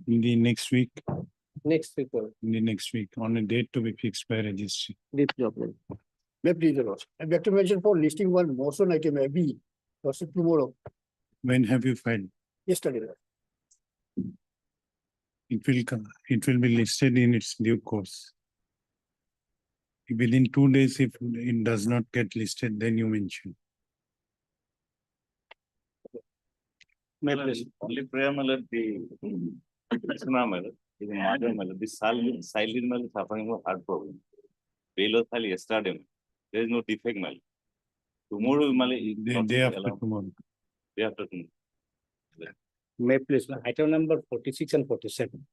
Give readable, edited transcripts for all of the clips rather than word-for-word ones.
in the next week, Next week, on a date to be fixed by registry. deep job. May please, Your Lordship. I'd like to mention for listing one motion item AB, Lordship tomorrow, When have you filed? yesterday. It will be listed in its due course. Within 2 days, if it does not get listed, then you mention. May please. Only prayer malad the Petitioner malad, the mother malad, the silent malad suffering of heart problem. Bail of yesterday, there is no defect malad. Tomorrow malad, Day after tomorrow. day after tomorrow. May please, item number 46 and 47.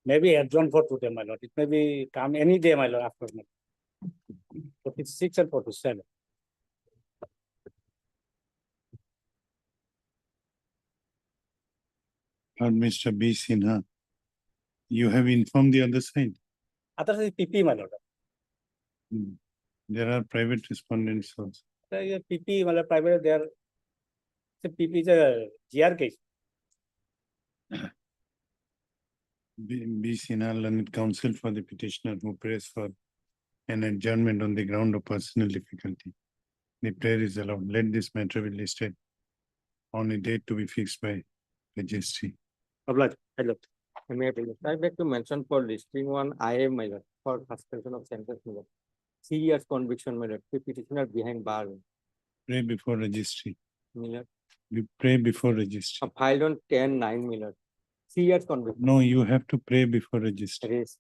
Maybe adjourned for today, my lord. It may be come any day, my lord, after 46 and 47. Lord Mr. B. Sinha, you have informed the other side. Other is PP, my lord. There are private respondents also. PP, my lord, private, they are. The PP is a GR case. B. Sinha, learned counsel for the petitioner who prays for an adjournment on the ground of personal difficulty. The prayer is allowed. Let this matter be listed on a date to be fixed by registry. Obliged. Hello. I'd like to mention for listing one IM, my lord, for suspension of sentence, my lord. 3 years conviction, my lord. The petitioner behind bar, Pray before registry. my lord. You pray before registry. Filed on 10/9, my lord. 3 years conviction. No, you have to pray before registry. Raised.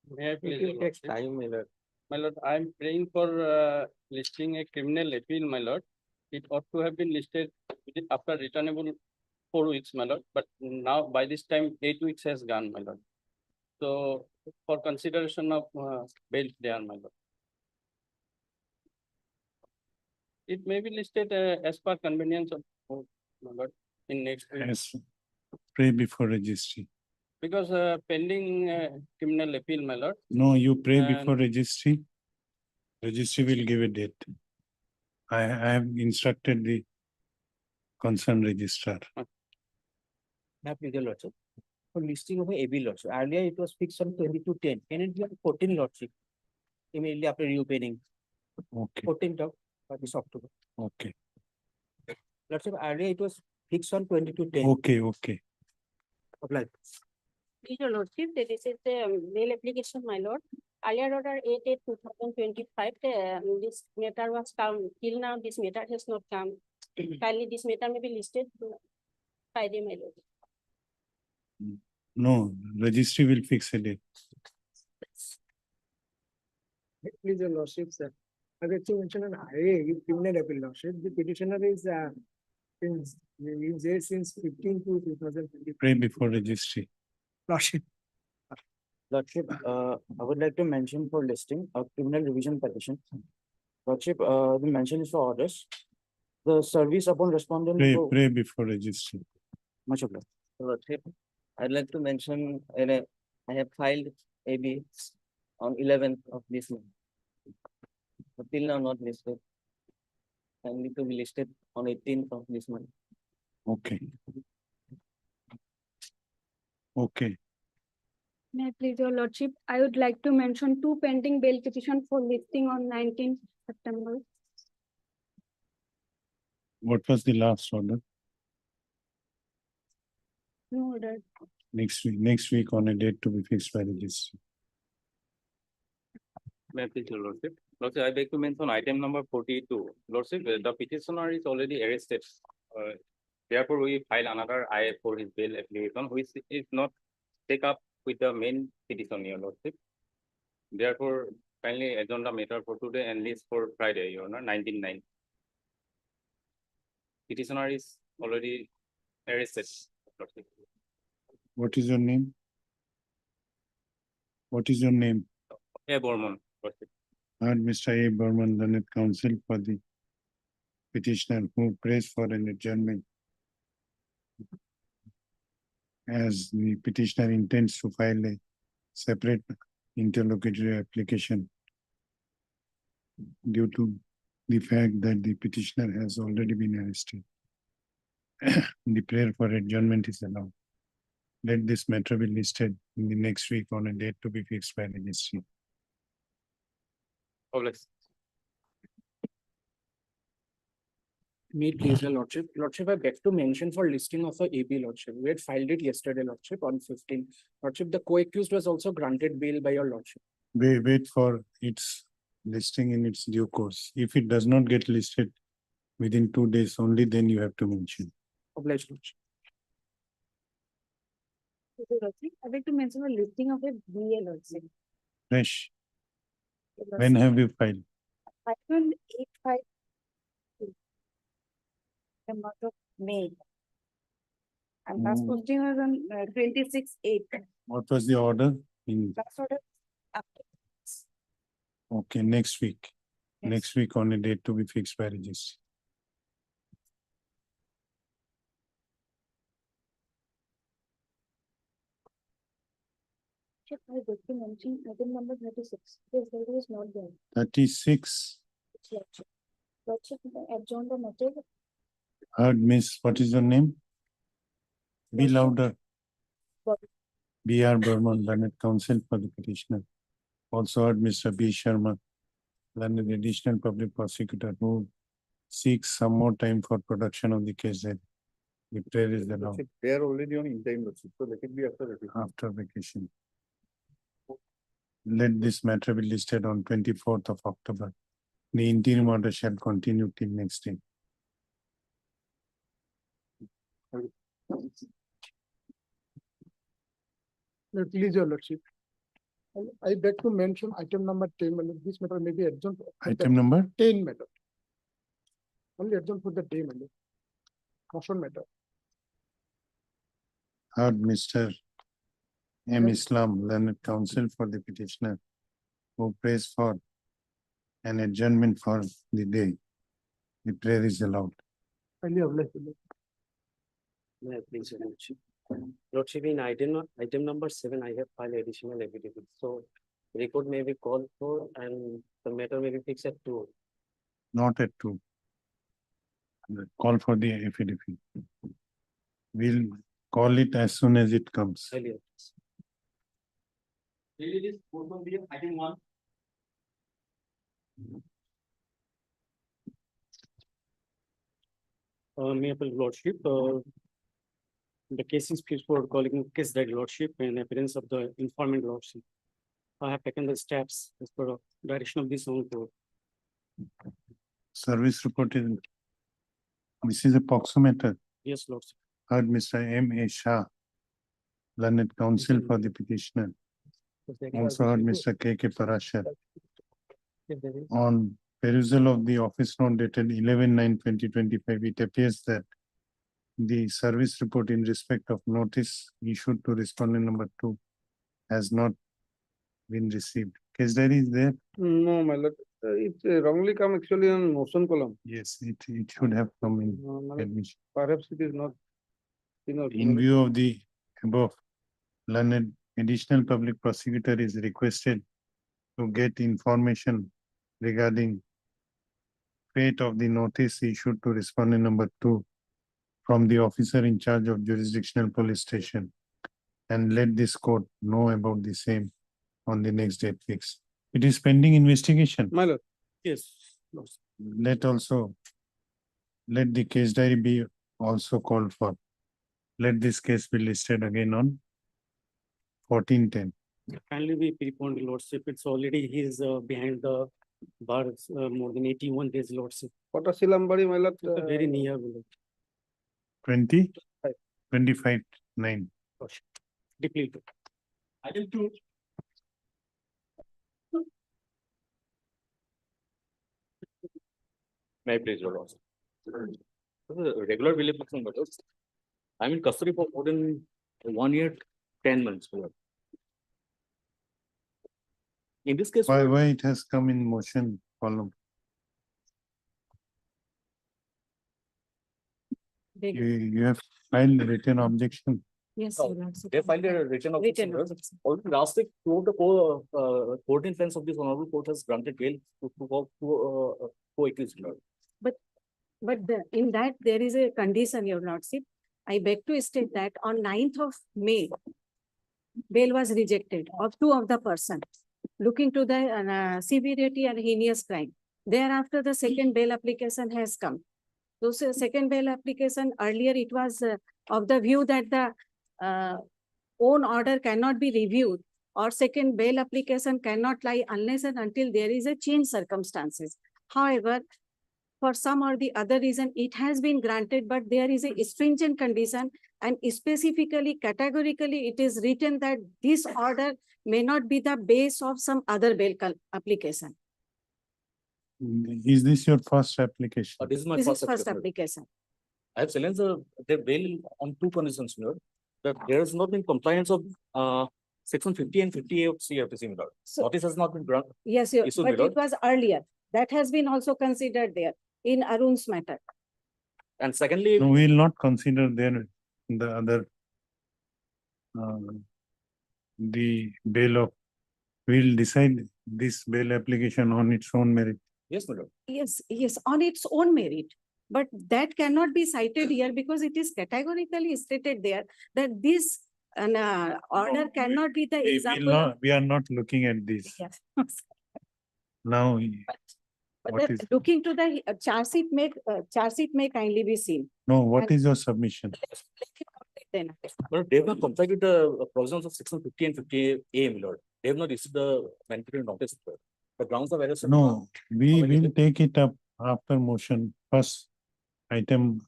May I It please, will Your take Lordship? time, my lord. My lord, I am praying for listing a criminal appeal, my lord. It ought to have been listed after returnable 4 weeks, my lord, but now by this time 8 weeks has gone, my lord. So for consideration of bail there, my lord. It may be listed as per convenience of my lord in next week, Yes. Pray before registry. because pending criminal appeal, my lord. No, you pray And- before registry. Registry will give a date. I have instructed the concerned registrar. Please, your lordship. For listing of a AB lordship. Earlier it was fixed on 22/10. Can it be on 14 lordship? Immediately after reopening, Okay, 14th of this October. okay, Lordship, earlier it was fixed on 22/10. okay. Obliged. Your Lordship, this is the bail application, my lord. Earlier order 8/8/2025, this matter was come. Till now, this matter has not come. Kindly, this matter may be listed by the my lord. No, registry will fix a date. Please, Your Lordship, sir. I'd like to mention an IA, criminal appeal, Lordship. The petitioner is there since 15 to 2020. Pray before registry. Lordship. Lordship, I would like to mention for listing a criminal revision petition. Lordship, the mention is for orders. The service upon respondent. Pray before registry. Much obliged. Lordship, I'd like to mention, I have filed AB on 11th of this month. But till now not listed. I need to be listed on 18th of this month. Okay. Okay, May I please, your lordship, I would like to mention 2 pending bail petition for listing on 19th September. what was the last order? No order. Next week on a date to be fixed by registry. May I please, Your Lordship? Lordship, I beg to mention item number 42. Lordship, the petitioner is already arrested. Therefore, we file another IA for his bail application, which is not take up with the main petition, Your Lordship. Therefore, kindly adjourn the matter for today and list for Friday, Your Honor, 19/9. Petitioner is already arrested, Lordship. What is your name? What is your name? A. Borman, Lordship. And Mr. A. Burman, learned counsel for the petitioner who prays for an adjournment. As the petitioner intends to file a separate interlocutory application due to the fact that the petitioner has already been arrested. The prayer for adjournment is allowed. let this matter be listed in the next week on a date to be fixed by registry. Oblex. Me, please, your lordship. Lordship, I beg to mention for listing of a AB lordship. We had filed it yesterday, lordship, on 15th. Lordship, the co-accused was also granted bail by your lordship. Wait for its listing in its due course. If it does not get listed within 2 days, only then you have to mention. Obliged, lordship. I beg to mention a listing of a BL also. Fresh, when have you filed? I found 8/5 the month of May. And last Mm. posting was on 26/8. What was the order? In, Last order after. okay, next week. Yes. Next week on a date to be fixed by registry. Check, I beg to mention item number 36. Yes, that is not there. 36, It's lordship. Lordship, adjourn the matter. heard miss, what is your name? Be louder. Bobby. B.R. Burman, learned counsel for the petitioner. Also heard Mr. B. Sharma, learned additional public prosecutor who seeks some more time for production of the case that the prayer is allowed They are already on interim, so let it be after vacation. Let this matter be listed on 24th of October. The interim order shall continue till next day. Please, your lordship. I beg to mention item number 10, my lord. This matter may be adjourned. for the Item number 10, my lord. Only adjourned for the day, my lord. Caution matter. heard Mr. M. Islam, learned counsel for the petitioner who prays for an adjournment for the day. The prayer is allowed. Highly obliged, my lord. May I please, your lordship? Lordship, in item number 7, I have filed additional affidavit. So record may be called for and the matter may be fixed at 2. Not at 2. Call for the affidavit. We'll call it as soon as it comes. Earlier. Item 1. May I please, lordship, the case is fixed for calling case that lordship and appearance of the informant lordship. I have taken the steps as per direction of this own court. Service report is, this is a POXO matter. Yes, lordship. Heard Mr. M. A. Shah, learned counsel for the petitioner. Also heard Mr. K. K. Parashar. If there is- On perusal of the office note dated 11/9/2025, it appears that the service report in respect of notice issued to respondent number 2 has not been received. Case diary is there? No, my lord, it's wrongly come actually on motion column. Yes, it should have come in My lord, admission. perhaps it is not. In view of the above, learned additional public prosecutor is requested to get information regarding fate of the notice issued to respondent number 2 from the officer in charge of jurisdictional police station, and let this court know about the same on the next date fixed. It is pending investigation. My lord, Yes, lordship. Let the case diary be also called for. Let this case be listed again on 14/10. Kindly be preponed, lordship. It's already he is behind the bars more than 81 days, lordship. Kotasilambari, my lord. Very near, below. 20, 25/9. Lordship. Depleted. Item 2. May I please, your lordship? This is a regular bail application, but I'm in custody for more than 1 year, 10 months. my lord. In this case, Why it has come in motion column? You have filed written objection. Yes, Oh, your lordship. they filed a written objection. Written objection. Already last week, throughout the court instance of this honorable court has granted bail to co-accused. But in that, there is a condition, your lordship. I beg to state that on 9th of May, bail was rejected of two of the person, looking to the severity and heinous crime. Thereafter, the second bail application has come. So second bail application, earlier it was of the view that the own order cannot be reviewed or second bail application cannot lie unless and until there is a change circumstances. However, for some or the other reason, it has been granted, but there is a stringent condition and specifically, categorically, it is written that this order may not be the base of some other bail application. Is this your first application? This is my This is first first application. application. I have challenged the bail on two conditions, my lord. That there has not been compliance of section 50 and 58 of CRPC, my lord. So- Notice has not been granted. Yes, Issue, my but lord. it was earlier. That has been also considered there in Arun's matter. And secondly, No, we will not consider the other the bail of, we'll decide this bail application on its own merit. yes, my lord. Yes, on its own merit. But that cannot be cited here because it is categorically stated there that this order cannot be the example. We are not looking at this. Yes. Now, But what that is, looking to the charge sheet may kindly be seen. no, what is your submission? Let him complete then. But they have not complied with the provisions of section 50 and 58A, my lord. They have not issued the mandatory notice. My lord. The grounds of arrest. No, we How many will take it up after motion. First item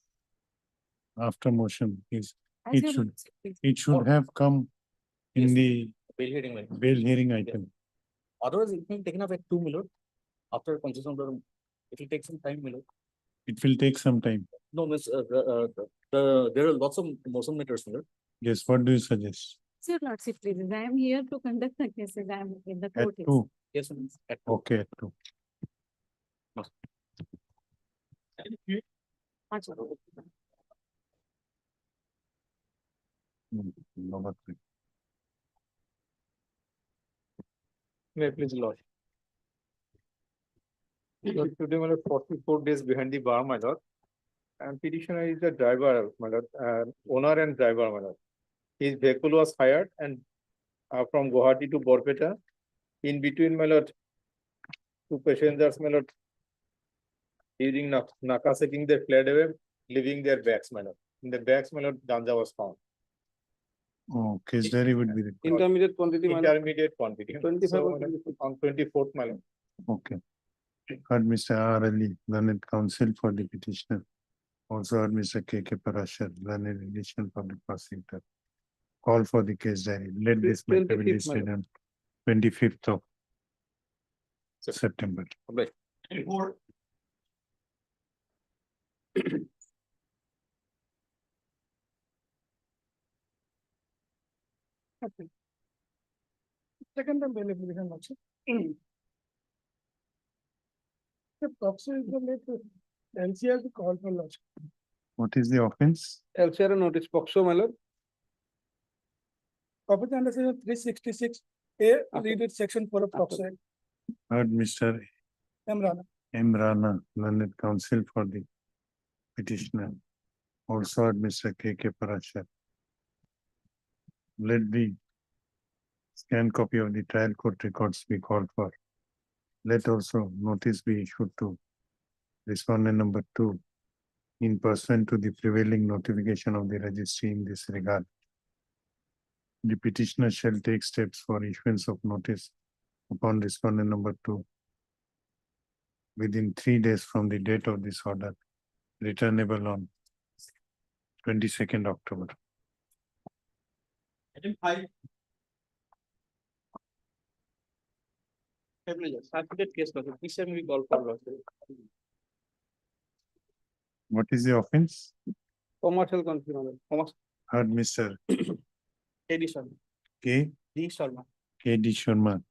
after motion is, As It your should- lordship please. it should have come in Yes. the Bail hearing, my lord. bail hearing item. Otherwise, it may be taken up at 2, my lord. After concession of the, it will take some time, my lord. It will take some time. No, miss, there are lots of motion matters, my lord. Yes, what do you suggest? As your lordship please. I am here to conduct the cases. I am in the At court. two? Yes, miss, at 2. Okay, at two. Number three. May please lord. Lord, today, my lord, 44 days behind the bar, my lord. And petitioner is the driver, my lord, owner and driver, my lord. His vehicle was hired and from Guwahati to Borpeta. In between, my lord, two passengers, my lord, using Naka checking, they fled away, leaving their bags, my lord. In the bags, my lord, ganja was found. Oh, case diary would be required. Intermediate quantity, my lord. Intermediate quantity. 25 So, or my lord, on 24th, my lord. Okay. Heard Mr. R. Ali, learned counsel for the petitioner. Also heard Mr. K.K. Parashar, learned additional public prosecutor. Call for the case diary. Let this matter be 25th, listed on 25th of September. Right. Okay. Second time bail application also. The proxy is the late NCR to call for lodge. What is the offense? LCR notice, POXO, my lord. Property under section 366A, read it section 4 of proxy. Heard Mr. M. Rana. M. Rana, learned counsel for the petitioner. Also heard Mr. K.K. Parashar. Let the scanned copy of the trial court records be called for. Let also notice be issued to respondent number 2 in pursuant to the prevailing notification of the registry in this regard. The petitioner shall take steps for issuance of notice upon respondent number 2 within 3 days from the date of this order, returnable on 22nd October. Item 5. Affidavit case, Lord. Which time we call for, Lord? What is the offense? Commercial confusion. Heard Mr. K.D. Sharma. K. D. Sharma. K.D. Sharma,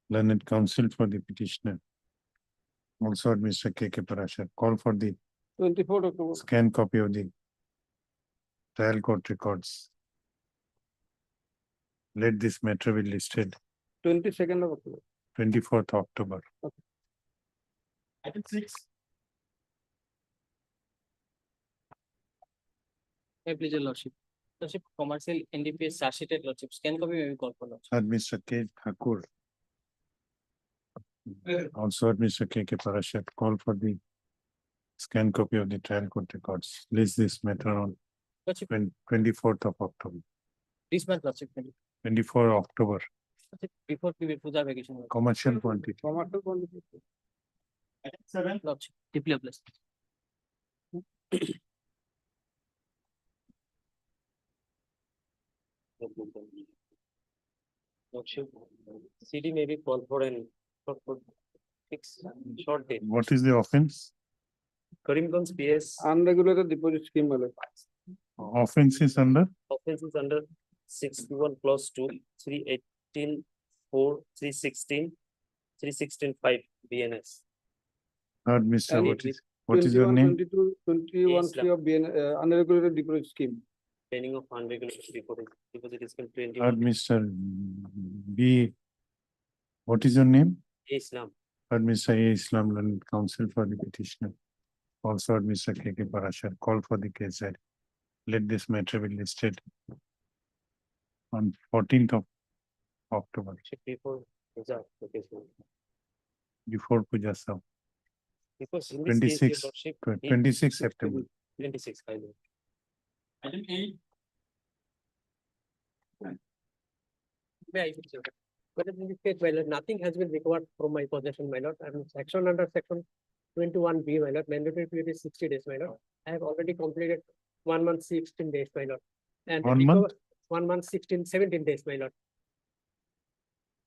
learned counsel for the petitioner. Also heard Mr. K.K. Parashar. Call for the 24th October. scan copy of the trial court records. Let this matter be listed 22nd of October. 24th October. Item 6. May please, your lordship. Lordship, commercial NDPS charge sheeted lordship, scan copy may be called for lordship. Mr. K. Thakur. Also, Mr. K. Parashar, call for the scan copy of the trial court records. List this matter on Lordship, 24th of October, this month lordship, 24 October, before Puja vacation. lordship. commercial quantity. Commercial quantity. Lordship, deeply blessed. Lordship, CD may be called for an short date. What is the offense? Karimganj PS Unregulated deposit scheme, my lord. Offense is under offense is under 61 clause 2, 318 4, 316, 316 5 BNS. third, Mr. And What is your 21, name? 22, 21 Islam. C of BN, unregulated deposit scheme. Training of unregulated deposit scheme Third, 21 Mr. B. What is your name? Islam. Third, Mr. A. Islam, learned counsel for the petitioner. Also, Mr. K. Parashar, call for the case diary. Let this matter be listed on 14th of October, Before Puja vacation. before Puja Sav, Because in this case, 26, your lordship, 26 September. 26 I know. Item 8. May I, sir? But in this case, my lord, nothing has been recovered from my possession, my lord. I'm section under section 21B, my lord. Mandatory period is 60 days, my lord. I have already completed 1 month, 16 days, my lord. And 1 month? 1 month, 17 days, my lord.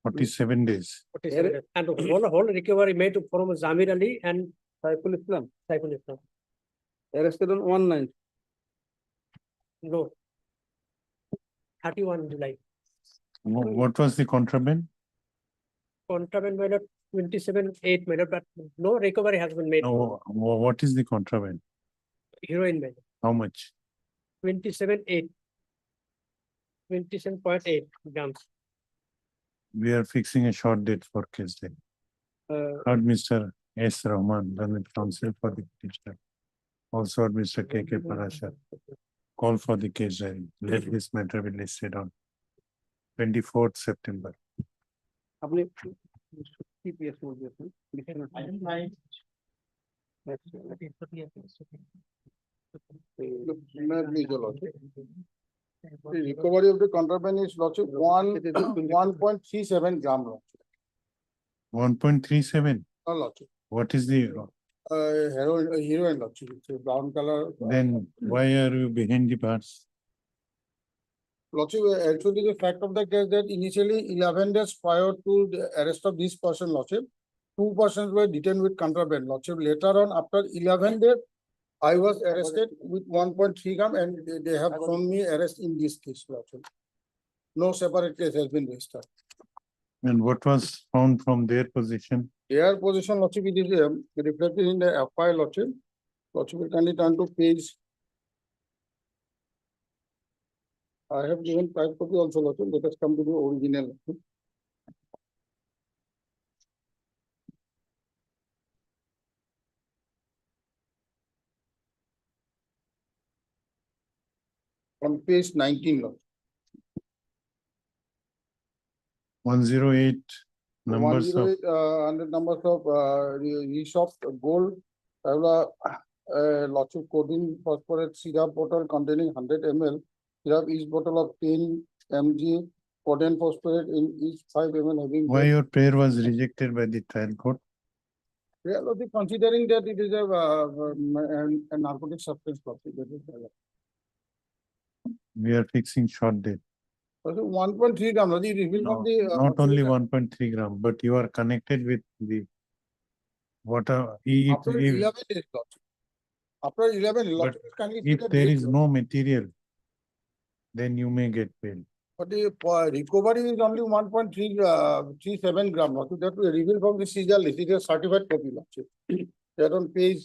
47 days. 47 days. And whole recovery made from Zamir Ali and Saiful Islam, Saiful Islam. arrested on 1/9. No. 31 July. What was the contraband? Contraband, my lord, 27/8, my lord, but no recovery has been made. No, what is the contraband? Heroin, my lord. How much? 27/8. 27.8 grams. We are fixing a short date for case day. Third, Mr. S. Rahman, learned counsel for the petitioner. Also, Mr. K. Parashar, call for the case diary. Let this matter be listed on 24th September. अपने TPS बोल दिया था. Item 9. The recovery of the contraband is lordship 1.37 gram lordship. 1.37. Lordship. What is the, Heroin lordship. It's a brown color. then why are you behind the bars? Lordship, actually the fact of the case that initially 11 days prior to the arrest of this person, lordship, 2 persons were detained with contraband, lordship. Later on, after 11 days, I was arrested with 1.3 gram and they have shown me arrest in this case, lordship. No separate case has been registered. And what was found from their position? Their position, lordship, it is reflected in the FI, lordship. Lordship, we kindly turn to page. I have given 5 copy also, lordship. Let us come to the original. Lordship. On page 19, lordship. 108 numbers of 108, numbers of reshop gold, lordship codeine phosphorate syrup bottle containing 100 ml. Syrup each bottle of 10 mg. Codeine phosphorate in each 5 ml having. why your prayer was rejected by the trial court? Yeah, lordship, considering that it is a narcotic substance, lordship, that is, We are fixing short date. 1.3 gram, lordship, reveal No, from the. not only 1.3 gram, but you are connected with the water. After 11 days, lordship. After 11, lordship, kindly see If the there date, is no material, then you may get bail. but the recovery is only 1.37 gram, lordship. That we reveal from the seizure list. It is a certified copy, lordship. That on page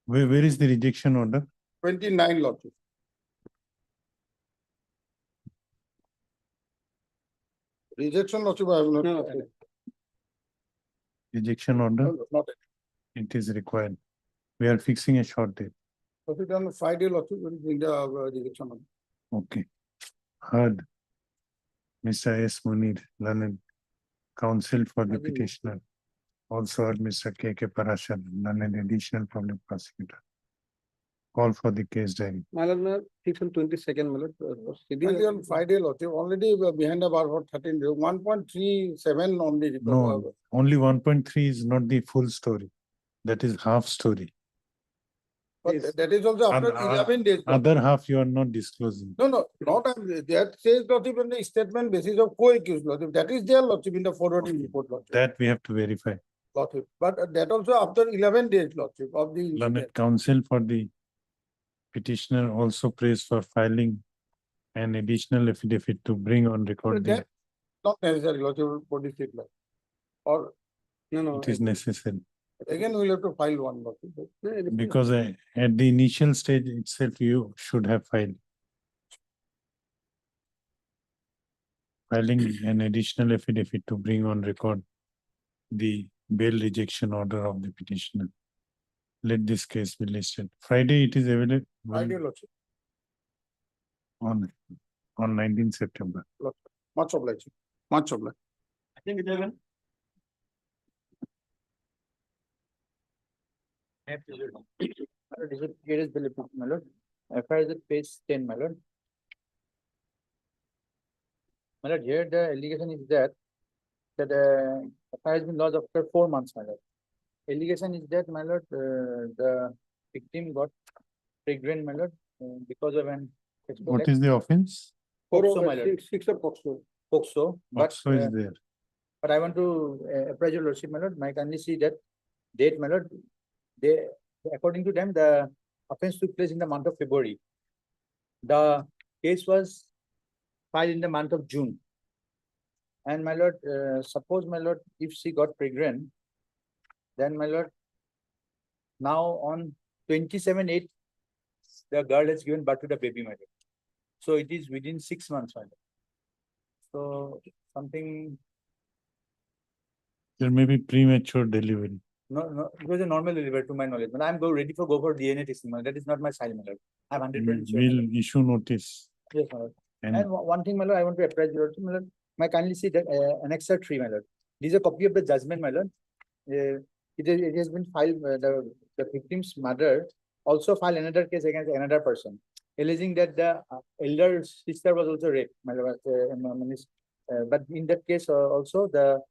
Where is the rejection order? 29, lordship. Rejection, lordship, I have not. Rejection order, Not. it is required. We are fixing a short date. Lordship, on Friday, Lordship, will bring the rejection. Okay. Heard. Mr. S. Munir, learned counsel for the petitioner. Also heard Mr. K. Parashar, learned additional public prosecutor. Call for the case diary. My lord, 22nd, my lord. Friday on Friday, Lordship, already behind the bar for 13 days, 1.37 only. No, only 1.3 is not the full story. That is half story. But that is also after And, 11 days. Lordship. Other half you are not disclosing. No, not that says Lordship on the statement basis of co-accused Lordship. That is there Lordship in the forwarding report Lordship. That we have to verify. Lordship. But that also after 11 days Lordship of the incident. Learned counsel for the petitioner also prays for filing an additional affidavit to bring on record the, That not necessary Lordship for the statement. Or No. it is necessary. again we'll have to file one Lordship. Because at the initial stage itself, you should have filed. Filing an additional affidavit to bring on record the bail rejection order of the petitioner. Let this case be listed. Friday it is available Friday Lordship. on 19 September. Much obliged. Much obliged. I think 11. It is bill, my lord. FIR is at page 10, my lord. My lord, here the allegation is that FIR has been lodged after 4 months, my lord. Allegation is that, my lord, the victim got pregnant, my lord, because of an. What is the offense? POCSO, my lord. 6 of POCSO. POCSO, but, So is there. but I want to apprise your lordship, my lord, I kindly see that date, my lord. According to them, the offense took place in the month of February. The case was filed in the month of June. And my lord, suppose, my lord, if she got pregnant, then my lord, now on 27/8, the girl has given birth to the baby, my lord. So it is within 6 months, my lord. So something, There may be premature delivery. no, it was a normal delivery to my knowledge, but I'm ready to go for DNA testing, my lord. That is not my style, my lord. I'm 100% sure. my We'll lord. issue notice. Yes, my lord. And And one thing, my lord, I want to apprise your lordship, my lord. May I kindly see that annexure 3, my lord. This is a copy of the judgment, my lord. It has been filed, the victim's mother also filed another case against another person, alleging that the elder sister was also raped, my lord. But in that case, also the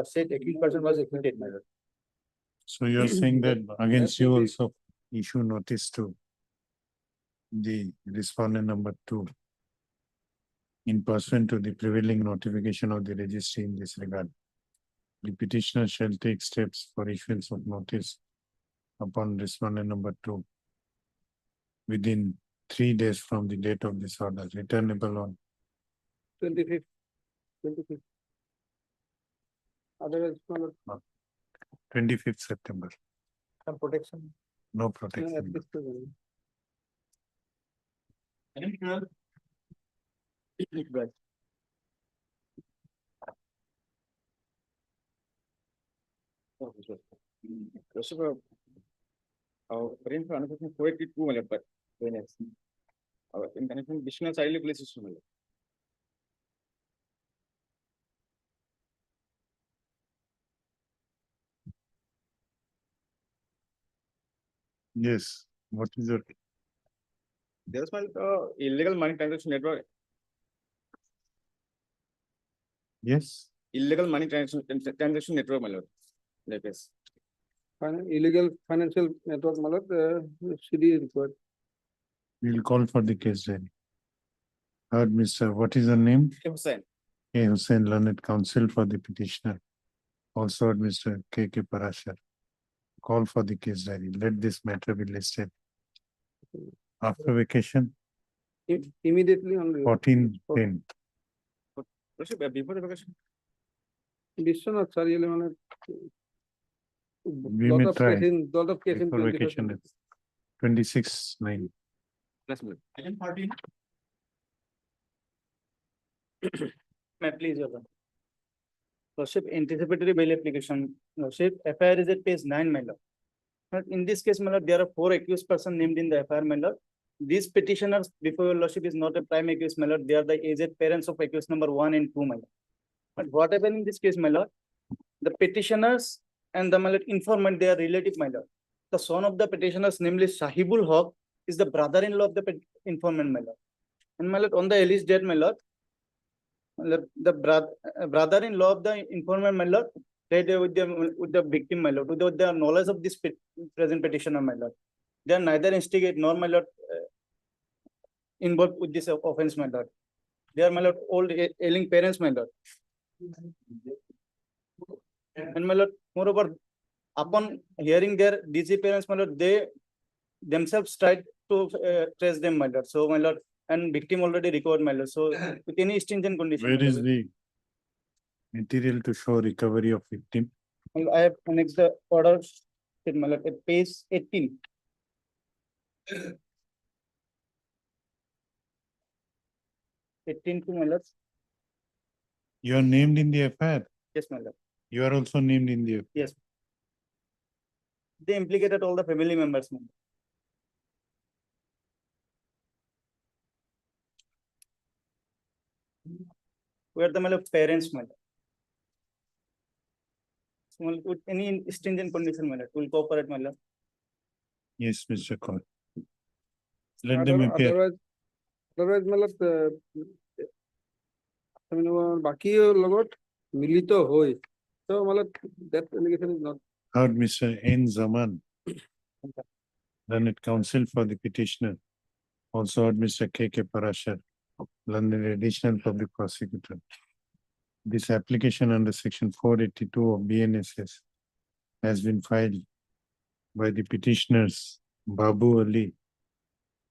said accused person was acquitted, my lord. so you're saying that against That you may be- also issue notice to the respondent number 2 in pursuant to the prevailing notification of the registry in this regard. The petitioner shall take steps for issuance of notice upon respondent number 2 within 3 days from the date of this order, returnable on 25th. Otherwise, my lord, 25th September. Some protection. No at protection. least, Right. Arrange for another 482, my lord, but very nice. In connection with additional child labor system, my lord. Yes, what is your, There's my illegal money transaction network, yes, illegal money transaction network, my lord. Like this. illegal financial network, my lord, CD is required. we'll call for the case diary. Heard, Mr. What is the name? Hussain. A. Hussain, learned counsel for the petitioner. Also heard Mr. K. Parashar. Call for the case diary. Let this matter be listed. After vacation, Immediately on. 14/10. Before the vacation. Vishwanath, sir, We may try lot of case in before 25th. vacation is 26/9. Plus, my lord. Item 14. May I please, your Honor. Lordship, anticipatory bail application, Lordship, FIR is at page 9, my lord. But in this case, my lord, there are 4 accused person named in the FIR, my lord. These petitioners, before your lordship, is not a prime accused, my lord. They are the aged parents of accused number 1 and 2, my lord. But what happened in this case, my lord? The petitioners and the my lord, informant, they are relative, my lord. The son of the petitioners, namely Sahibul Haq, is the brother-in-law of the informant, my lord. And my lord, on the alleged date, my lord, the brother-in-law of the informant, my lord, they with the victim, my lord, with the knowledge of this present petitioner, my lord. They are neither instigate nor, my lord, involved with this offense, my lord. They are, my lord, old ailing parents, my lord. And my lord, moreover, upon hearing their DC parents, my lord, they themselves tried to trace them, my lord. So, my lord, and victim already recovered, my lord. So, with any stringent condition. Where my is lord, the material to show recovery of victim? I have annexed the order, my lord, at page 18. 18 to my lord. You are named in the FIR. Yes, my lord. You are also named in the. Yes. They implicated all the family members, my lord. We are the, my lord, parents, my lord. So, my lord, with any stringent condition, my lord, will cooperate, my lord. Yes, Mr. Kaur. Let them appear. Otherwise, मतलब बाकी लोगों मिलित होई तो मतलब that allegation is not. Heard Mr. N. Zaman, learned counsel for the petitioner. Also heard Mr. K.K. Parashar, learned additional public prosecutor. This application under section 482 of BNSS has been filed by the petitioners Babu Ali,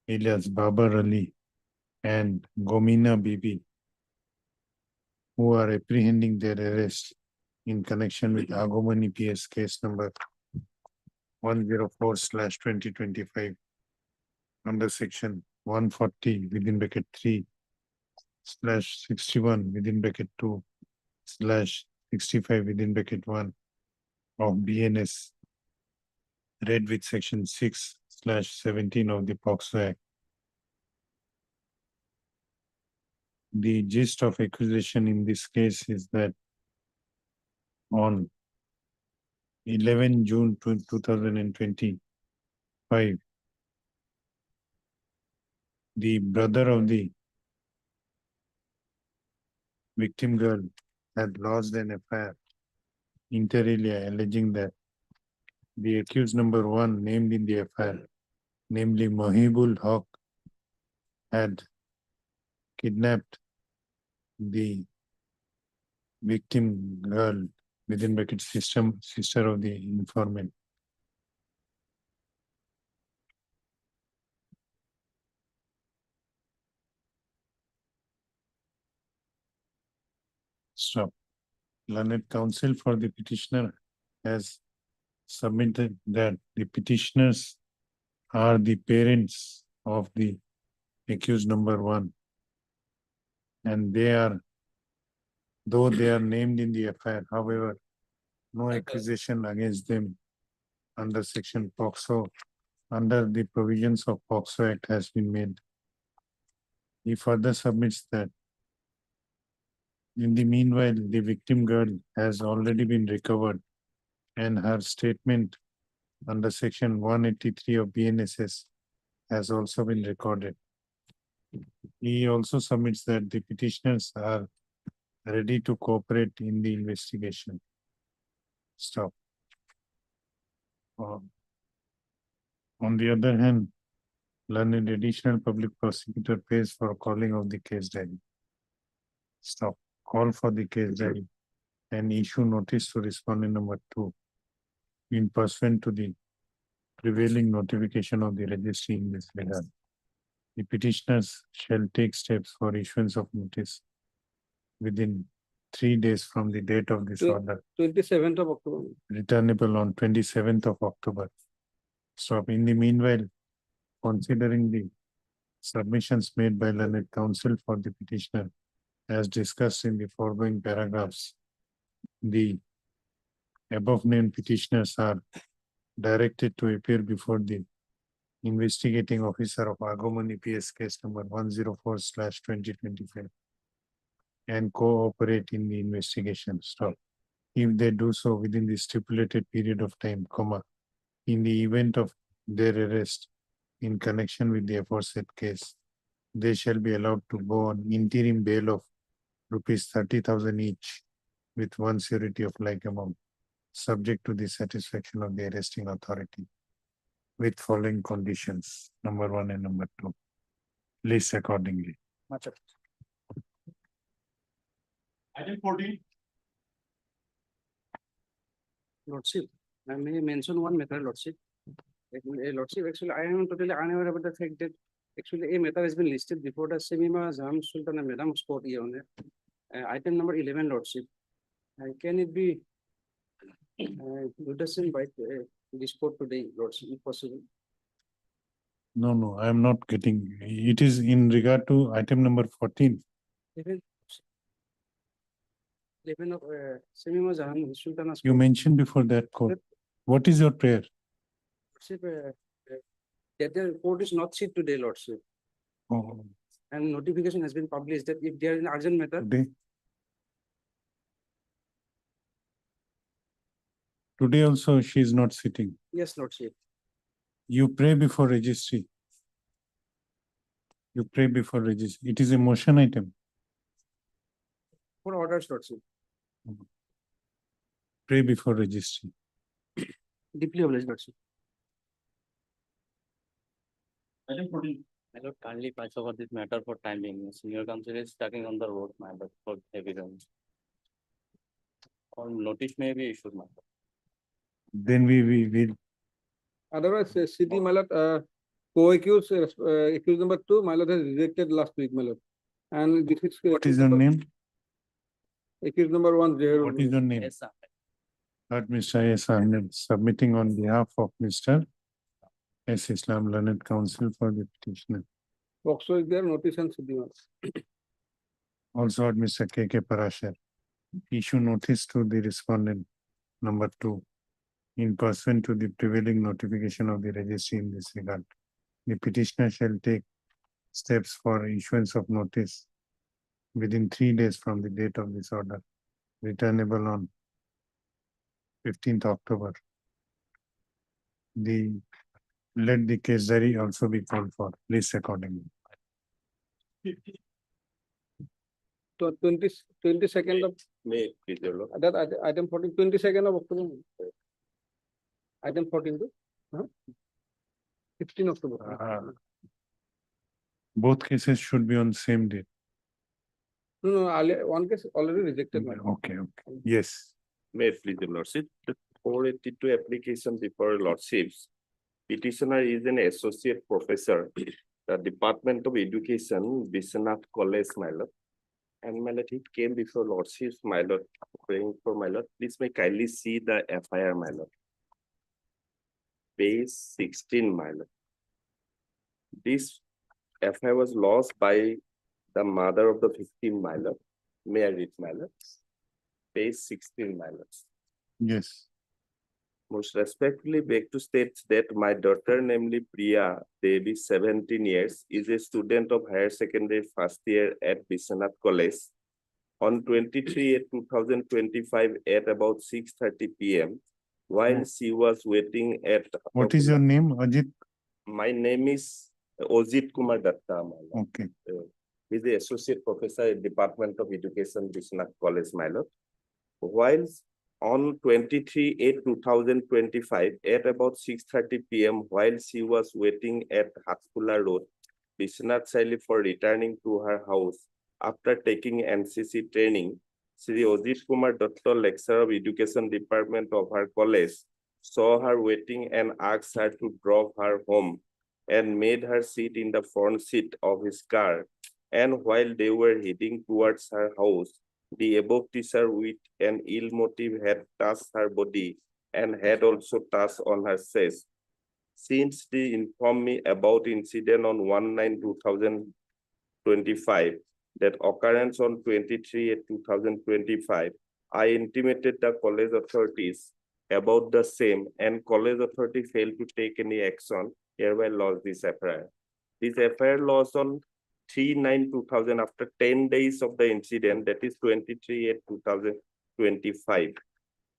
alias Babar Ali, and Gomina Bibi, who are apprehending their arrest in connection with Agomani PS case number 104/2025 under section 140 within bracket 3/61 within bracket 2/65 within bracket 1 of BNS, read with section 6/17 of the POXO Act. The gist of accusation in this case is that on 11 June 2025, the brother of the victim girl had lodged an affair inter alia alleging that the accused number 1 named in the affair, namely Mahibul Haq, had kidnapped the victim girl within bracket sister of the informant. Stop. Learned counsel for the petitioner has submitted that the petitioners are the parents of the accused number 1, and they are, though they are named in the affair, however, no accusation against them under section POXO, under the provisions of POXO Act has been made. He further submits that in the meanwhile, the victim girl has already been recovered and her statement under section 183 of BNSS has also been recorded. He also submits that the petitioners are ready to cooperate in the investigation. Stop. On the other hand, learned additional public prosecutor pays for calling of the case diary. Stop. Call for the case diary and issue notice to respondent number 2 in pursuant to the prevailing notification of the registry in this regard. The petitioners shall take steps for issuance of notice within 3 days from the date of this order, 27th of October. returnable on 27th of October. Stop. In the meanwhile, considering the submissions made by learned counsel for the petitioner, as discussed in the foregoing paragraphs, the above named petitioners are directed to appear before the investigating officer of Agomon EPS case number 104/2025 and cooperate in the investigation. Stop. If they do so within the stipulated period of time, comma, in the event of their arrest in connection with the aforesaid case, they shall be allowed to go on interim bail of ₹30,000 each with one surety of like amount, subject to the satisfaction of the arresting authority with following conditions, number 1 and number 2. List accordingly. Much of. Item 14. Lordship, I may mention one matter, Lordship. Lordship, actually, I am totally unaware about the fact that actually a matter has been listed before the Semima Zam Sultan and Madam's court here on item number 11, Lordship. Can it be discussed by this court today, Lordship, if possible? No, I am not getting. It is in regard to item number 14. 11 of Semima Zam Sultan. You mentioned before that court. What is your prayer? Lordship, that the court is not sit today, Lordship. Oh, And notification has been published that if there is an urgent matter, today also she is not sitting. yes, Lordship. You pray before registry. You pray before registry. It is a motion item. For orders, Lordship. Pray before registry. Deeply obliged, Lordship. Item 14. My lord, kindly pass over this matter for time being. Senior counsel is stuck on the road, my lord, for evidence. Or notice may be issued, my lord. Then we will. Otherwise, city, my lord, co-accused, accused number 2, my lord has rejected last week, my lord. And this is. What is your name? Accused number 1, What is your name? Yes, sir. Heard Mr. S. Ahmed submitting on behalf of Mr. S. Islam Learned Counsel for the petitioner. Also is there, notice and city, my lord. Also heard Mr. K.K. Parashar. Issue notice to the respondent, number 2, in pursuant to the prevailing notification of the registry in this regard. The petitioner shall take steps for issuance of notice within 3 days from the date of this order, returnable on 15th October. Let the case diary also be called for, list accordingly. 22nd of May, please, your lord. that item 14, 22nd of October. Item 14, 16 October. Both cases should be on same date. No, one case already rejected, my lord. Okay. Yes. May, please, your lordship. The 482 application before lordships. Petitioner is an associate professor, the Department of Education, Biswanath College, my lord. And my lord, he came before lordships, my lord, praying for my lord. Please may kindly see the FIR, my lord. Page 16, my lord. This FIR was lost by the mother of the victim, my lord. May I read, my lord? Page 16, my lord. Yes. Most respectfully beg to state that my daughter, namely Priya Devi, 17 years, is a student of higher secondary first year at Biswanath College. On 23/8/2025 at about 6:30 p.m. while she was waiting at. What is your name, Ajit? My name is Ojit Kumar Datta. Okay. He's the associate professor at Department of Education, Biswanath College, my lord. While on 23/8/2025 at about 6:30 p.m. while she was waiting at Hatpula Road, Biswanath Saili for returning to her house after taking NCC training, Sri Ojit Kumar Datta, lecturer of Education Department of her college, saw her waiting and asked her to drop her home and made her sit in the front seat of his car. And while they were heading towards her house, the above teacher with an ill motive had touched her body and had also touched on her chest. Since they informed me about incident on 1/9/2025, that occurrence on 23/8/2025, I intimated the college authorities about the same and college authority failed to take any action, hereby lost this FIR. This FIR lost on 3/9/2000 after 10 days of the incident, that is 23/8/2025.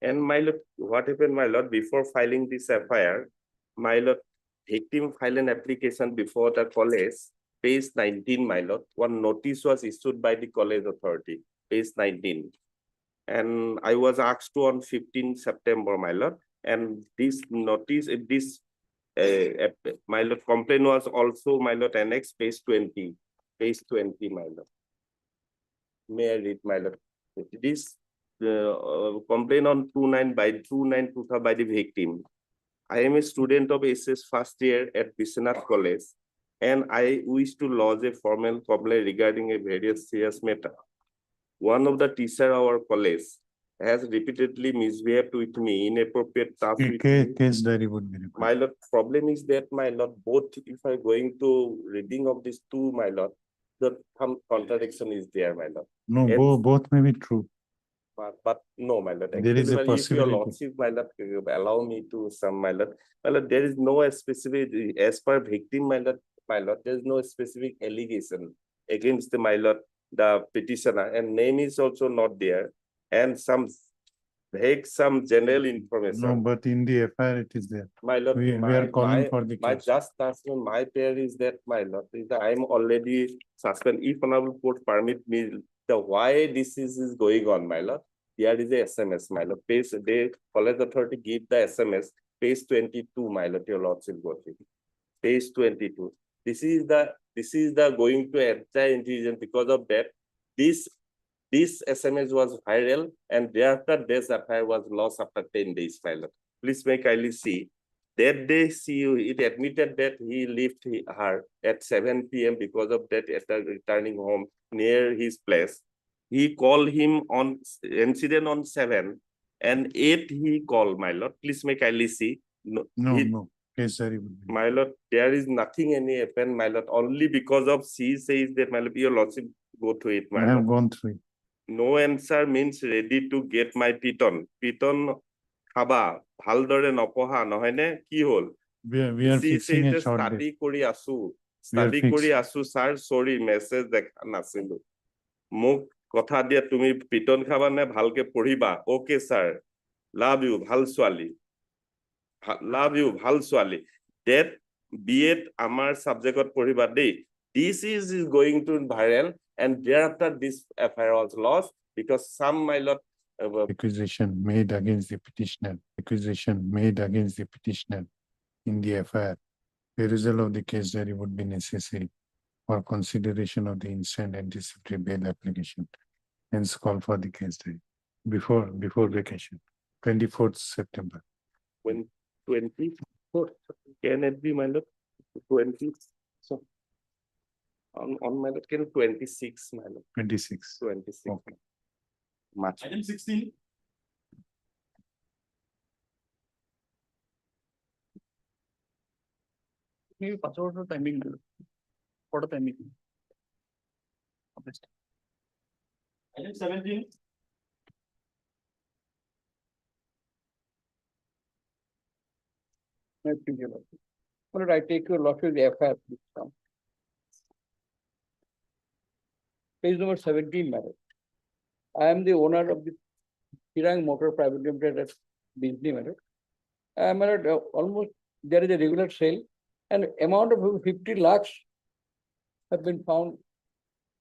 And my lord, what happened, my lord, before filing this FIR, my lord, victim filed an application before the college, page 19, my lord. One notice was issued by the college authority, page 19. And I was asked to on 15 September, my lord. And this notice, my lord, complaint was also, my lord, annexed page 20, my lord. May I read, my lord? This complaint on 2/9/2000 by the victim. I am a student of SS first year at Biswanath College, and I wish to lodge a formal complaint regarding a very serious matter. One of the teacher of our college has repeatedly misbehaved with me, inappropriate stuff with me. Case diary would be required. My lord, problem is that, my lord, both if I going to reading of these two, my lord, the some contradiction is there, my lord. No, Yes. both may be true. But no, my lord. There is a Actually, my- if your possibility. lordship, my lord, allow me to some, my lord, there is no specific, as per victim, my lord, there is no specific allegation against the, my lord, the petitioner, and name is also not there, and some vague, some general information. No, but in the FIR it is there. My lord, We are calling for the my case. just statement, my prayer is that, my lord, is that I am already suspended. If honorable court permit me, the why this is going on, my lord, there is a SMS, my lord. Page, the college authority give the SMS, page 22, my lord, your lordship got it. Page 22. This is the going to enter intelligence. Because of that, this SMS was viral, and thereafter this FIR was lost after 10 days, my lord. Please may kindly see. That day, it admitted that he left her at 7 p.m. because of that returning home near his place. He called him on incident on 7 and 8 he called, my lord. Please may kindly see. No, case diary would be. My lord, there is nothing any happen, my lord. Only because of she says that, my lord, your lordship go through it, my I lord. have gone through it. No answer means ready to get my piton. Piton khaba, bhaldore nopha, nohene, ki hol? We are She fixing a says short study date. kori asu. We are Study kori fixed. asu, sir, sorry, message dekha nasilu. Muk kotha dia tumi piton khaba ne bhalke poriba. Okay, sir. Love you, bhal swali. Love you, bhal swali. That B.Ed amar subject poriba day. This is going to viral, and thereafter this FIR was lost because some, my lord, Accusation made against the petitioner. Accusation made against the petitioner in the FIR. The result of the case diary would be necessary for consideration of the instant anticipatory bail application. Hence call for the case diary before vacation, 24th September. when 24, can it be, my lord? 20, so on my lord, can 26, my lord, 26. 26. Okay. March. Item 16. Maybe password or timing. What a timing. Item 17. All right, I take your lordship the FIR, please come. Page number 17, madam. I am the owner of the Pirang Motor Private Limited at Bijli, madam. Madam, almost there is a regular sale, and amount of 50 lakhs have been found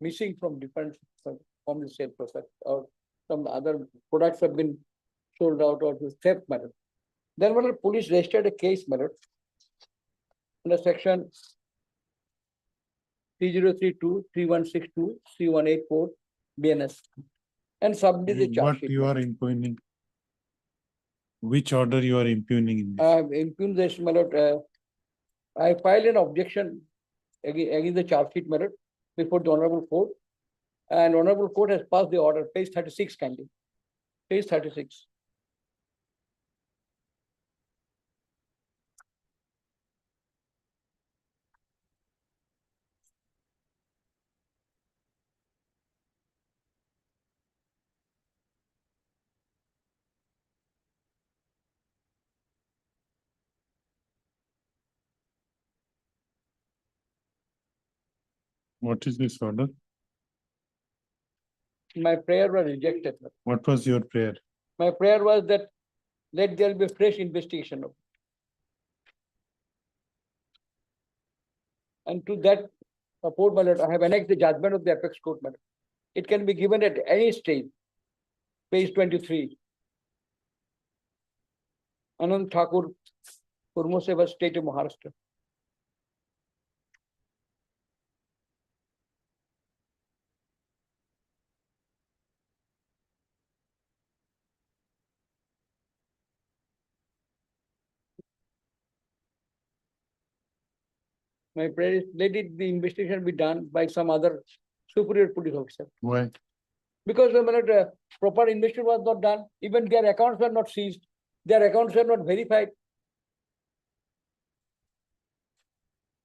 missing from different from the sale process, or some other products have been sold out or theft, madam. Then when the police registered a case, madam, under section 3032, 3162, 3184, BNS, and submitted the charge What sheet. you are impugning? Which order you are impugning in this? I have impugned this, my lord. I filed an objection against the charge sheet, my lord, before the honorable court, and honorable court has passed the order. Page 36, kindly. Page 36. What is this order? My prayer was rejected. What was your prayer? My prayer was that let there be a fresh investigation. And to that support, my lord, I have annexed the judgment of the apex court, my lord. It can be given at any stage. Page 23. Anand Thakur, Kurmoseva State of Maharashtra. My prayer is let it the investigation be done by some other superior police officer. Why? Because proper investigation was not done, even their accounts were not seized, their accounts were not verified.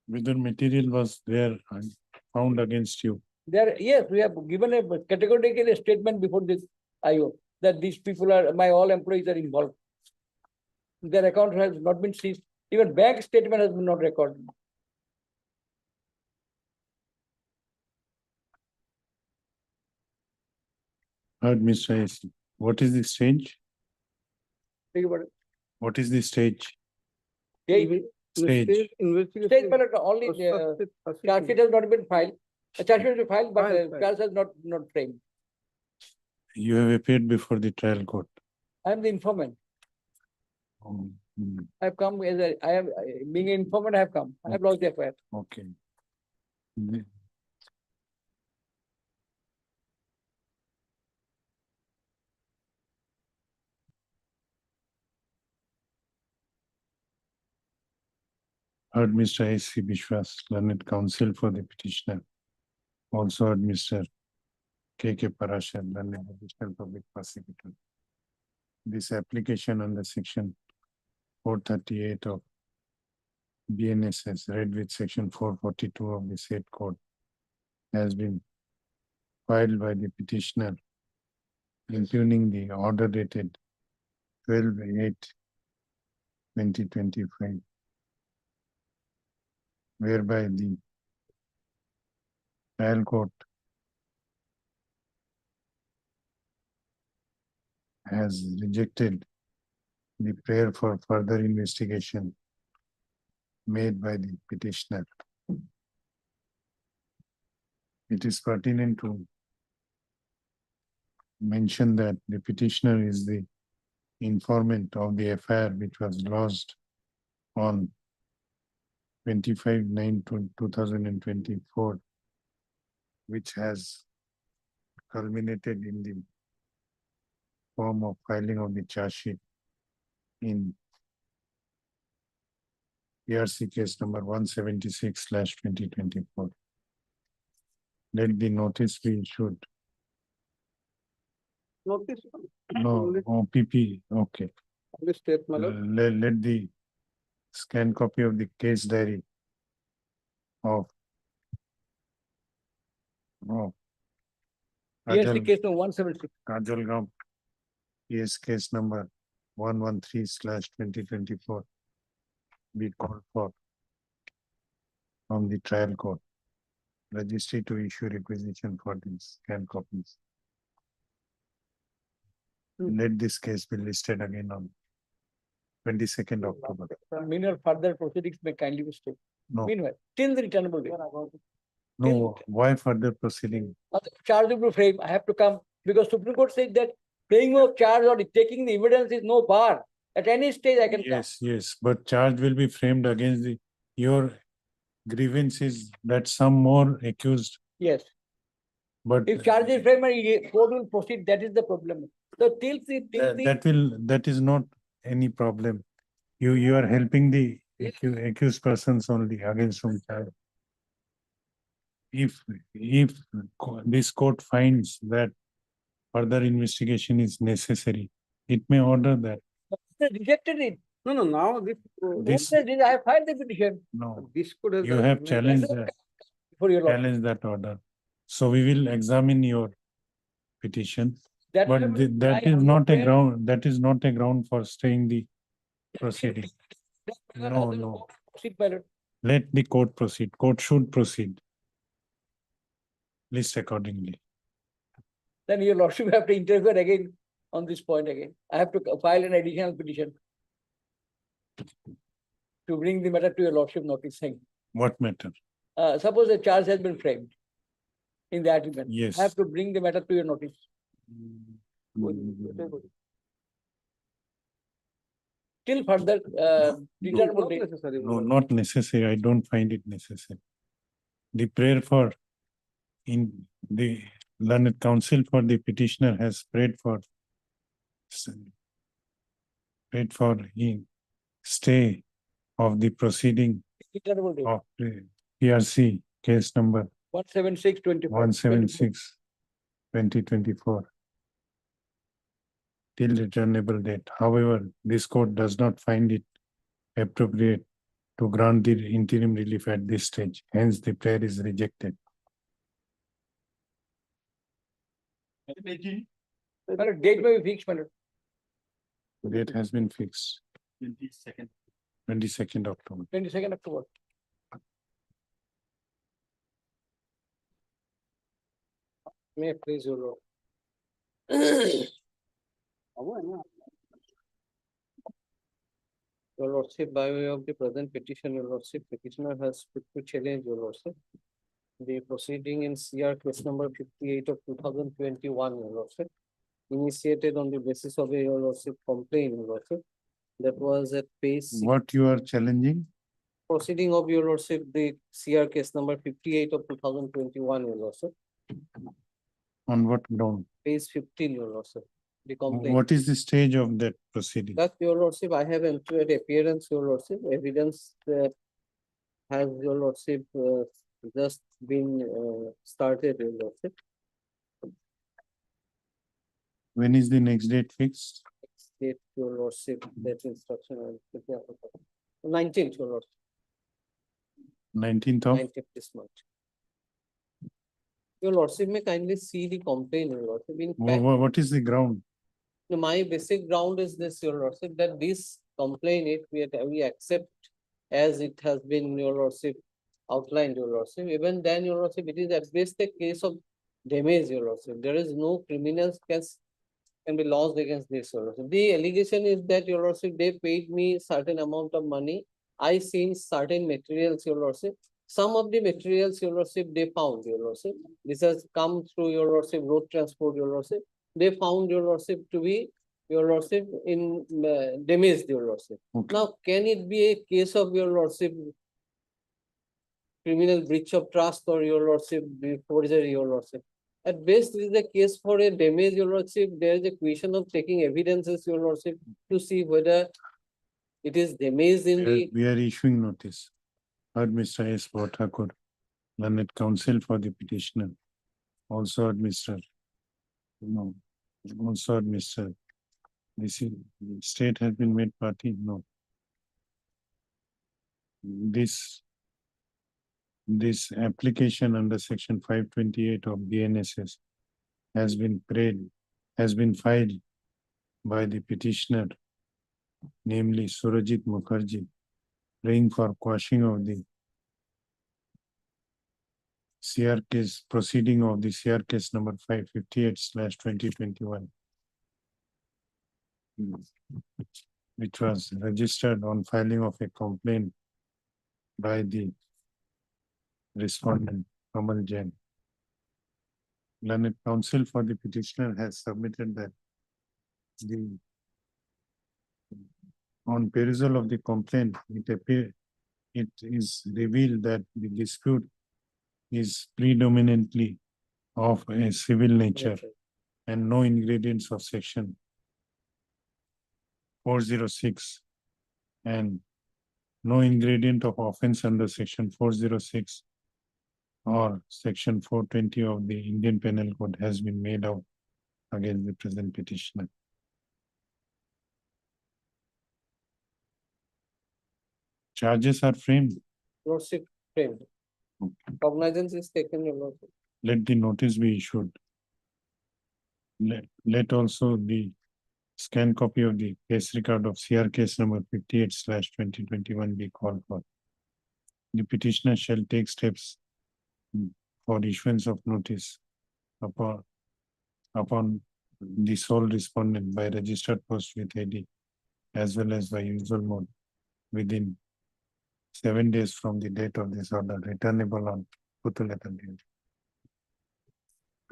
Whether material was there and found against you. There, yes, we have given a categorical statement before this IO that these people are, my all employees are involved. Their account has not been seized, even bank statement has been not recorded. Heard, Mr. AC. What is the stage? Think about it. What is the stage? Yeah, Stage. Investigation. state ballot only charge sheet has not been filed. A charge sheet has been filed, but Filed. charge has not framed. You have appeared before the trial court. I am the informant. I have come as I am being an informant. I have come. I have lost the affair. Okay. Heard Mr. A.C. Bishwas, learned counsel for the petitioner. Also heard Mr. K.K. Parashar, learned additional public prosecutor. This application under section 438 of BNSS, read with section 442 of the said code, has been filed by the petitioner, including the order dated 12/8/2025, whereby the trial court has rejected the prayer for further investigation made by the petitioner. It is pertinent to mention that the petitioner is the informant of the affair which was lodged on 25/9/2024, which has culminated in the form of filing of the charge sheet in PRC case number 176/2024. Let the notice be issued. Notice. No, OPP, okay. Only state, my lord. Let the scan copy of the case diary of Yes, the Ajal case number 176. Kajalgaon, PS case number 113/2024 be called for from the trial court. Registry to issue requisition for these scan copies. Let this case be listed again on 22nd October. Meanwhile, further proceedings may kindly be stayed. No, Meanwhile, till the returnable day. no, why further proceeding? Charge will be framed. I have to come because Supreme Court said that playing of charge or taking the evidence is no bar. At any stage I can come. Yes, yes, but charge will be framed against your grievance is that some more accused, Yes. but If charge is framed, court will proceed. That is the problem. So till that is not any problem. You are helping the accused persons only against whom charge. If this court finds that further investigation is necessary, it may order that. rejected it. No, now This, I have filed the petition. no, this could have. you have challenged For your law. challenge that order. So we will examine your petition, That but will be- that I is not a understand. ground, that is not a ground for staying the proceeding. No, no. Proceed, my lord. Let the court proceed. Court should proceed. list accordingly. Then your lordship have to interfere again on this point again. I have to file an additional petition to bring the matter to your lordship notice saying, What matter? suppose a charge has been framed in the adjournment. Yes. I have to bring the matter to your notice. Till further, determinable date. No, not necessary. I don't find it necessary. The prayer for in the learned counsel for the petitioner has prayed for in stay of the proceeding Determinable date. of the PRC case number 176/24. 176/2024 till returnable date. However, this court does not find it appropriate to grant the interim relief at this stage. Hence, the prayer is rejected. Madam, date may be fixed, madam. Date has been fixed, 22nd. 22nd October. 22nd October. May I please your lord. Your lordship, by way of the present petition, your lordship, petitioner has put to challenge your lordship the proceeding in CR case number 58 of 2021, your lordship, initiated on the basis of a your lordship complaint, your lordship, that was at page What you are challenging? proceeding of your lordship, the CR case number 58 of 2021, your lordship, On what ground? page 15, your lordship, the complaint. What is the stage of that proceeding? That your lordship, I have entered appearance, your lordship, evidence that has your lordship just been started, your lordship. When is the next date fixed? State your lordship, that instruction. 19th, your lordship, 19th of 19th this month. Your lordship may kindly see the complaint, your lordship. In fact, what is the ground? my basic ground is this, your lordship, that this complaint, we accept as it has been, your lordship, outlined, your lordship. Even then, your lordship, it is at best a case of damage, your lordship. There is no criminal case can be lodged against this, your lordship. The allegation is that, your lordship, they paid me certain amount of money. I seen certain materials, your lordship. Some of the materials, your lordship, they found, your lordship. This has come through, your lordship, road transport, your lordship. They found, your lordship, to be, your lordship, in damaged, your lordship. Okay. Now, can it be a case of, your lordship, criminal breach of trust, or your lordship, forgery, your lordship? At best, it is a case for a damage, your lordship. There is a question of taking evidences, your lordship, to see whether it is damaged in the. We are issuing notice. Heard Mr. S. Thakur, learned counsel for the petitioner. Also heard Mr. No. Also heard Mr. This is, the state has been made party? No. This application under section 528 of BNSS has been filed by the petitioner, namely Surajit Mukherjee, praying for quashing of the CR case, proceeding of the CR case number 558/2021, which was registered on filing of a complaint by the respondent, Kamal Jain. Learned counsel for the petitioner has submitted that on perusal of the complaint, it is revealed that the dispute is predominantly of a civil nature and no ingredients of section 406 and no ingredient of offense under section 406 or section 420 of the Indian Penal Code has been made out against the present petitioner. Charges are framed. Lordship framed. Cognizance is taken, your lordship. Let the notice be issued. Let also the scan copy of the case record of CR case number 58/2021 be called for. The petitioner shall take steps for issuance of notice upon the sole respondent by registered post with AD as well as by usual mode within 7 days from the date of this order, returnable on Putuleta date.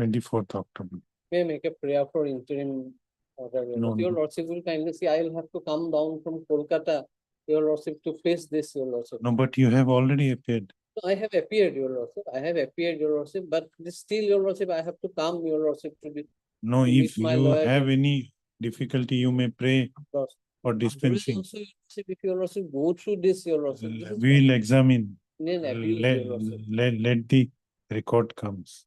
24th October. May I make a prayer for interim order? No, Your no. lordship will kindly see, I will have to come down from Kolkata, your lordship, to face this, your lordship. No, but you have already appeared. I have appeared, your lordship, I have appeared, your lordship, but still, your lordship, I have to come, your lordship, to be. No, to if meet my you lawyer. have any difficulty, you may pray Lordship. for dispensing. Also, your lordship, if your lordship go through this, your lordship. this is We will examine. Indian abuse, Let, your lordship. let the record comes.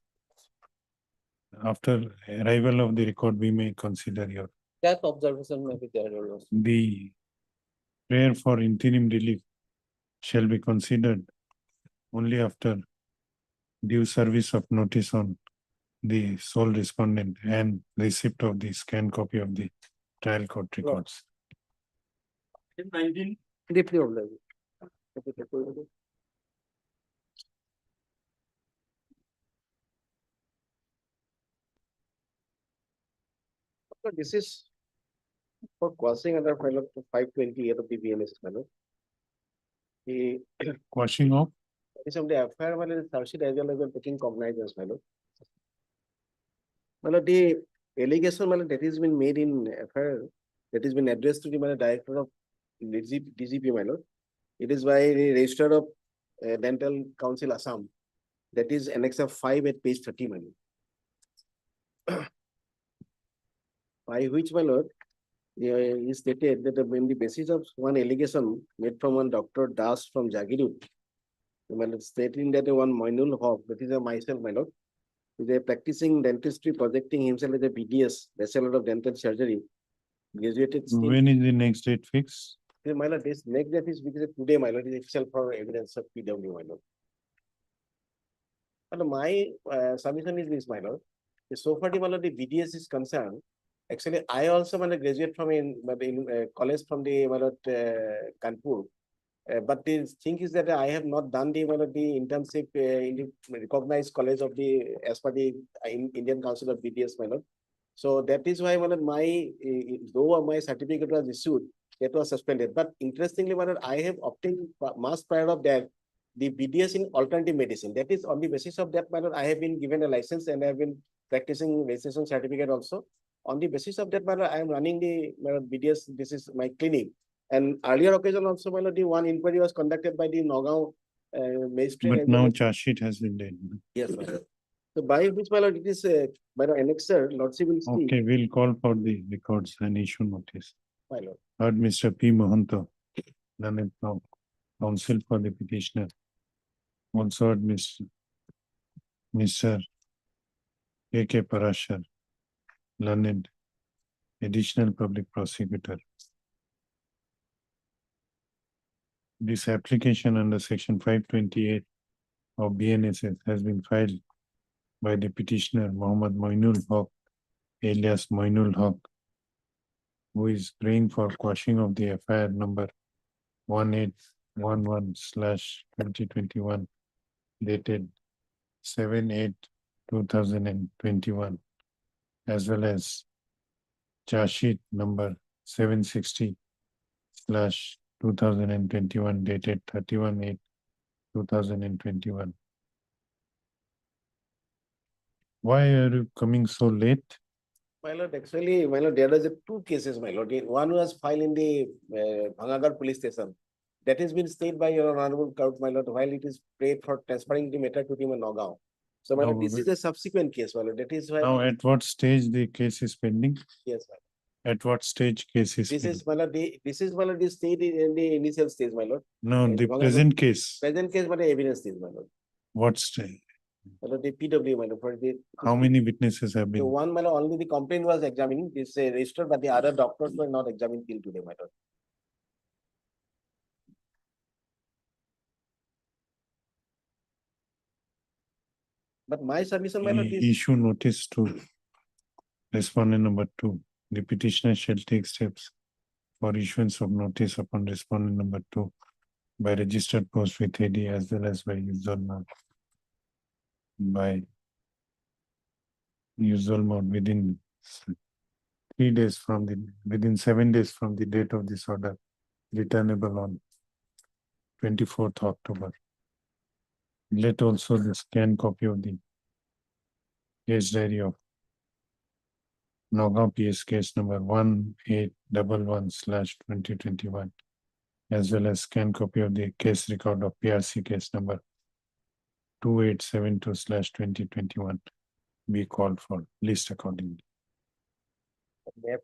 After arrival of the record, we may consider your That observation may be there, your lordship. the prayer for interim relief shall be considered only after due service of notice on the sole respondent and receipt of the scanned copy of the trial court records. 19. Deeply observed. So this is for quashing under file of 528 of the BNS manual. The Quashing of is of the FIR manual is Sarshid as well as taking cognizance manual. The allegation manual that has been made in FIR that has been addressed to the director of DGP manual. It is by the Registrar of Dental Council Assam. That is Annex of 5 at page 30 manual. By which, my lord, is stated that when the basis of one allegation made from one Dr. Das from Jagirud, stating that one Moinul Hawk, that is a myself, my lord, is a practicing dentistry, projecting himself as a BDS, Bachelor of Dental Surgery, graduated. when is the next date fixed? My lord, this next date is because today, my lord, is itself for evidence of PW, my lord. But my submission is this, my lord. So far, my lord, the BDS is concerned. Actually, I also graduate from in college from the Kanpur. But the thing is that I have not done the internship in the recognized college of the as per the Indian Council of BDS. So that is why my though my certificate was issued, it was suspended. But interestingly, I have obtained mass prior of that the BDS in alternative medicine. That is on the basis of that matter, I have been given a license and I have been practicing registration certificate also. On the basis of that matter, I am running the BDS. This is my clinic. And earlier occasion also, the one inquiry was conducted by the Nagaon magistrate. But now charge sheet has been done. Yes, so by which it is by the annexer, Lordship will see. Okay, we'll call for the records and issue notice. My lord. Heard Mr. P. Mohanto, learned counsel for the petitioner. Also heard Mr. A.K. Parashar, learned additional public prosecutor. This application under section 528 of BNSS has been filed by the petitioner Muhammad Moinul Haq, alias Moinul Haq, who is praying for quashing of the FIR number 1811/2021 dated 7/8/2021, as well as charge sheet number 760/2021 dated 31/8/2021. Why are you coming so late? My lord, actually, my lord, there are two cases, my lord. One was filed in the Bhangagar police station. That has been stayed by your honorable court, my lord, while it is prayed for transferring the matter to the Nagaon. So, my lord, this is a subsequent case, my lord. That is why. Now, at what stage the case is pending? Yes, my lord. At what stage case is This pending? is, my lord, this is, my lord, the state in the initial stage, my lord. No, the Bhangagar- present case. Present case, but evidence stage, my lord. What stage? My lord, the PW, my lord, for the. How many witnesses have So been? one, my lord, only the complaint was examining, this registered, but the other doctors were not examined till today, my lord. But my submission, my lord, is. Issue notice to respondent number 2. The petitioner shall take steps for issuance of notice upon respondent number 2 by registered post with AD as well as by user now. by usual mode within 3 days from within 7 days from the date of this order, returnable on 24th October. Let also the scanned copy of the case diary of Nagaon PS case number 1811/2021, as well as scanned copy of the case record of PRC case number 2872/2021 be called for list accordingly. No,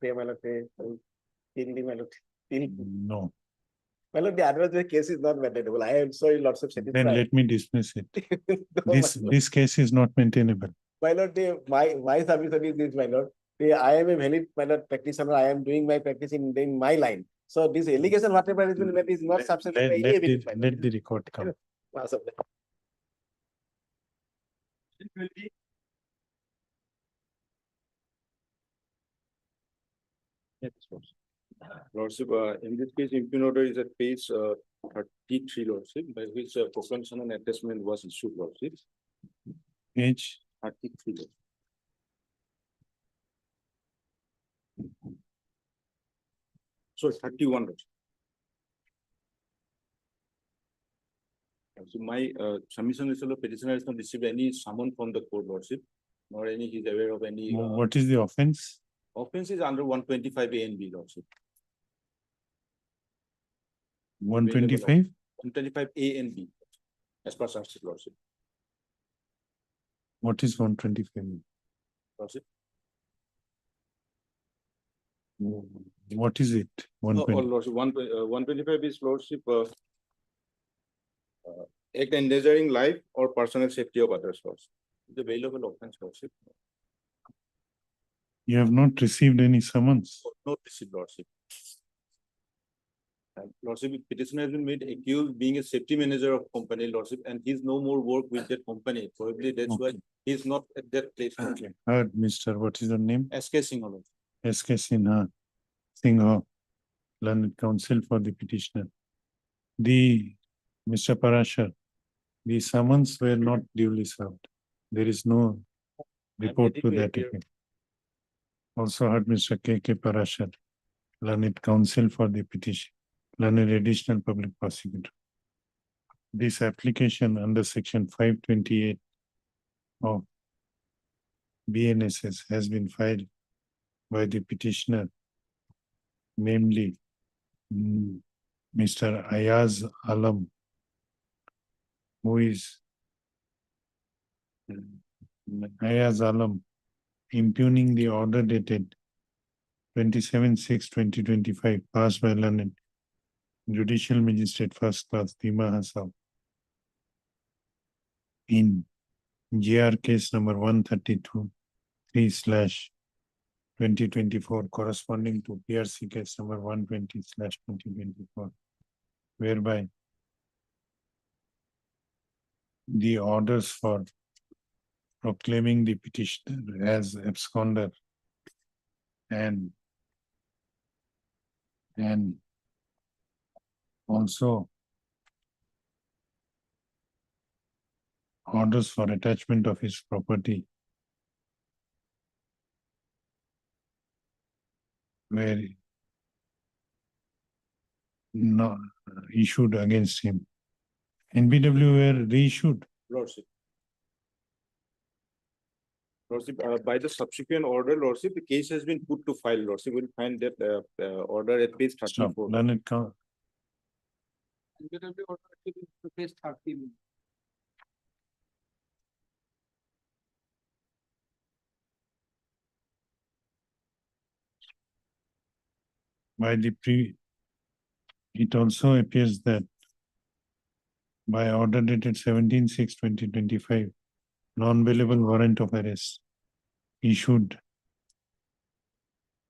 Well, the other case is not maintainable. I am sorry, lots of satisfied. then let me dismiss it. No, This case is not maintainable. my lord, my submission is this, my lord. I am a valid, my lord, practitioner. I am doing my practice in my line. So this allegation, whatever has been made, is not substantiated by any evidence, my lord. Let the record come. Lordship, in this case, impugn order is at page 33, Lordship, by which proclamation and attachment was issued, Lordship. Page 33. Lordship. So 31. Lordship. So my submission is the petitioner has not received any summon from the court, Lordship, nor any he's aware of any. What is the offense? Offense is under 125 A and B, Lordship. 125? 125 A and B, as per Sanskrit, Lordship. What is 125? Lordship. What is it? Oh, 120. Lordship, 125 is, Lordship, act endangering life or personal safety of others, Lordship. The bailable offense, Lordship. You have not received any summons. Not received, Lordship. And Lordship, petitioner has been made accused being a safety manager of company, Lordship, and he's no more work with that company. Probably that's why he's not at that place. Okay. Heard, Mr. What is your name? SK Singh, Lordship. SK Sinha, learned counsel for the petitioner. Mr. Parashar, the summons were not duly served. There is no report to that effect. Also heard Mr. K.K. Parashar, learned counsel for the petition, learned additional public prosecutor. This application under section 528 of BNSS has been filed by the petitioner, namely Mr. Ayaz Alam, who is Ayaz Alam, impugning the order dated 27/6/2025 passed by learned Judicial Magistrate First Class Dima Hassab in GR case number 132/3/2024 corresponding to PRC case number 120/2024, whereby the orders for proclaiming the petitioner as absconder and also orders for attachment of his property were not issued against him. NBW were reissued. Lordship. Lordship, by the subsequent order, Lordship, the case has been put to file, Lordship. We'll find that order at page 34. Learned counsel. NBW order actually to page 30. It also appears that by order dated 17/6/2025, non-bailable warrant of arrest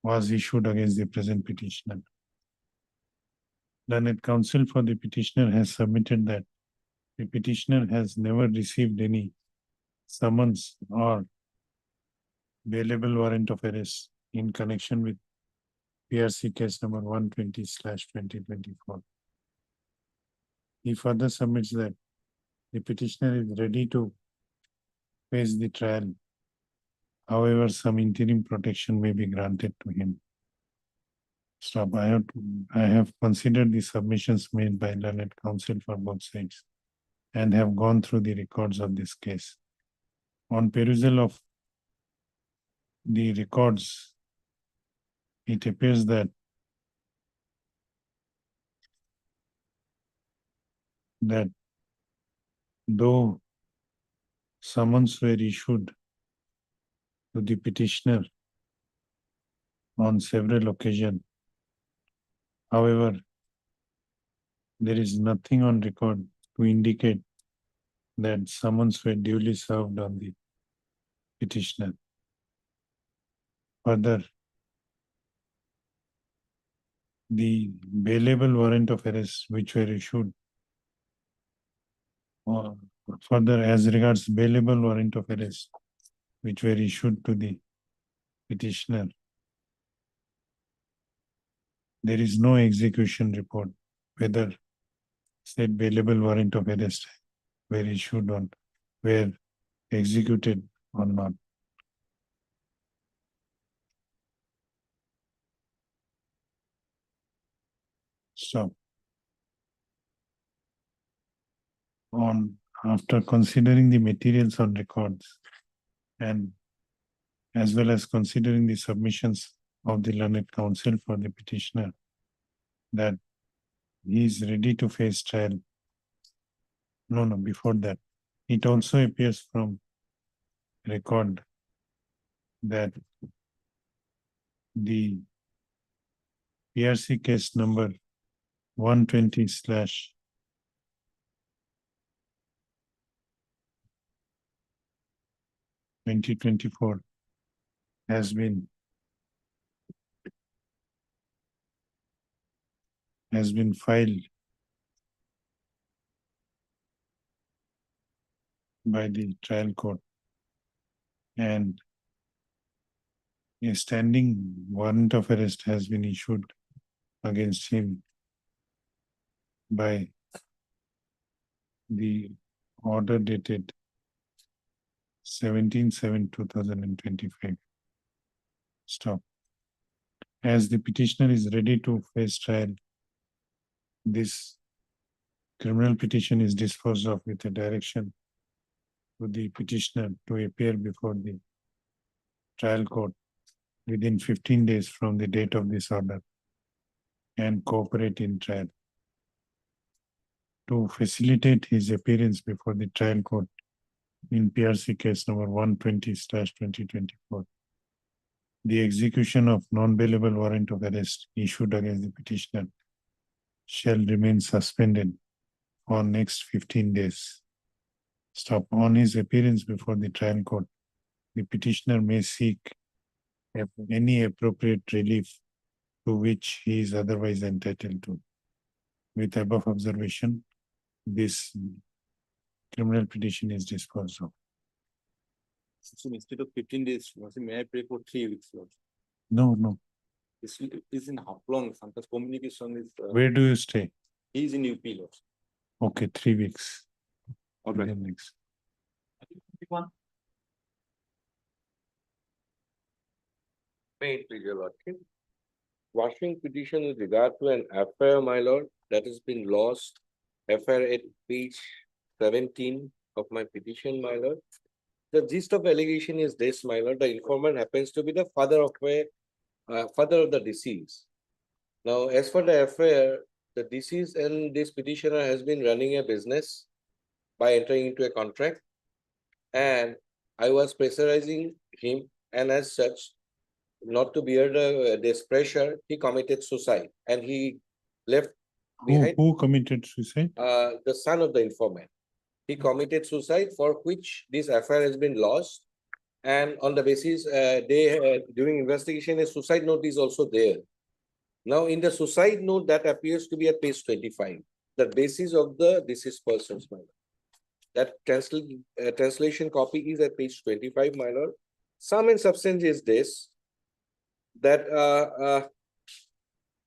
was issued against the present petitioner. Learned counsel for the petitioner has submitted that the petitioner has never received any summons or bailable warrant of arrest in connection with PRC case number 120/2024. He further submits that the petitioner is ready to face the trial. However, some interim protection may be granted to him. Stop. I have considered the submissions made by learned counsel for both sides and have gone through the records of this case. On perusal of the records, it appears that though summons were issued to the petitioner on several occasions, however, there is nothing on record to indicate that summons were duly served on the petitioner. Further, the bailable warrant of arrest which were issued, further as regards bailable warrant of arrest which were issued to the petitioner, there is no execution report whether said bailable warrant of arrest were issued on, were executed or not. So, after considering the materials on records and as well as considering the submissions of the learned counsel for the petitioner, that he is ready to face trial. No, before that, it also appears from record that the PRC case number 120/2024 has been filed by the trial court, and a standing warrant of arrest has been issued against him by the order dated 17/7/2025. Stop. As the petitioner is ready to face trial, this criminal petition is disposed of with a direction to the petitioner to appear before the trial court within 15 days from the date of this order and cooperate in trial. To facilitate his appearance before the trial court in PRC case number 120/2024, the execution of non-bailable warrant of arrest issued against the petitioner shall remain suspended for next 15 days. Stop. On his appearance before the trial court, the petitioner may seek any appropriate relief to which he is otherwise entitled to. With above observation, this criminal petition is disposed of. So instead of 15 days, may I pray for 3 weeks, Lord? No. This is in how long? Sometimes communication is. Where do you stay? He is in UP, Lord. Okay, 3 weeks. All right. Next. May it please your lordship. Quashing petition with regard to an affair, my lord, that has been lost. Affair at page 17 of my petition, my lord. The gist of allegation is this, my lord. The informant happens to be the father of the deceased. Now, as for the affair, the deceased and this petitioner has been running a business by entering into a contract, and I was pressurizing him, and as such, not to bear this pressure, he committed suicide, and he left behind. Who committed suicide? The son of the informant. He committed suicide, for which this affair has been lost, and on the basis during investigation, a suicide note is also there. Now, in the suicide note, that appears to be at page 25, the basis of the deceased person's matter. That translation copy is at page 25, my lord. Sum and substance is this, that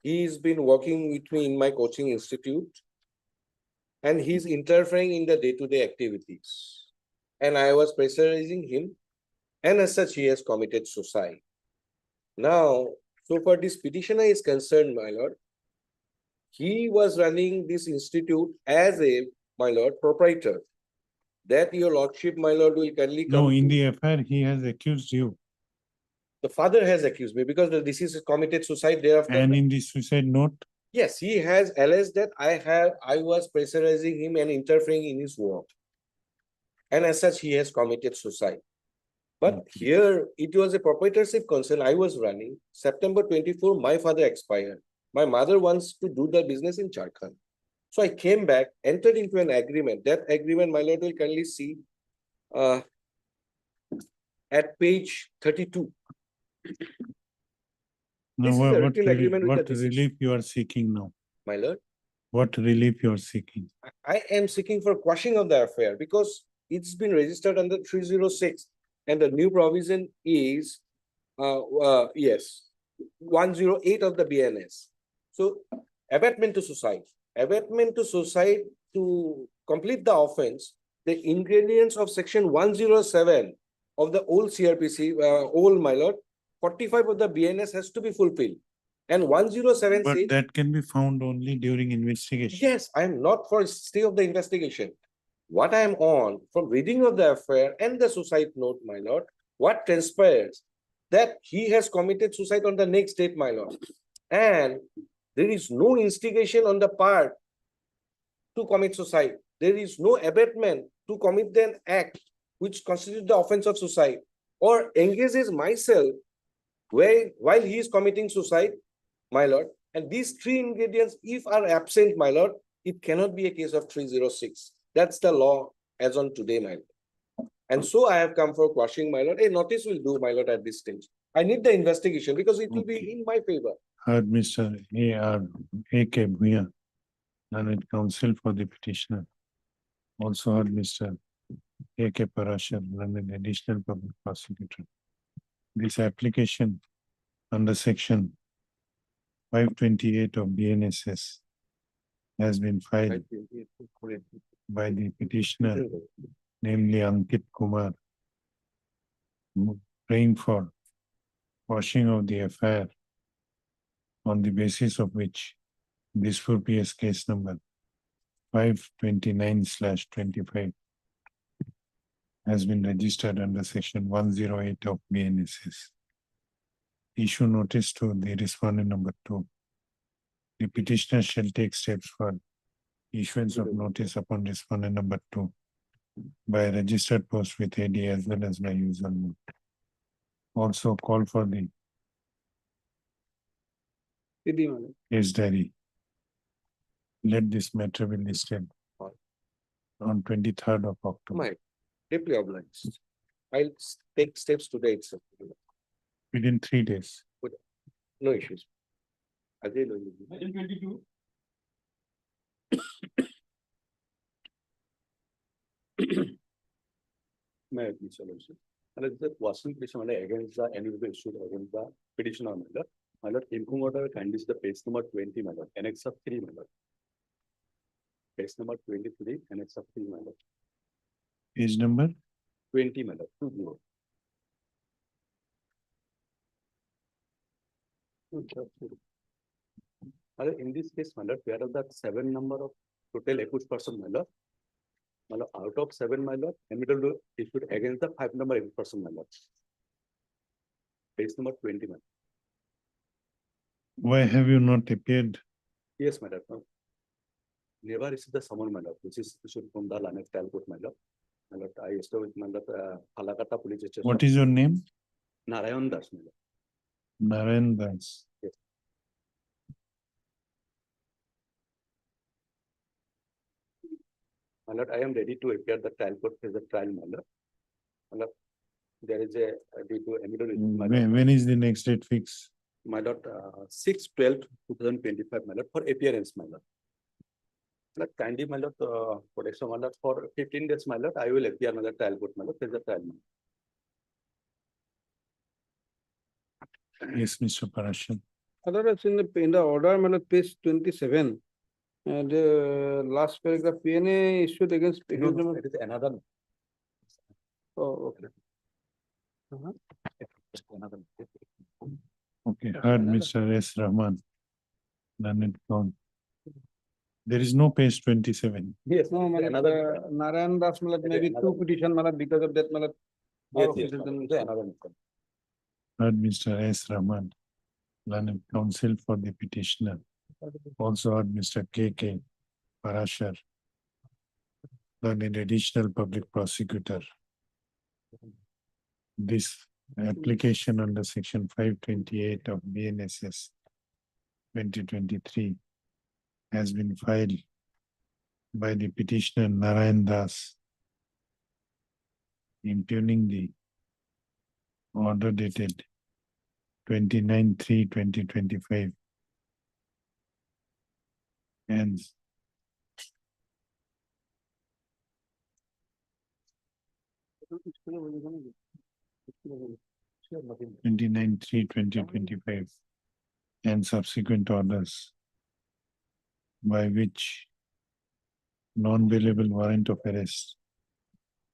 he's been working with me in my coaching institute, and he's interfering in the day-to-day activities. and I was pressurizing him, and as such, he has committed suicide. Now, so far this petitioner is concerned, my lord, he was running this institute as a, my lord, proprietor. That your lordship, my lord, will kindly come. No, in to- the affair, he has accused you. The father has accused me because the deceased committed suicide thereafter. And in the suicide note, Yes, he has alleged that I was pressurizing him and interfering in his work. And as such, he has committed suicide. But here, it was a proprietorship concern I was running. September 24, my father expired. My mother wants to do the business in Jharkhand. So I came back, entered into an agreement. That agreement, my lord will kindly see at page 32. now This is a written agreement with the what deceased. relief you are seeking now? My lord, What relief you are seeking? I am seeking for quashing of the affair because it's been registered under 306 and the new provision is, yes, 108 of the BNS. So abetment to suicide. Abetment to suicide, to complete the offense, the ingredients of section 107 of the old CRPC, old, my lord, 45 of the BNS has to be fulfilled. And 107 But says, that can be found only during investigation. yes, I am not for stay of the investigation. What I am on, from reading of the affair and the suicide note, my lord, what transpires that he has committed suicide on the next date, my lord. And there is no instigation on the part to commit suicide. There is no abetment to commit an act which constitutes the offense of suicide or engages myself while he is committing suicide, my lord. And these three ingredients, if are absent, my lord, it cannot be a case of 306. That's the law as on today, my lord. And so I have come for quashing, my lord. A notice will do, my lord, at this stage. I need the investigation because it will be in my favor. Heard Mr. A.K. Bhuya, learned counsel for the petitioner. Also heard Mr. A.K. Parashar, learned additional public prosecutor. This application under section 528 of BNSS has been filed by the petitioner, namely Ankit Kumar, praying for quashing of the affair, on the basis of which this PS case number 529/25 has been registered under section 108 of BNSS. Issue notice to the respondent number 2. The petitioner shall take steps for issuance of notice upon respondent number 2 by a registered post with AD as well as by user note. Also call for the case diary. Let this matter be listed on 23rd of October. My deeply obliged. I'll take steps today itself. Within 3 days. No issues. Item 22. May I please, Your Lordship? And it's the quashing petition against the any issued against the petitioner, my lord. My lord, income order kindly is the page number 20, my lord, annex of 3, my lord. Page number 23, annex of 3, my lord. Page number 20, my lord, 20. In this case, my lord, where are the 7 number of total accused person, my lord? My lord, out of 7, my lord, amiable issued against the 5 number accused person, my lord. Page number 20, my lord. Why have you not appeared? Yes, my lord. No. Never received the summon, my lord, which is issued from the Lanet trial court, my lord. My lord, I established, my lord, Halakata police station. What is your name? Narayan Das, my lord. Narayan Das. Yes. My lord, I am ready to appear the trial court as a trial, my lord. My lord, there is a due to amiable. When is the next date fixed? My lord, 6/12/2025, my lord, for appearance, my lord. My lord, kindly, my lord, protection, my lord, for 15 days, my lord, I will appear, my lord, trial court, my lord, as a trial, my lord. Yes, Mr. Parashar. Otherwise, in the order, my lord, page 27, the last paragraph, PNA issued against. No, it is another. Oh, okay. Okay, heard Mr. S. Rahman. Learned counsel. There is no page 27. Yes, no, Narayan Das, maybe two petition, because of that, Heard Mr. S. Rahman. Learned counsel for the petitioner. Also heard Mr. K. Parashar. Learned additional public prosecutor. This application under section 528 of BNSS 2023 has been filed by the petitioner Narayan Das, impugning the order dated 29/3/2025 and and subsequent orders by which non-bailable warrant of arrest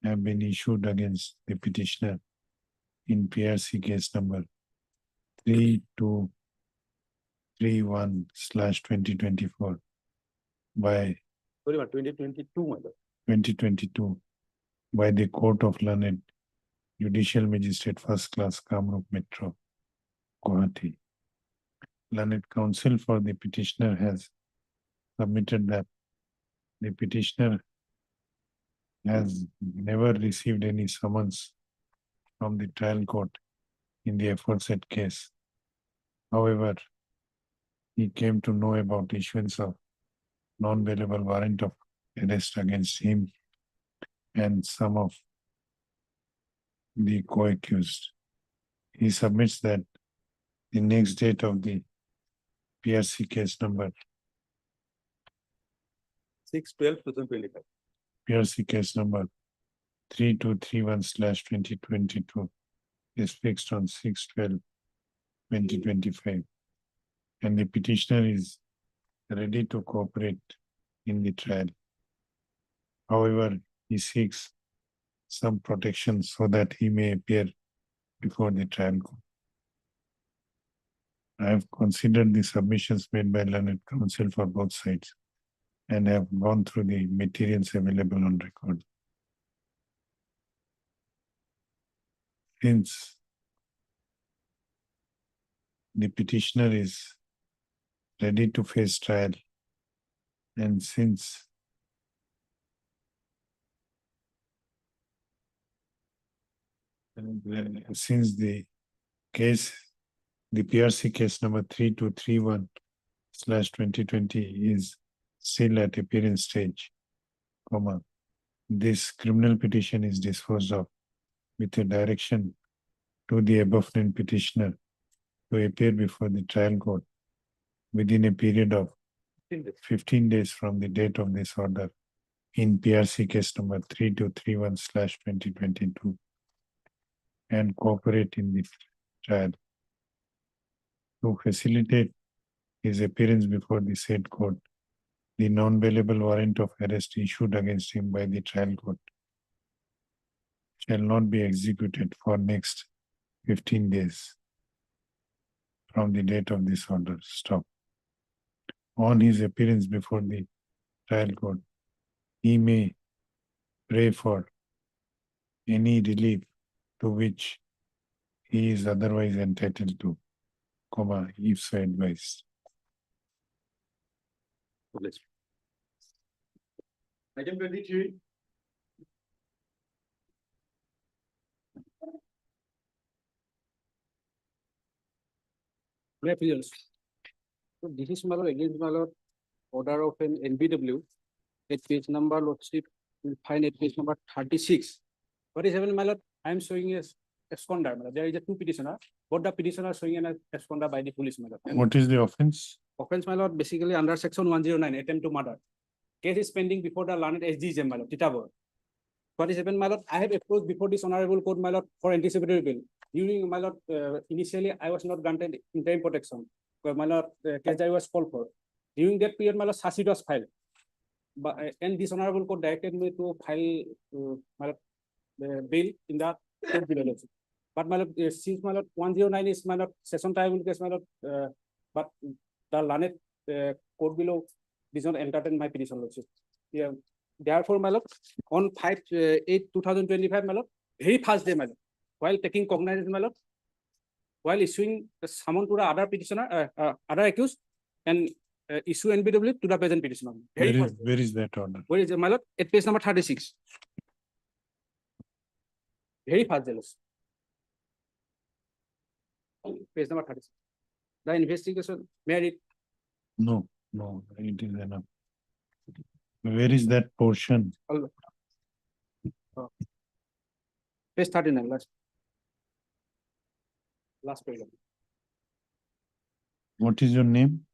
have been issued against the petitioner in PRC case number 3231/2024 by 2022 by the Court of Learned Judicial Magistrate First Class Kamrup Metro, Guwahati. Learned counsel for the petitioner has submitted that the petitioner has never received any summons from the trial court in the aforesaid case. However, he came to know about issuance of non-bailable warrant of arrest against him and some of the co-accused. He submits that the next date of the PRC case number 6/12/2025. PRC case number 3231/2022 is fixed on 6/12/2025, and the petitioner is ready to cooperate in the trial. However, he seeks some protection so that he may appear before the trial court. I have considered the submissions made by learned counsel for both sides and have gone through the materials available on record. Since the petitioner is ready to face trial, and since the case, the PRC case number 3231/2020 is still at appearance stage, this criminal petition is disposed of with a direction to the above named petitioner to appear before the trial court within a period of 15 days from the date of this order in PRC case number 3231/2022 and cooperate in the trial. To facilitate his appearance before the said court, the non-bailable warrant of arrest issued against him by the trial court shall not be executed for next 15 days from the date of this order. Stop. On his appearance before the trial court, he may pray for any relief to which he is otherwise entitled to, if so advised. Item 23. So this is my lord, against my lord, order of an NBW at page number, lordship, will find at page number 36. What is happening, my lord? I am showing as absconder. My lord. There is a two petitioner. Both the petitioner showing an absconder by the police, my lord. What is the offense? Offense, my lord, basically under section 109, attempt to murder. Case is pending before the learned SDGM, my lord, Titabo. What is happening, my lord? I have approached before this honorable court, my lord, for anticipatory bill. During, my lord, initially I was not granted interim protection. My lord, case I was called for. During that period, my lord, SASIT was filed. But, and this honorable court directed me to file, my lord, bail in the court below lordship. But my lord, since my lord 109 is my lord session tribunal case, my lord, but the learned court below did not entertain my petition lordship. Yeah. Therefore, my lord, on 5/8/2025, my lord, very fast day, my lord, while taking cognizance, my lord, while issuing the summon to the other petitioner, other accused, and issue NBW to the present petitioner. Very fast. Where is that order? Where is it, my lord? At page number 36. Very fast, jealous. Page number 36. The investigation, may I read? No, it is enough. Where is that portion? Page 39, last page. What is your name?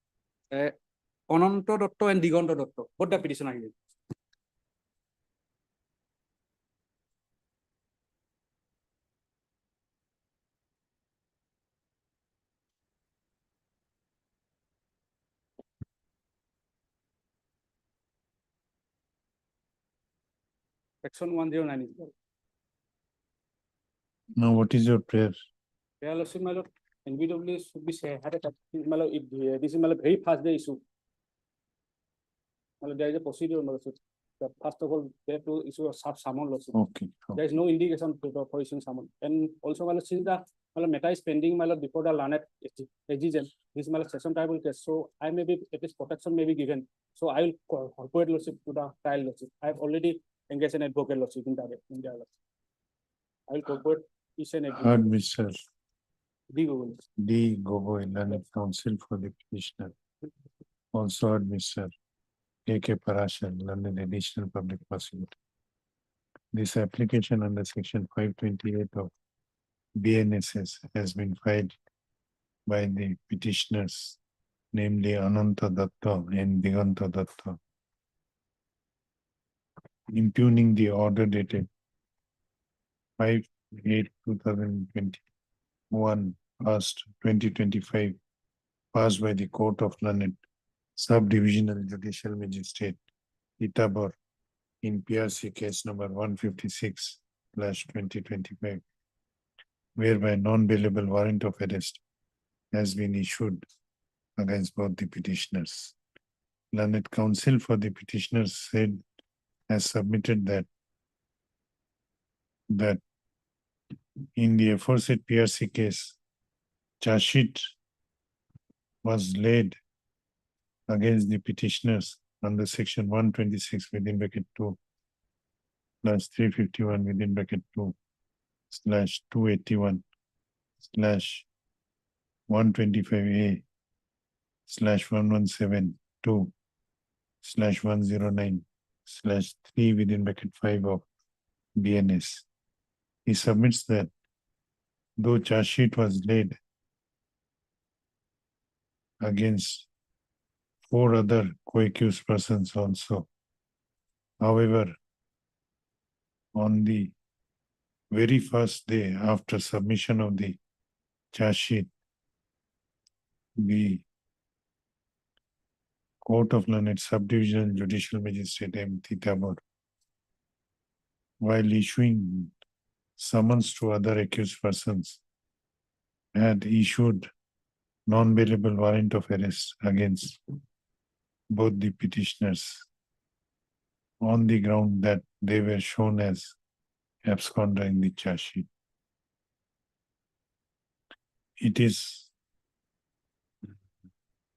Ananta Dotto and Digonta Dotto, both the petitioner here. Section 109 is there. Now, what is your prayer? Yeah, lordship, my lord, NBW should be had a my lord, this is my lord, very fast day issue. My lord, there is a procedure, my lordship. First of all, they have to issue a summon lordship. Okay. There is no indication for issuing summon. And also, my lord, since the matter is pending, my lord, before the learned exigent, this is my lord session tribal case. So I may be, at least protection may be given. So I will cooperate lordship to the trial lordship. I have already engaged an advocate lordship in the lordship. I will cooperate each and every. Heard, Mr. D. Gogoi, learned counsel for the petitioner. Also heard Mr. K.K. Parashar, learned additional public prosecutor. This application under section 528 of BNSS has been filed by the petitioners, namely Ananta Datta and Diganta Datta, impugning the order dated 5/8/2021 past 2025 passed by the Court of Learned Subdivisional Judicial Magistrate Itabor in PRC case number 156/2025, whereby non-bailable warrant of arrest has been issued against both the petitioners. Learned counsel for the petitioners said has submitted that in the aforesaid PRC case, charge sheet was laid against the petitioners under section 126 within bracket 2 plus 351 within bracket 2 slash 281 slash 125A slash 1172 slash 109 slash 3 within bracket 5 of BNS. He submits that though charge sheet was laid against 4 other co-accused persons also, however, on the very first day after submission of the charge sheet, the Court of Learned Subdivisional Judicial Magistrate M. Tabor, while issuing summons to other accused persons, had issued non-bailable warrant of arrest against both the petitioners on the ground that they were shown as absconder in the charge sheet. It is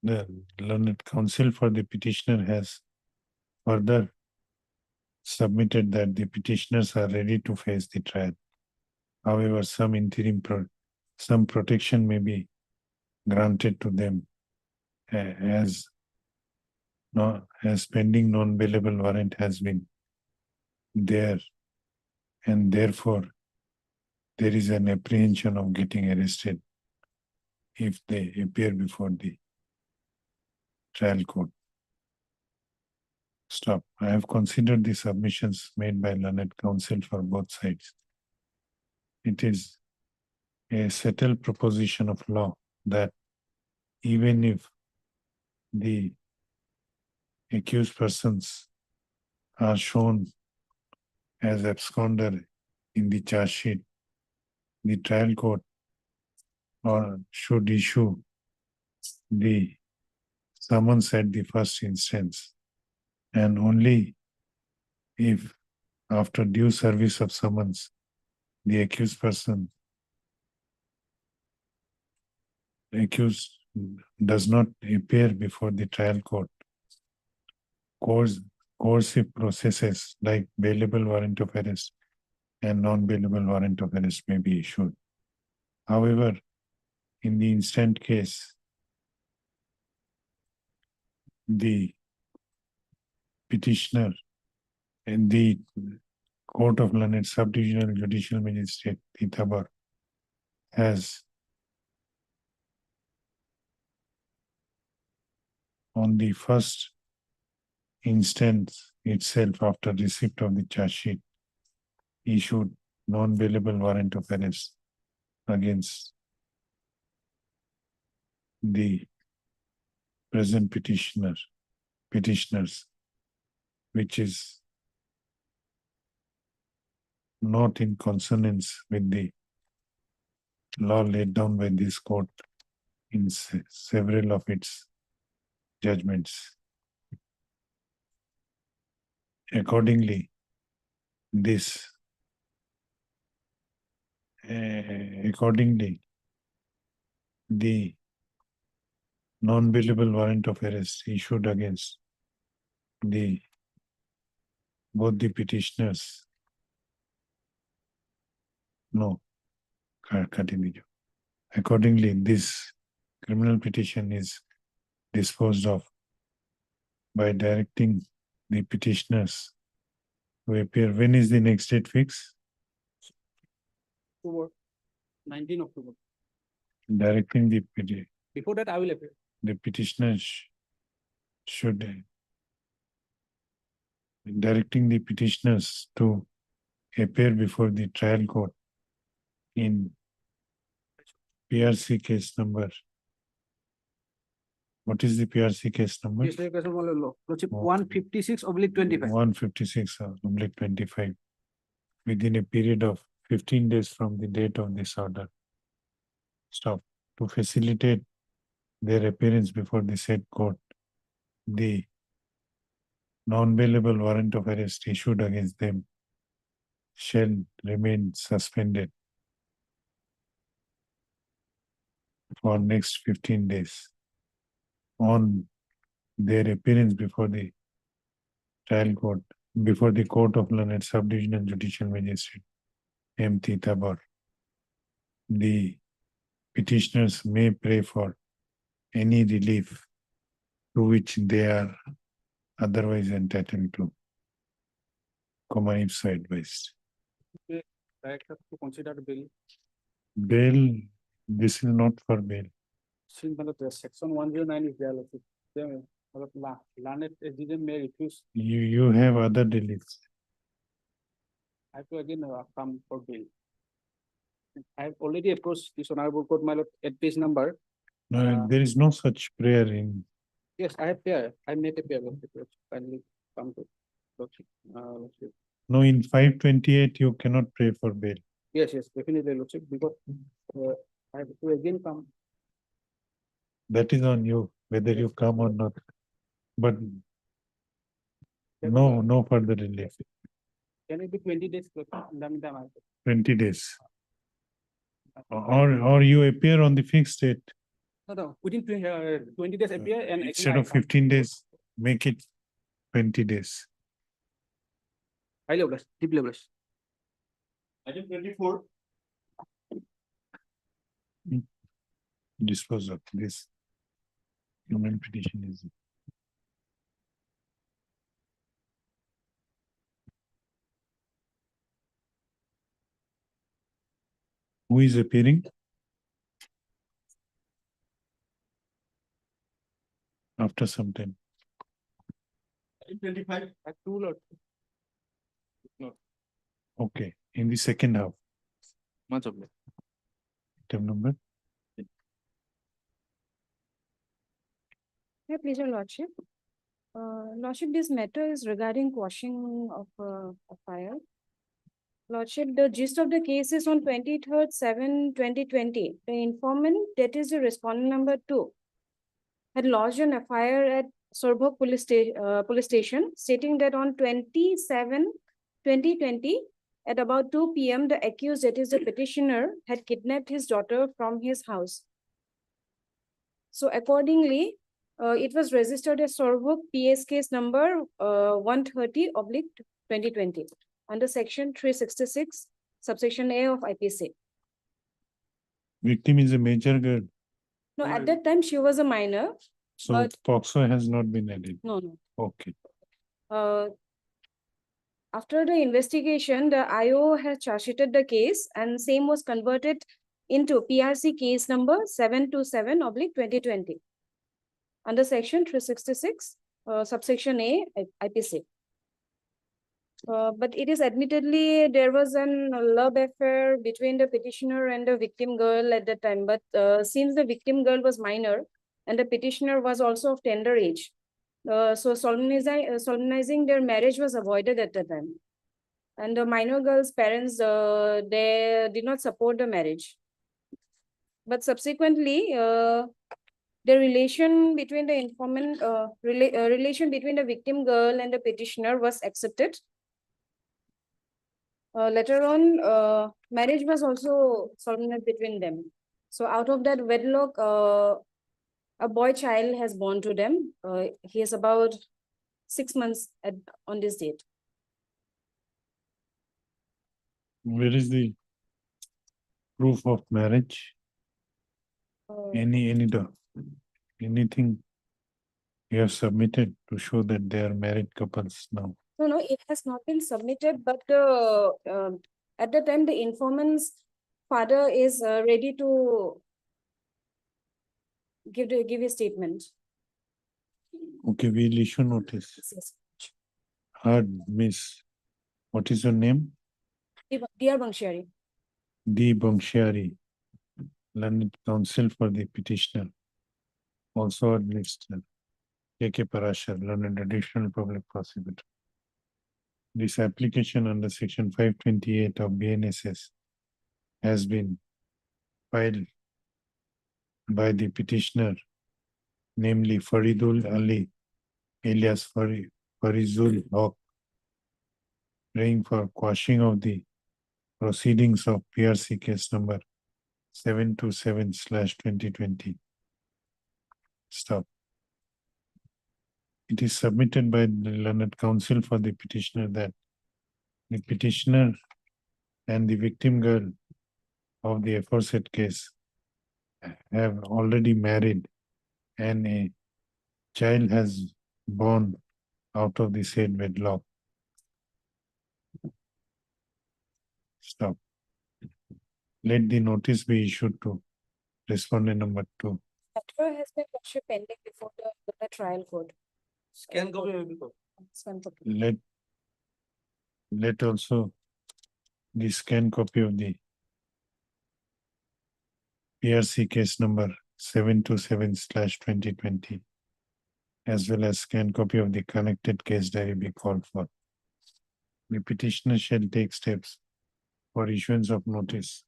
the learned counsel for the petitioner has further submitted that the petitioners are ready to face the trial. However, some interim some protection may be granted to them as pending non-bailable warrant has been there, and therefore there is an apprehension of getting arrested if they appear before the trial court. Stop. I have considered the submissions made by learned counsel for both sides. It is a settled proposition of law that even if the accused persons are shown as absconder in the charge sheet, the trial court or should issue the summons at the first instance, and only if after due service of summons, the accused does not appear before the trial court. Coercive processes like bailable warrant of arrest and non-bailable warrant of arrest may be issued. However, in the instant case, the petitioner and the Court of Learned Subdivisional Judicial Magistrate Titabar has on the first instance itself after receipt of the charge sheet issued non-bailable warrant of arrest against the present petitioners, which is not in consonance with the law laid down by this court in several of its judgments. Accordingly, the non-bailable warrant of arrest issued against both the petitioners. No, continue. Accordingly, this criminal petition is disposed of by directing the petitioners to appear. When is the next date fixed? October, 19 October. Directing Before that, I will appear. the petitioners should directing the petitioners to appear before the trial court in PRC case number. What is the PRC case number? Yes, sir, Lordship, 156/25. 156/25 within a period of 15 days from the date of this order. Stop. To facilitate their appearance before the said court, the non-bailable warrant of arrest issued against them shall remain suspended for next 15 days. On their appearance before the trial court, before the Court of Learned Subdivisional Judicial Magistrate, M. Titabar, the petitioners may pray for any relief to which they are otherwise entitled to. Comma ipso advised. I accept to consider bail. Bail, this is not for bail. Since section 109 is there, Lordship. Then, learned SDJ may refuse. You have other deliveries. I have to again come for bail. I have already approached this honorable court, my lord, at page number. No, there is no such prayer in. Yes, I have pair. I made a pair. Kindly come to Lordship. Lordship. No, in 528, you cannot pray for bail. Yes, definitely, Lordship, because I have to again come. That is on you, whether you come or not. But no further relief. Can it be 20 days? In the meantime, I 20 days. Or you appear on the fixed date. No, within 20 days appear and. Instead of 15 days, make it 20 days. High levelers, deep levelers. Item 24. Dispose of this. Human petition is. Who is appearing? After some time. Item 25. Two lot. No. Okay, in the second half. Much of it. Item number. Yeah, please, your lordship. Lordship, this matter is regarding quashing of a fire. Lordship, the gist of the case is on 23rd/7/2020. The informant, that is the respondent number 2, had lodged an FIR at Sorbog police station stating that on 27/2020 at about 2 p.m. the accused, that is the petitioner, had kidnapped his daughter from his house. So accordingly, it was registered as Sorbog PS case number 130/2020 under section 366 subsection A of IPC. Victim is a major girl, No, at that time she was a minor. so But- POXO has not been added. No. Okay. After the investigation, the IO has charge sheeted the case and same was converted into PRC case number 727/2020 under section 366 subsection A IPC. But it is admittedly there was an love affair between the petitioner and the victim girl at that time. But since the victim girl was minor and the petitioner was also of tender age, so solemnizing their marriage was avoided at the time. And the minor girl's parents, they did not support the marriage. But subsequently, the relation between the informant, relation between the victim girl and the petitioner was accepted. Later on, marriage was also solemnized between them. So out of that wedlock, a boy child has born to them. He is about 6 months on this date. Where is the proof of marriage? Anything you have submitted to show that they are married couples now? No, it has not been submitted, but at the time, the informant's father is ready to give a statement. Okay, we'll issue notice. Yes. Heard, Miss, what is your name? Dear Bangshari. D. Bangshari, learned counsel for the petitioner. Also listed K.K. Parashar, learned additional public prosecutor. This application under section 528 of BNSS has been filed by the petitioner, namely Faridul Ali, alias Farizul Haq, praying for quashing of the proceedings of PRC case number 727/2020. Stop. It is submitted by the learned counsel for the petitioner that the petitioner and the victim girl of the aforesaid case have already married and a child has born out of the said wedlock. Stop. Let the notice be issued to respondent number 2. Matter has been pending before the trial court. Scan copy. Scan copy. Let also the scan copy of the PRC case number 727/2020 as well as scan copy of the connected case diary be called for. The petitioner shall take steps for issuance of notice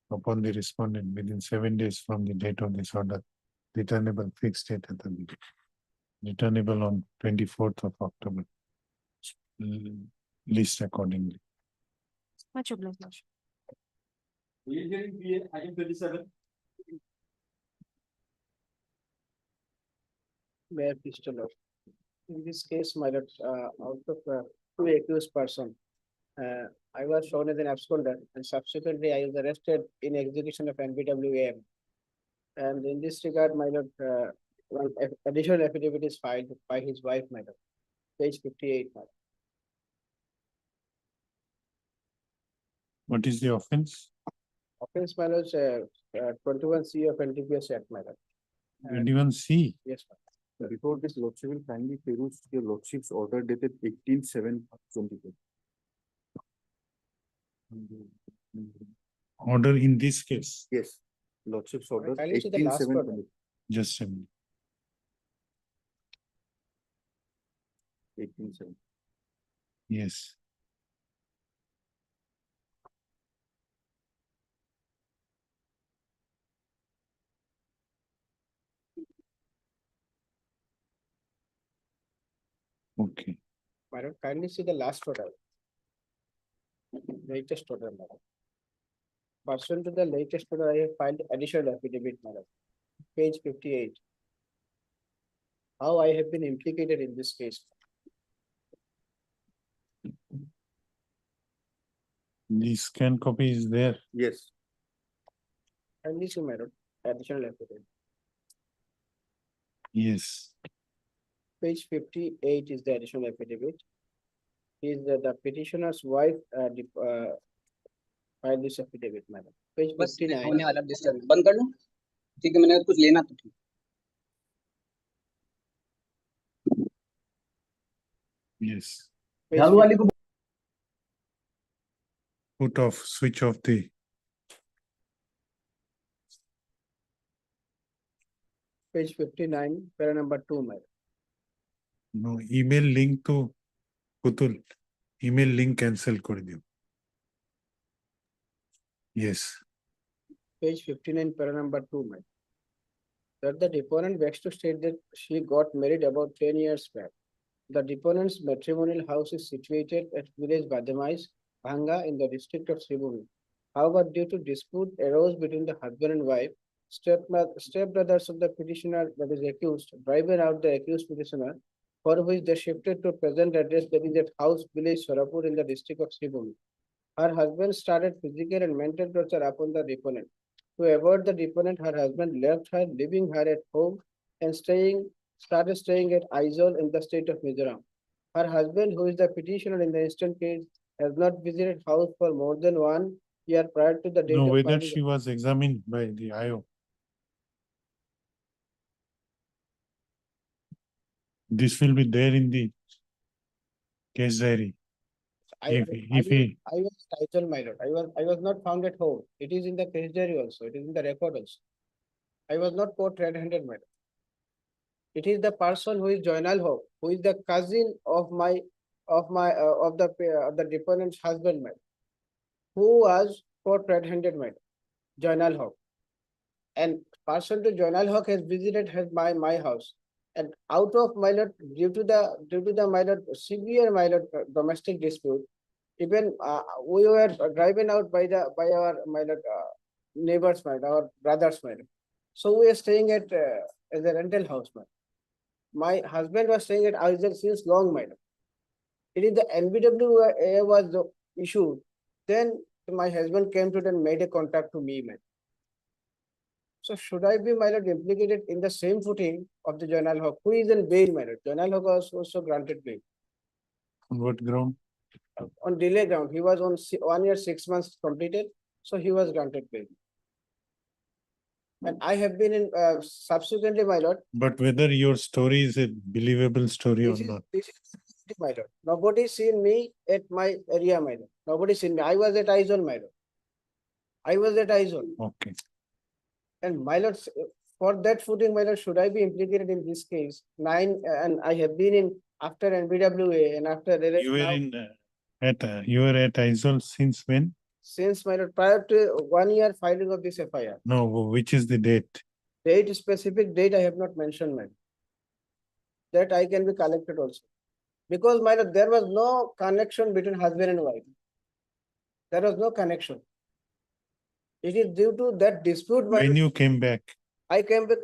upon the respondent within 7 days from the date of this order, returnable fixed date at the meeting. Returnable on 24th of October. List accordingly. Much obliged. Item 27. Mayor Petitioner. In this case, my lord, out of 2 accused person, I was shown as an absconder and subsequently I was arrested in execution of NBWAM. And in this regard, my lord, one additional affidavit is filed by his wife, my lord, page 58. My lord. What is the offense? Offense, my lord, 21C of NDPS Act, my lord. 21C. Yes, my lord. Before this, Lordship will kindly peruse your Lordship's order dated 18/7/2020. Order in this case. Yes, Lordship's order Kindly see the last 18/7/2020. Just a minute. 18/7. Yes. Okay. Madam, kindly see the last order. Latest order, madam. Pursuant to the latest order, I have filed additional affidavit, madam. Page 58. How I have been implicated in this case. The scan copy is there. Yes. Kindly see, madam, additional affidavit. Yes. Page 58 is the additional affidavit. Is the petitioner's wife filed this affidavit, madam. Page बस 59. होने वाला disturb बंद कर लूं ठीक है मैंने कुछ लेना तो था Yes. Page झाड़ू वाली को Put off, switch off the. Page 59, para number 2, madam. No, email link to Putul. Email link cancel kore diyo. Yes. Page 59, para number 2, madam. That the deponent begs to state that she got married about 10 years back. The deponent's matrimonial house is situated at village Badamais, Bhanga in the district of Sribhumi. However, due to dispute arose between the husband and wife, stepbrothers of the petitioner that is accused driven out the accused petitioner, for which they shifted to present address that is at house village Sorapur in the district of Sribhumi. Her husband started physical and mental torture upon the deponent. To avoid the deponent, her husband left her, leaving her at home and started staying at Aizawl in the state of Mizoram. Her husband, who is the petitioner in the instant case, has not visited house for more than 1 year prior to the date No, of whether filing. she was examined by the IO. This will be there in the case diary. I was titled, my lord. I was not found at home. It is in the case diary also. It is in the record also. I was not caught red-handed, my lord. It is the person who is Joynal Haq, who is the cousin of the deponent's husband, my lord, who was caught red-handed, my lord, Joynal Haq. And person to Joynal Haq has visited my house. And out of, my lord, due to the my lord, severe, my lord, domestic dispute, even we were driven out by our, my lord, neighbors, my lord, our brothers, my lord. So we are staying at as a rental house, my lord. My husband was staying at Aizawl since long, my lord. It is the NBWA was issued. Then my husband came to it and made a contact to me, my lord. So should I be, my lord, implicated in the same footing of the Joynal Haq, who is in bail, my lord? Joynal Haq was also granted bail. On what ground? On delay ground. He was on 1 year, 6 months completed. So he was granted bail. And I have been in subsequently, my lord. But whether your story is a believable story or not. This is my lord. Nobody seen me at my area, my lord. Nobody seen me. I was at Aizawl, my lord. I was at Aizawl. Okay. And my lord, for that footing, my lord, should I be implicated in this case? And I have been in after NBWA and after You were you were at Aizawl since when? Since, my lord, prior to 1 year filing of this FIR. No, which is the date? Date, specific date I have not mentioned, man. That I can be collected also. Because, my lord, there was no connection between husband and wife. There was no connection. It is due to that dispute. When you came back? I came back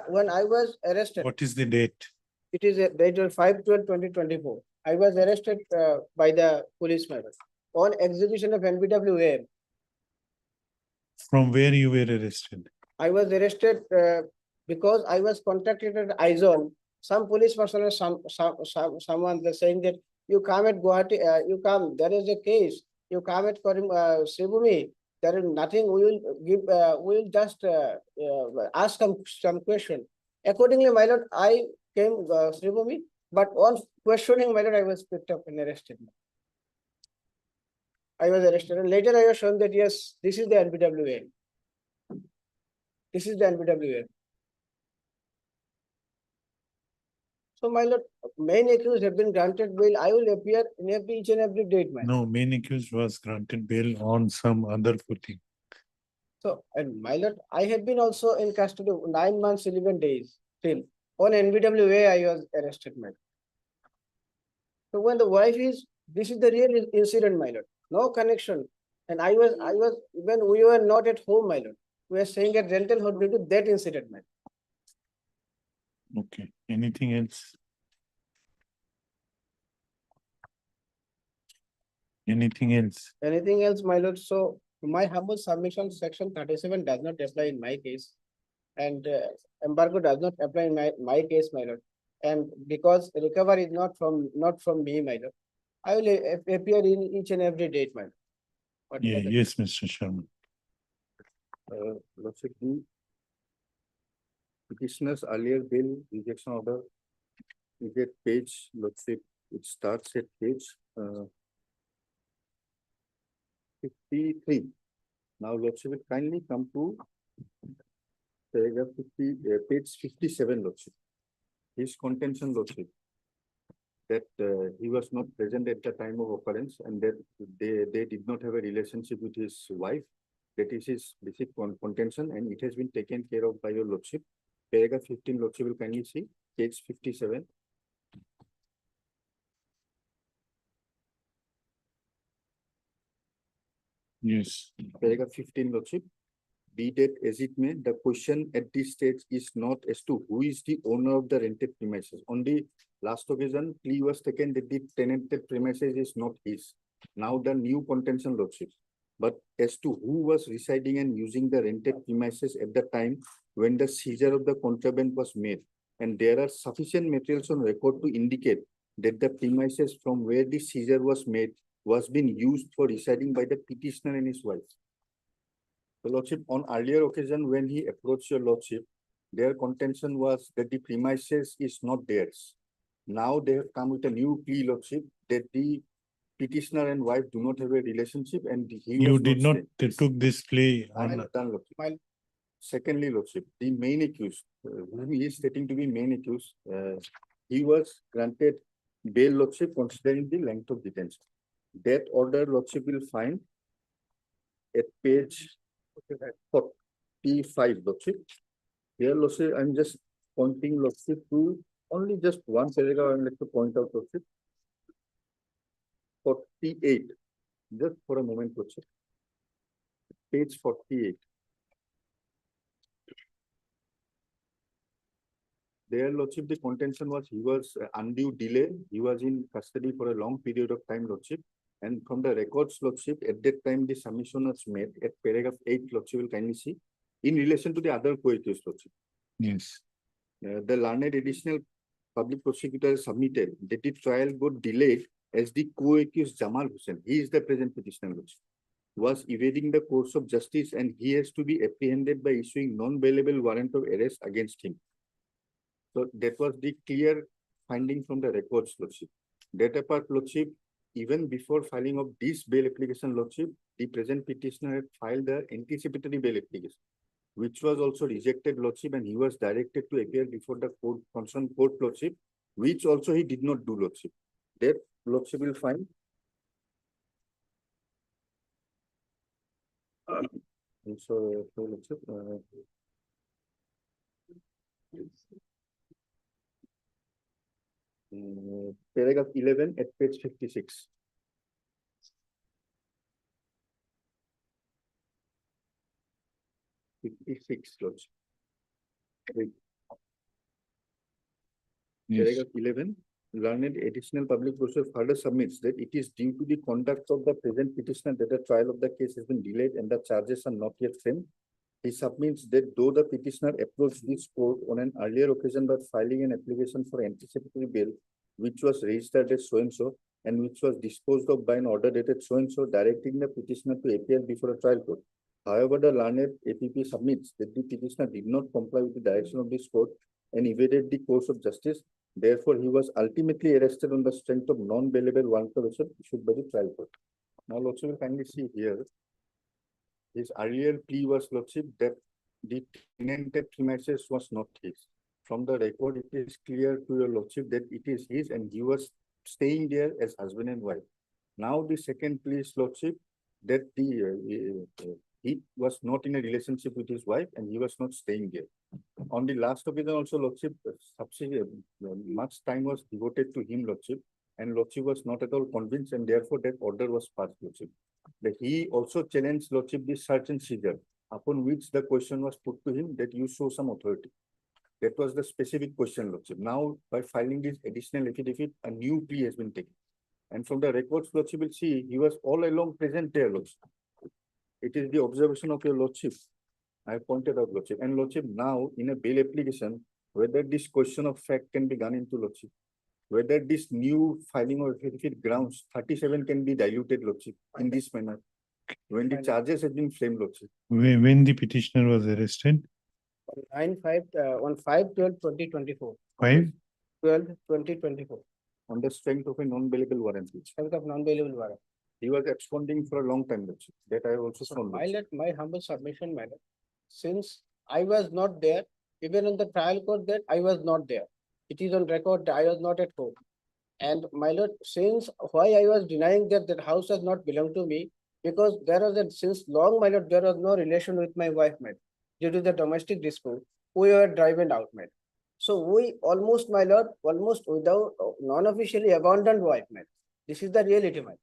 when I was arrested. What is the date? It is a date of 5/12/2024. I was arrested by the police, my lord, on execution of NBWA. From where you were arrested? I was arrested because I was contacted at Aizawl. Some police personnel, someone they're saying that you come at Guwahati, you come, there is a case, you come at Sribhumi, there is nothing, we will give, we will just ask some question. Accordingly, my lord, I came Sribhumi, but on questioning, my lord, I was picked up and arrested. I was arrested, and later I was shown that yes, this is the NBWA. This is the NBWA. So, my lord, main accused have been granted bail. I will appear in each and every date, man. No, main accused was granted bail on some other footing. So, and my lord, I have been also in custody 9 months, 11 days. Till on NBWA, I was arrested, man. So when the wife is, this is the real incident, my lord, no connection. And I was, when we were not at home, my lord, we were staying at rental home due to that incident, my lord. Okay, anything else? Anything else? Anything else, my lord? So my humble submission, section 37 does not apply in my case. And embargo does not apply in my case, my lord. And because recovery is not from me, my lord, I will appear in each and every date, my lord. Yeah, yes, Mr. Sharma. Lordship, the petitioner's earlier bail rejection order is at page, Lordship, it starts at page 53. Now, Lordship, will kindly come to paragraph 50, page 57, Lordship. His contention, Lordship, that he was not present at the time of occurrence and that they did not have a relationship with his wife. That is his basic contention, and it has been taken care of by your Lordship. Paragraph 15, Lordship, will kindly see page 57. Yes. Paragraph 15, Lordship. Be that as it may, the question at this stage is not as to who is the owner of the rented premises. On the last occasion, plea was taken that the tenanted premises is not his. Now the new contention, Lordship. But as to who was residing and using the rented premises at the time when the seizure of the contraband was made. And there are sufficient materials on record to indicate that the premises from where the seizure was made was being used for residing by the petitioner and his wife. So, Lordship, on earlier occasion when he approached your Lordship, their contention was that the premises is not theirs. Now they have come with a new plea, Lordship, that the petitioner and wife do not have a relationship and You did not, they took this plea on. done, Lordship. Secondly, Lordship, the main accused, who he is stating to be main accused, he was granted bail, Lordship, considering the length of detention. That order, Lordship, will find at page 45, Lordship. Here, Lordship, I'm just pointing, Lordship, to only just one paragraph I would like to point out, Lordship. 48, just for a moment, Lordship. Page 48. There, Lordship, the contention was he was undue delay. He was in custody for a long period of time, Lordship. And from the records, Lordship, at that time, the submission was made at paragraph 8, Lordship, will kindly see, in relation to the other co-accused, Lordship. Yes. The learned additional public prosecutor submitted that the trial got delayed as the co-accused Jamal Hussain, he is the present petitioner, Lordship, was evading the course of justice and he has to be apprehended by issuing non-bailable warrant of arrest against him. So that was the clear finding from the records, Lordship. That apart, Lordship, even before filing of this bail application, Lordship, the present petitioner had filed the anticipatory bail application, which was also rejected, Lordship, and he was directed to appear before the court, concerned court, Lordship, which also he did not do, Lordship. That, Lordship, will find. So, Lordship, paragraph 11 at page 56. Lordship. Yes. Paragraph 11, learned additional public prosecutor further submits that it is due to the conduct of the present petitioner that the trial of the case has been delayed and the charges are not yet framed. He submits that though the petitioner approached this court on an earlier occasion by filing an application for anticipatory bail, which was registered as so-and-so and which was disposed of by an order dated so-and-so, directing the petitioner to appear before a trial court. However, the learned APP submits that the petitioner did not comply with the direction of this court and evaded the course of justice. Therefore, he was ultimately arrested on the strength of non-bailable warrant of arrest issued by the trial court. Now, Lordship, will kindly see here. His earlier plea was, Lordship, that the tenanted premises was not his. From the record, it is clear to your Lordship that it is his and he was staying there as husband and wife. Now, the second plea is, Lordship, that he was not in a relationship with his wife and he was not staying there. On the last occasion also, Lordship, much time was devoted to him, Lordship. and Lordship was not at all convinced, and therefore that order was passed, Lordship. That he also challenged, Lordship, this search and seizure, upon which the question was put to him that you show some authority. That was the specific question, Lordship. Now, by filing this additional affidavit, a new plea has been taken. And from the records, Lordship will see, he was all along present there, Lordship. It is the observation of your Lordship. I have pointed out, Lordship. And Lordship, now in a bail application, whether this question of fact can be gone into, Lordship, whether this new filing of affidavit grounds 37 can be diluted, Lordship, in this manner, when the charges have been framed, Lordship. When the petitioner was arrested, on 5/12/2024. 5/12/2024. On the strength of a non-bailable warrant. Strength of non-bailable warrant. He was absconding for a long time, Lordship. That I have also shown. My humble submission, madam, since I was not there, even in the trial court that I was not there. It is on record that I was not at home. And my lord, since why I was denying that that house does not belong to me, because there was a, since long, my lord, there was no relation with my wife, madam. Due to the domestic dispute, we were driven out, madam. So we almost, my lord, almost without non-officially abandoned wife, madam. This is the reality, madam.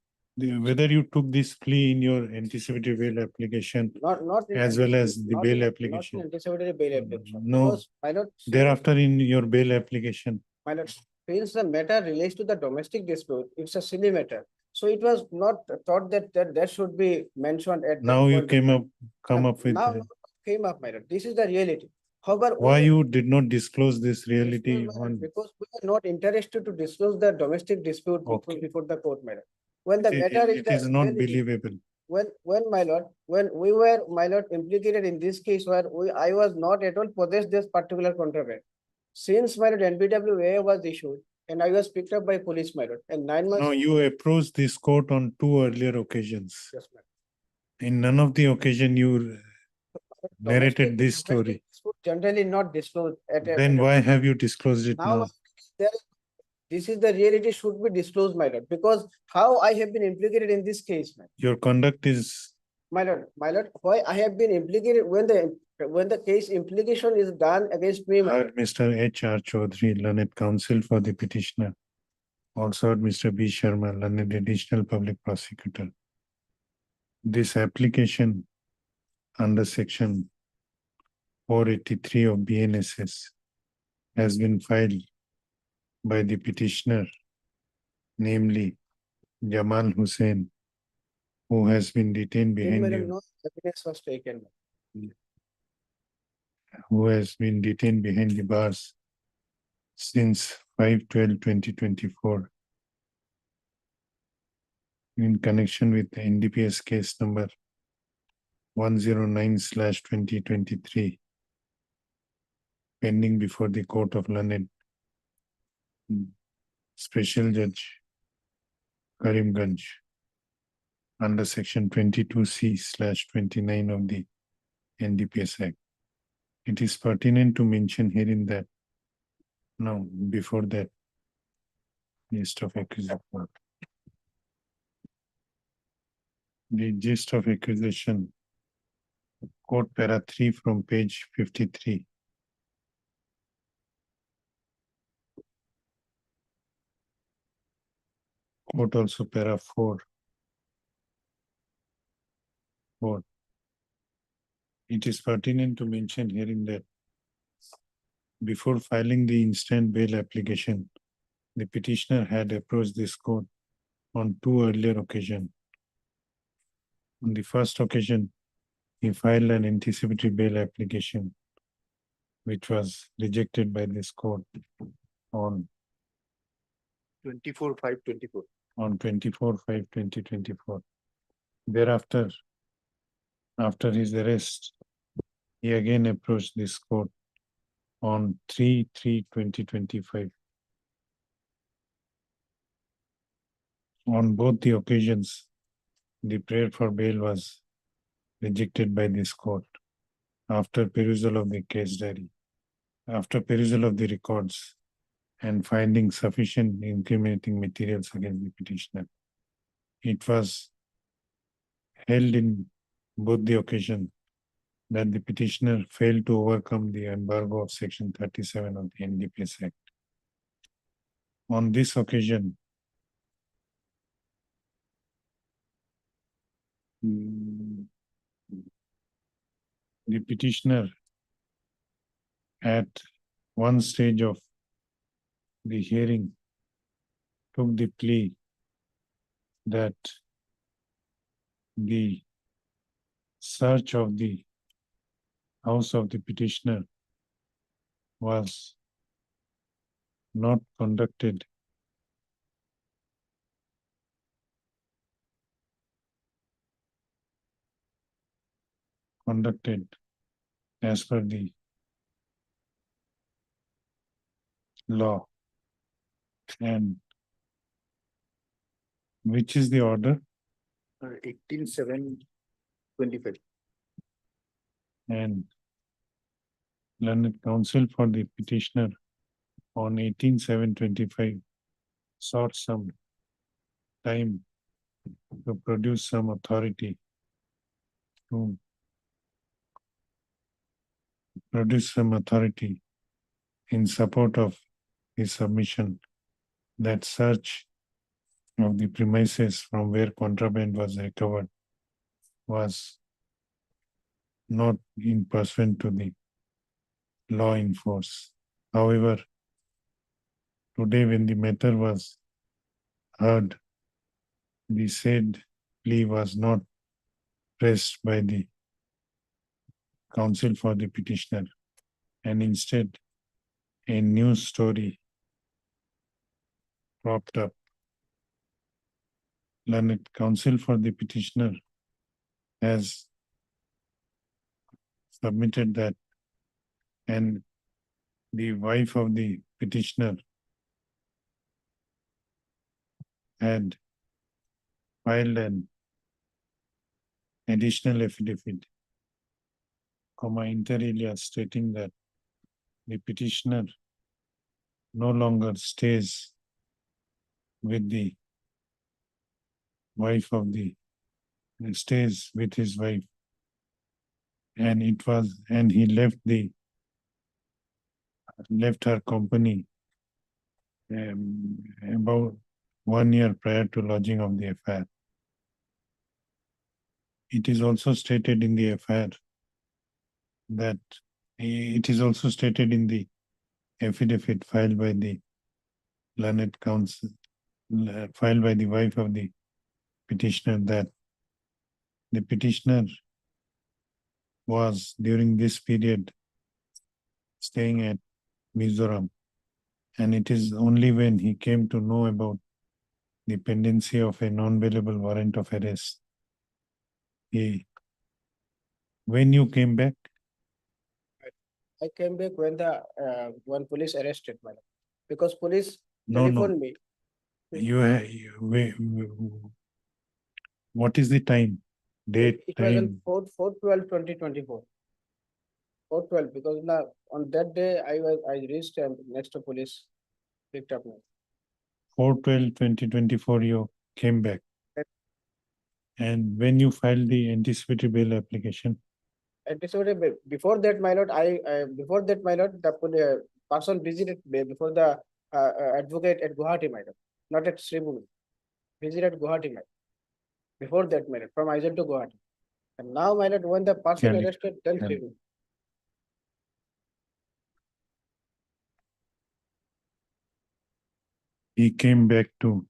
Whether you took this plea in your anticipatory bail application, Not as well as the bail application. Not in anticipatory bail application. No. Because, my lord, Thereafter, in your bail application, my lord, since the matter relates to the domestic dispute, it's a silly matter. So it was not thought that should be mentioned at. now that you point. come up with Now came up, my lord. This is the reality. However, why you did not disclose this reality because on. we are not interested to disclose the domestic dispute before the court, madam. When the matter It is not believable. When my lord, when we were, my lord, implicated in this case where I was not at all possessed this particular contraband. Since my lord NBWA was issued and I was picked up by police, my lord, and 9 months. No, you approached this court on 2 earlier occasions. Yes, madam. In none of the occasion you narrated this story. Generally not disclosed at a. Then why have you disclosed it now? This is the reality should be disclosed, my lord, because how I have been implicated in this case, man. Your conduct is. My lord, why I have been implicated when the case implication is done against me, my lord. Mr. H.R. Chaudhary, learned counsel for the petitioner. Also Mr. B. Sharma, learned additional public prosecutor. This application under section 483 of BNSS has been filed by the petitioner, namely Jamal Hussain, who has been detained behind Madam, the, no evidence was taken. who has been detained behind the bars since 5/12/2024 in connection with the NDPS case number 109/2023 pending before the Court of Learned Special Judge Karimganj under section 22C/29 of the NDPS Act. It is pertinent to mention herein that, no, before that, list of accusation. The gist of accusation, quote para 3 from page 53. Quote also para 4. It is pertinent to mention herein that before filing the instant bail application, the petitioner had approached this court on 2 earlier occasions. On the first occasion, he filed an anticipatory bail application, which was rejected by this court on 24/5/24. On 24/5/2024. Thereafter, after his arrest, he again approached this court on 3/3/2025. On both the occasions, the prayer for bail was rejected by this court after perusal of the case diary, after perusal of the records, and finding sufficient incriminating materials against the petitioner. It was held in both the occasions that the petitioner failed to overcome the embargo of section 37 of the NDPS Act. On this occasion, petitioner at one stage of the hearing took the plea that the search of the house of the petitioner was not conducted as per the law. And which is the order? 18/7/25. And learned counsel for the petitioner on 18/7/25 sought some time to produce some authority in support of his submission that search of the premises from where contraband was recovered was not in pursuant to the law in force. However, today when the matter was heard, the said plea was not pressed by the counsel for the petitioner, and instead a news story cropped up. Learned counsel for the petitioner has submitted that, and the wife of the petitioner had filed an additional affidavit, inter alia, stating that the petitioner no longer stays with the wife of the stays with his wife, and he left her company about 1 year prior to lodging of the affair. It is also stated in the affair that it is also stated in the affidavit filed by the learned counsel, filed by the wife of the petitioner, that the petitioner was during this period staying at Mizoram, and it is only when he came to know about the pendency of a non-bailable warrant of arrest. When you came back? I came back when when police arrested me, because police No. telephoned me. What is the time? Date, It was time? on 4/12/2024. 4/12, because now on that day I reached and next to police picked up me. 4/12/2024 you came back. And when you filed the anticipatory bail application? Anticipated before that, my lord, before that, my lord, the person visited me before the advocate at Guwahati, my lord, not at Sribhumi. Visited Guwahati, my lord. Before that, my lord, from Aizawl to Guwahati. And now, my lord, when the person Cali. arrested, then Sribhumi. He came back to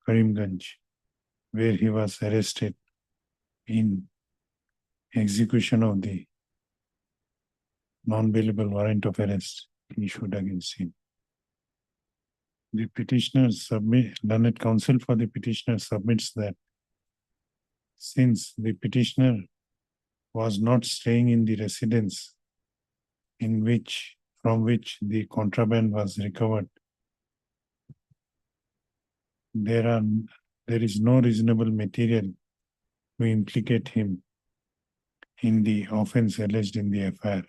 Karimganj, where he was arrested in execution of the non-bailable warrant of arrest issued against him. The petitioner learned counsel for the petitioner submits that since the petitioner was not staying in the residence from which the contraband was recovered, there is no reasonable material to implicate him in the offense alleged in the affair,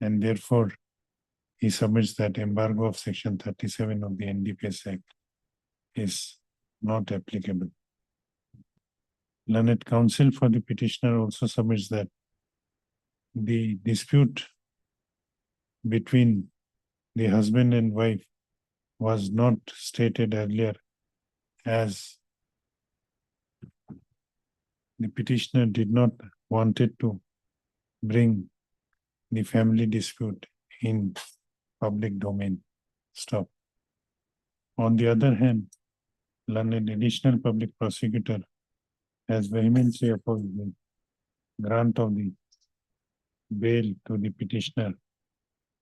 and therefore he submits that embargo of section 37 of the NDPS Act is not applicable. Learned counsel for the petitioner also submits that the dispute between the husband and wife was not stated earlier, as the petitioner did not wanted to bring the family dispute in public domain. Stop. On the other hand, learned additional public prosecutor has vehemently opposed the grant of the bail to the petitioner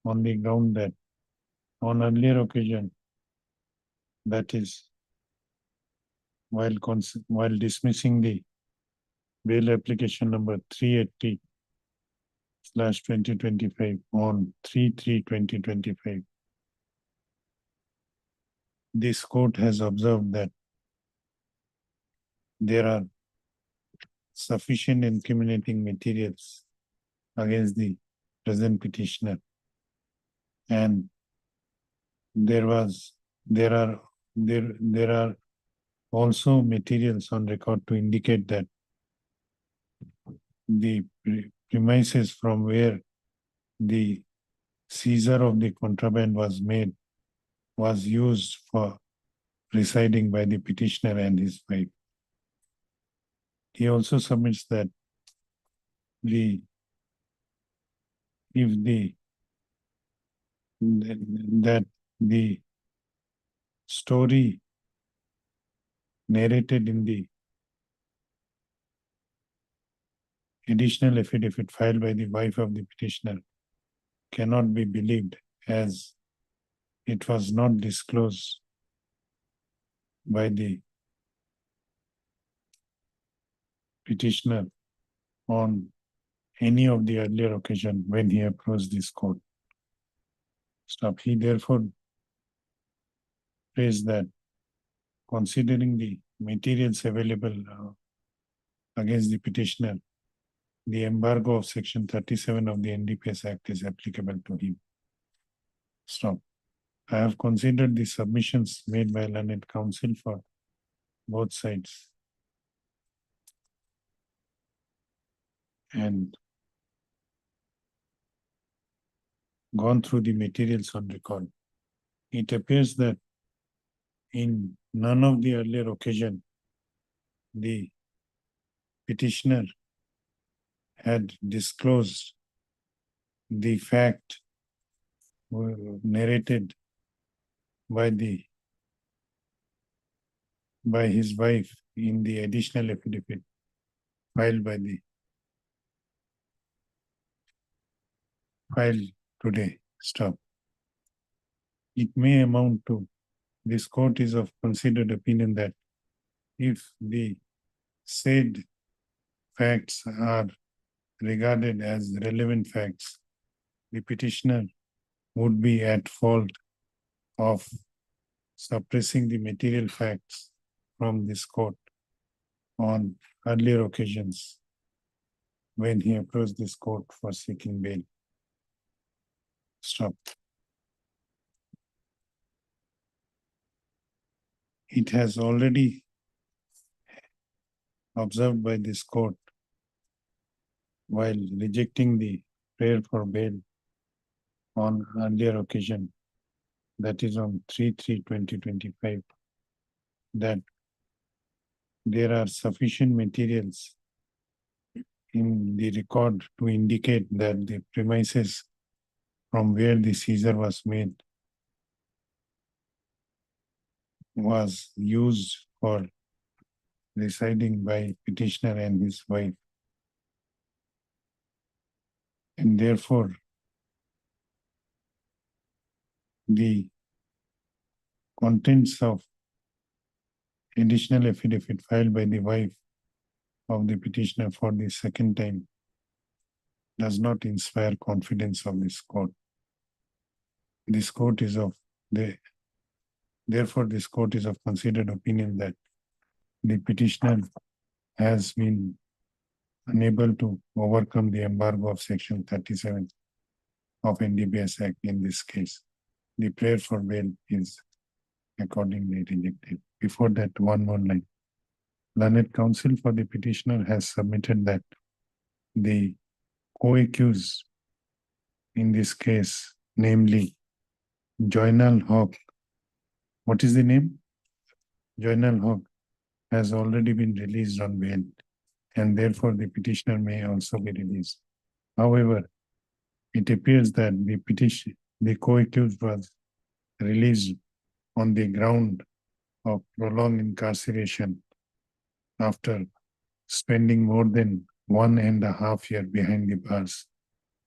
on the ground that on earlier occasion, that is, while dismissing the bail application number 380/2025 on 3/3/2025, this court has observed that there are sufficient incriminating materials against the present petitioner, and there are also materials on record to indicate that the premises from where the seizure of the contraband was made was used for residing by the petitioner and his wife. He also submits that if the story narrated in the additional affidavit filed by the wife of the petitioner cannot be believed, as it was not disclosed by the petitioner on any of the earlier occasion when he approached this court. Stop. He therefore prays that, considering the materials available against the petitioner, the embargo of Section 37 of the NDPS Act is applicable to him. Stop. I have considered the submissions made by learned counsel for both sides and gone through the materials on record. It appears that in none of the earlier occasion, the petitioner had disclosed the fact narrated by his wife in the additional affidavit filed today. Stop. It may amount to, this court is of considered opinion that if the said facts are regarded as relevant facts, the petitioner would be at fault of suppressing the material facts from this court on earlier occasions when he approached this court for seeking bail. Stop. It has already observed by this court while rejecting the prayer for bail on earlier occasion, that is on 3/3/2025, that there are sufficient materials in the record to indicate that the premises from where the seizure was made was used for residing by petitioner and his wife. And therefore, the contents of additional affidavit filed by the wife of the petitioner for the second time does not inspire confidence of this court. This court is of therefore this court is of considered opinion that the petitioner has been unable to overcome the embargo of Section 37 of NDPS Act in this case. The prayer for bail is accordingly rejected. Before that, one more line. Learned counsel for the petitioner has submitted that the co-accused in this case, namely Joynal Hawk. What is the name? Joynal Hawk has already been released on bail, and therefore the petitioner may also be released. However, it appears that the co-accused was released on the ground of prolonged incarceration after spending more than 1.5 years behind the bars,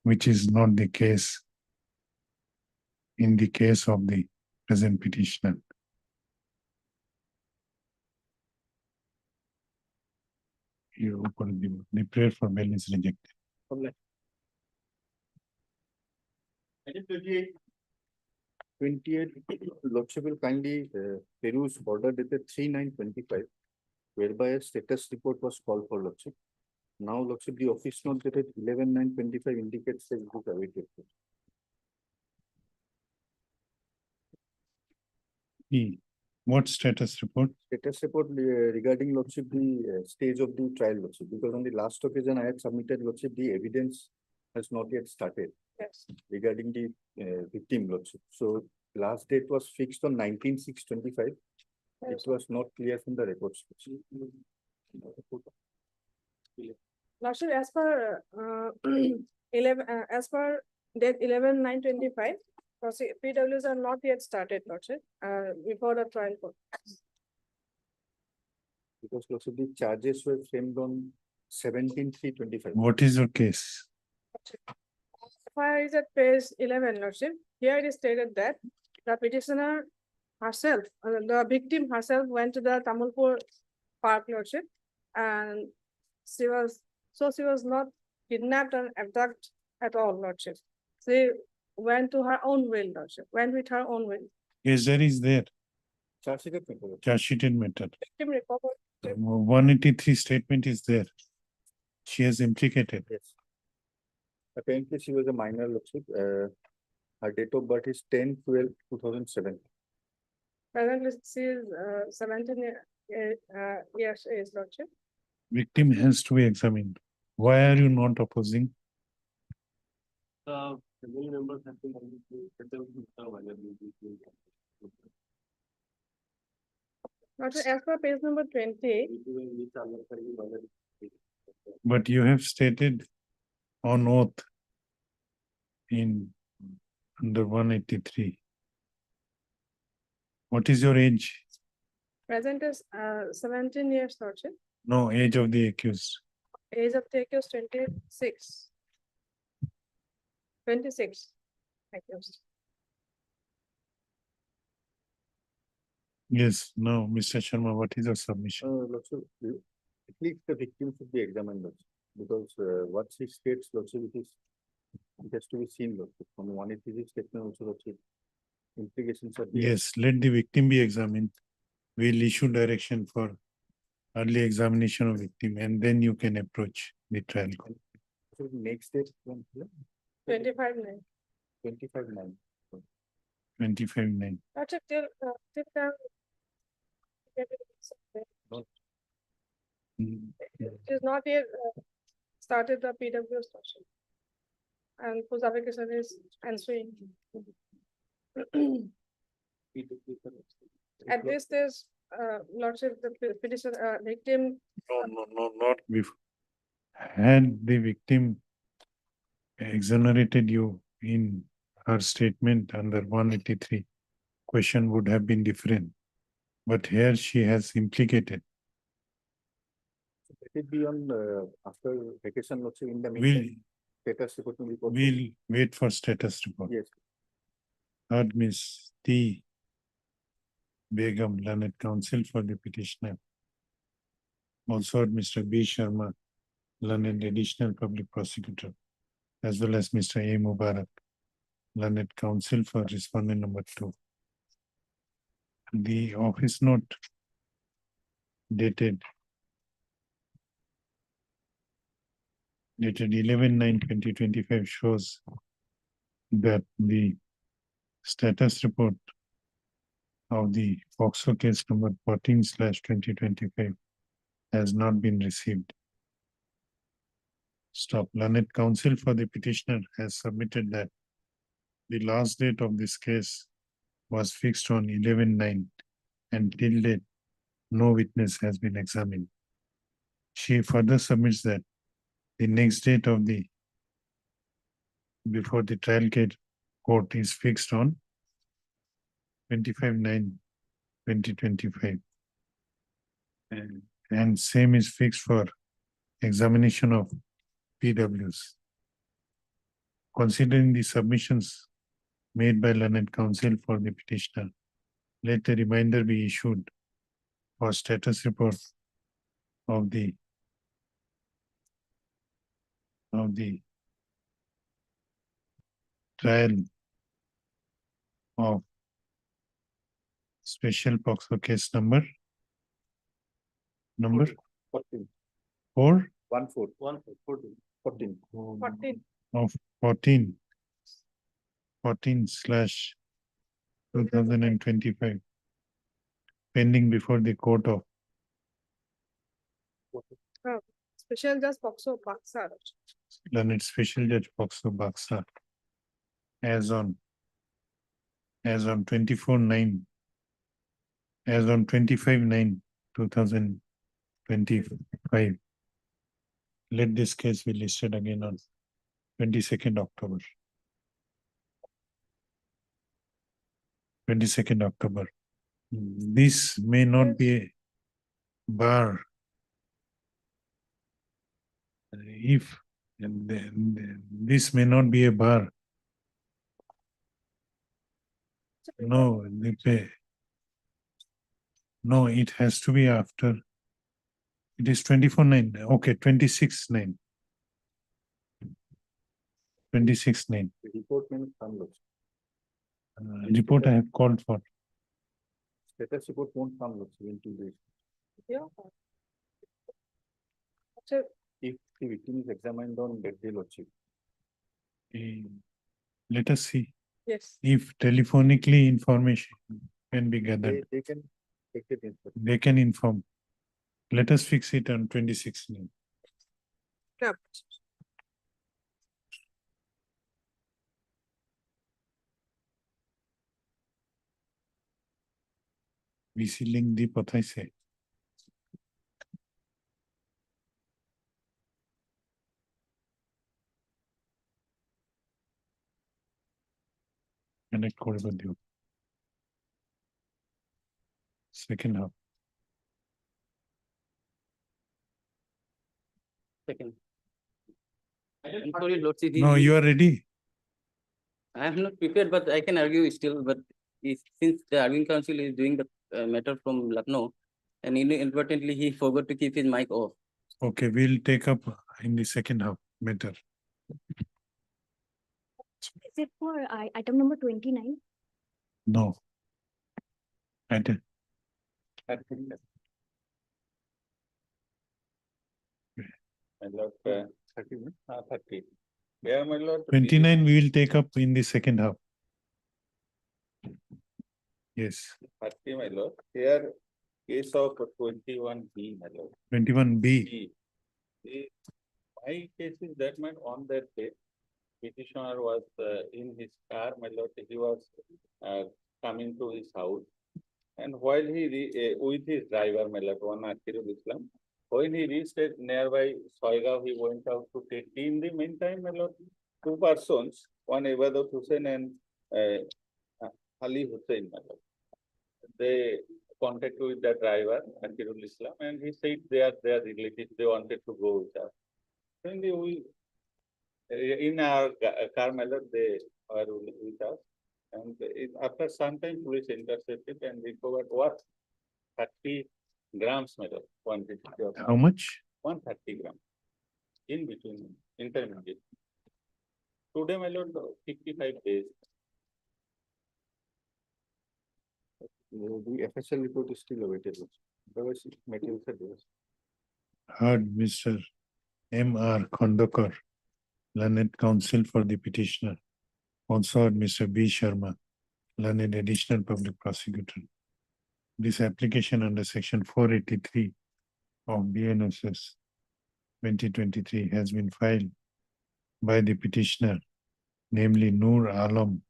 which is not the case in the case of the present petitioner. The prayer for bail is rejected. Item 28, Lordship will kindly peruse order dated 3/9/25, whereby a status report was called for Lordship. Now, Lordship, the office note dated 11/9/25 indicates that it is awaited. What status report? Status report regarding Lordship, the stage of the trial, Lordship, because on the last occasion I had submitted, Lordship, the evidence has not yet started. Yes. Regarding the victim, Lordship. So last date was fixed on 19/6/25. It was not clear from the records. Lordship, as per 11, as per date 11/9/25, PWs are not yet started, Lordship, before the trial court. Because Lordship, the charges were framed on 17/3/25. What is your case? FIR is at page 11, Lordship. Here it is stated that the petitioner herself, the victim herself went to the Tamulpur Park, Lordship, and she was not kidnapped and abducted at all, Lordship. She went to her own will, Lordship, went with her own will. Yes, there is there. Charge sheeted matter. Charge sheeted matter. Victim recovered. 183 statement is there. She has implicated. Yes. Apparently, she was a minor, Lordship. Her date of birth is 10/12/2007. Presently, she is 17 years age, Lordship. Victim has to be examined. Why are you not opposing? Family members have to Lordship, as per page number 20, But you have stated on oath in under 183. What is your age? present is 17 years, Lordship. No, age of the accused. Age of the accused 26. 26. Accused. Yes, no, Mr. Sharma, what is your submission? Lordship, at least the victim should be examined, Lordship, because what she states, Lordship, it has to be seen, Lordship. From 183 statement also, Lordship, implications are there. Yes, let the victim be examined. We'll issue direction for early examination of victim and then you can approach the trial court. So next date, 25/9. 25/9. 25/9. Lordship, till the it is not yet started the PW session. And whose application is answering. At this stage, Lordship, the petition victim. No, not before. Had the victim exonerated you in her statement under 183, question would have been different. But here she has implicated. Let it be on after vacation, Lordship, in the We'll, meantime. Status report will be posted. we'll wait for status report. Yes. Third, Miss T. Begum, learned counsel for the petitioner. Also, Mr. B. Sharma, learned additional public prosecutor, as well as Mr. A. Mubarak, learned counsel for respondent number 2. The office note dated 11/9/2025 shows that the status report of the FOXO case number 14/2025 has not been received. Stop. Learned counsel for the petitioner has submitted that the last date of this case was fixed on 11/9 and till date no witness has been examined. She further submits that the next date of the before the trial court is fixed on 25/9/2025. And same is fixed for examination of PWs. Considering the submissions made by learned counsel for the petitioner, let a reminder be issued for status report of the trial of special POXO case number 14. 4 14. of 14/2025 pending before the court of Special Judge Poxo Baksar. learned special judge POXO Baksa as on 25/9/2025. Let this case be listed again on 22nd October. 22nd October. This may not be a bar. If this may not be a bar. No, no, it has to be after. It is 24/9. Okay, 26/9. 26/9. Report means some looks. Report I have called for. Status report won't come looks in 2 days. Yeah. So, If the victim is examined on that day, Lordship. Let us see yes. if telephonically information can be gathered. They can take it in. They can inform. Let us fix it on 26/9. Yeah. VC link the pathaise. Connect করবে দিও। Second half. Second. I'm sorry, Lordship. No, you are ready. I am not prepared, but I can argue still. But since the arguing counsel is doing the matter from Lucknow, and inadvertently he forgot to keep his mic off. Okay, we'll take up in the second half matter. Is it for item number 29? No. Item. My lord, 30. Yeah, my lord. 29 we will take up in the second half. Yes. 30, my lord. Here, case of 21B, my lord. 21B. My case is that man on that day, petitioner was in his car, my lord, he was coming to his house. And while he, with his driver, my lord, one Akirul Islam, when he reached nearby Soigaon, he went out to take tea. In the meantime, my lord, 2 persons, one Ibadat Hussain and Ali Hussain, my lord. They contacted with the driver, Akirul Islam, and he said they are relatives, they wanted to go with us. Then in our car, my lord, they were with us. And after some time, police intercepted and recovered what? 30 grams, my lord. 150. How much? 130 grams. In between, intermediate. Today, my lord, 55 days. The FSL report is still awaited. Otherwise, materials are there. Heard Mr. M.R. Khondokar, learned counsel for the petitioner. Also heard Mr. B. Sharma, learned additional public prosecutor. This application under section 483 of BNSS 2023 has been filed by the petitioner, namely Noor Alam,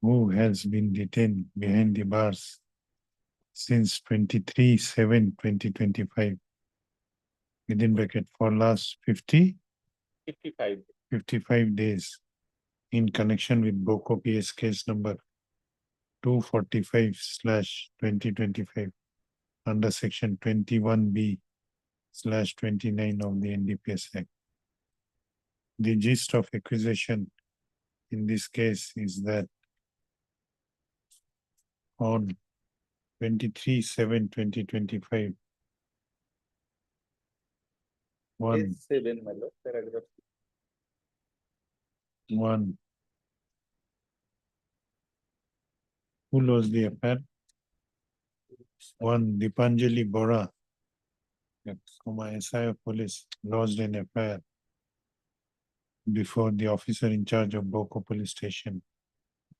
who has been detained behind the bars since 23/7/2025, within bracket for last 55 days in connection with Boko PS case number 245/2025 under section 21B/29 of the NDPS Act. The gist of accusation in this case is that on 23/7/2025, Page 7, my lord, paragraph. one. Who lost the affair? One, Dipanjali Bora, SI of police, lost an affair before the officer in charge of Boko police station,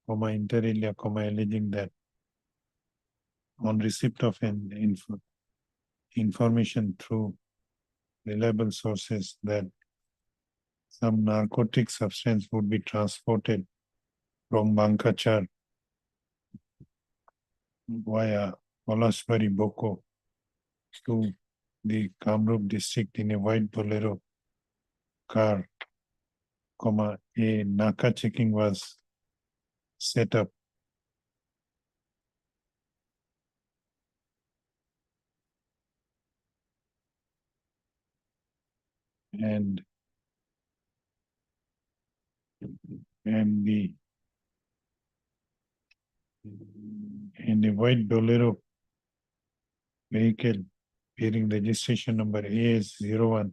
inter alia, alleging that on receipt of an information through reliable sources that some narcotic substance would be transported from Bankachar via Olaswari Boko to the Kamrup district in a white Bolero car, a Naka checking was set up. And the white Bolero vehicle bearing registration number AS01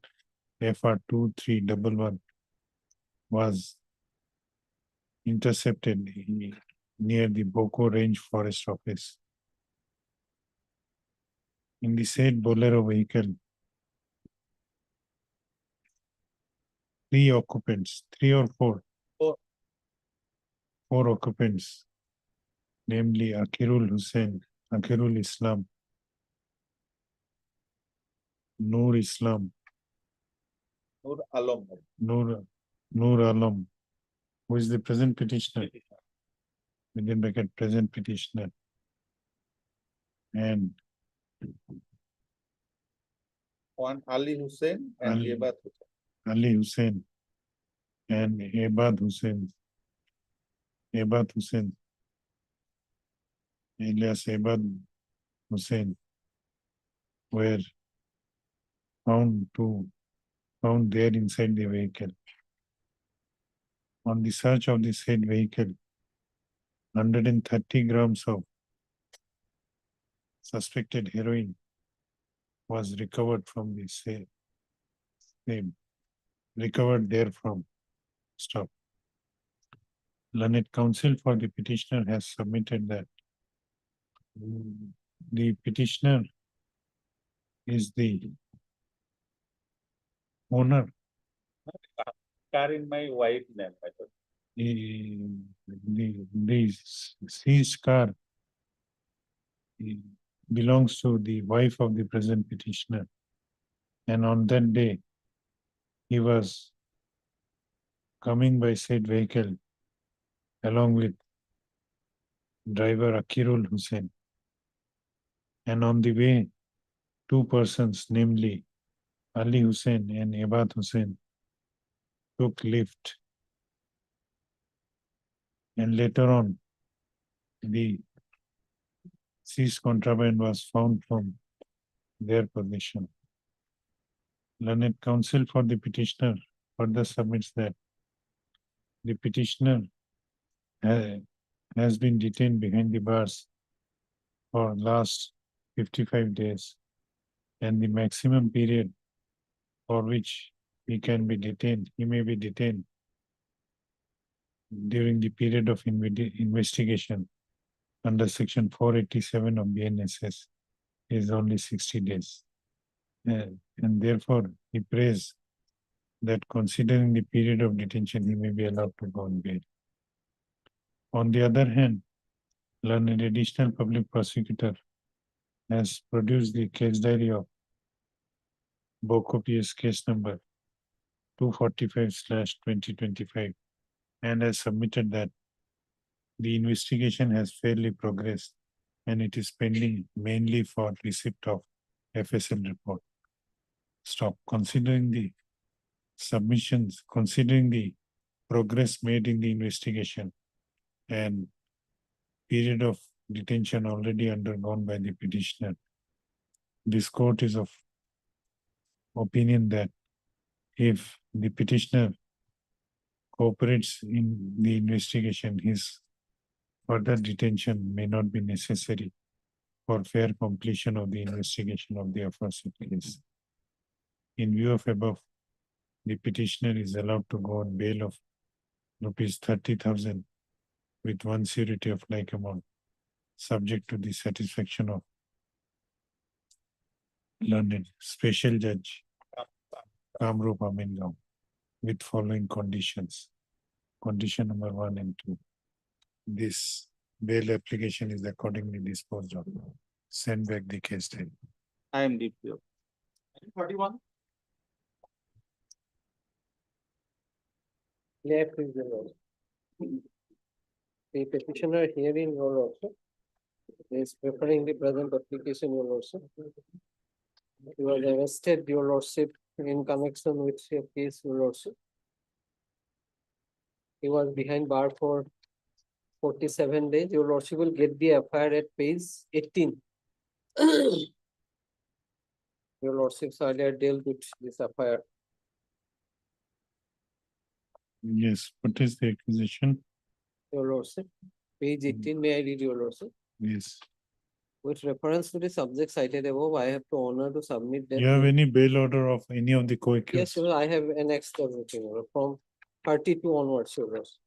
FR2311 was intercepted near the Boko Range Forest Office. In the said Bolero vehicle, three occupants, three or four? Four occupants, namely Akirul Hussain, Akirul Islam, Noor Islam, Nur Alam. Noor Alam, who is the present petitioner, within bracket present petitioner, and One Ali Hussain and Ali. Ebat Hussain. Ali Hussain and Ebad Hussain, alias Ebad Hussain, were found there inside the vehicle. On the search of the said vehicle, 130 grams of suspected heroin was recovered from the same recovered therefrom. Stop. Learned counsel for the petitioner has submitted that the petitioner is the owner. Car in my wife's name, I thought. The seized car belongs to the wife of the present petitioner. And on that day, he was coming by said vehicle along with driver Akirul Hussain. And on the way, two persons, namely Ali Hussain and Ebad Hussain, took lift. And later on, the seized contraband was found from their possession. Learned counsel for the petitioner further submits that the petitioner has been detained behind the bars for last 55 days, and the maximum period for which he may be detained during the period of investigation under section 487 of BNSS is only 60 days. And therefore, he prays that considering the period of detention, he may be allowed to go on bail. On the other hand, learned additional public prosecutor has produced the case diary of Boko PS case number 245/2025 and has submitted that the investigation has fairly progressed and it is pending mainly for receipt of FSL report. Stop. Considering the submissions, considering the progress made in the investigation and period of detention already undergone by the petitioner. This court is of opinion that if the petitioner cooperates in the investigation, his further detention may not be necessary for fair completion of the investigation of the aforesaid case. In view of above, the petitioner is allowed to go on bail of rupees 30,000 with one surety of like amount, subject to the satisfaction of learned special judge Kamrup Amengam with following conditions. Condition number 1 and 2. This bail application is accordingly disposed of. Send back the case file. I am DPO. 41. May I please the Lord? The petitioner herein will also is preparing the present application will also. He was arrested, your lordship, in connection with your case, your lordship. He was behind bar for 47 days. Your lordship will get the FIR at page 18. Your lordship's earlier dealt with this FIR. Yes, what is the accusation? Your lordship, page 18, may I read your lordship? Yes. With reference to the subject cited above, I have to honor to submit that. You have any bail order of any of the co-accused? Yes, sir, I have annexed everything from 32 onwards, your lordship.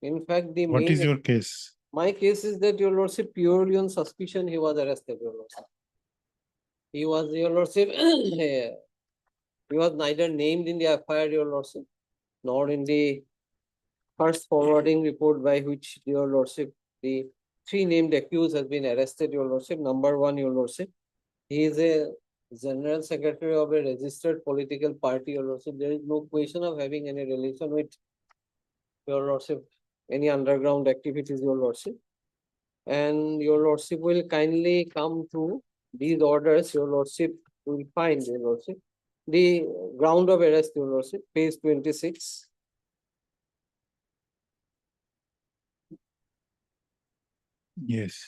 In fact, the What main. is your case? My case is that your lordship, purely on suspicion, he was arrested, your lordship. He was, your lordship, he was neither named in the FIR, your lordship, nor in the first forwarding report by which your lordship, the 3 named accused has been arrested, your lordship. Number 1, your lordship, he is a general secretary of a registered political party, your lordship. There is no question of having any relation with your lordship, any underground activities, your lordship. And your lordship will kindly come to these orders, your lordship will find, your lordship, the ground of arrest, your lordship, page 26. Yes.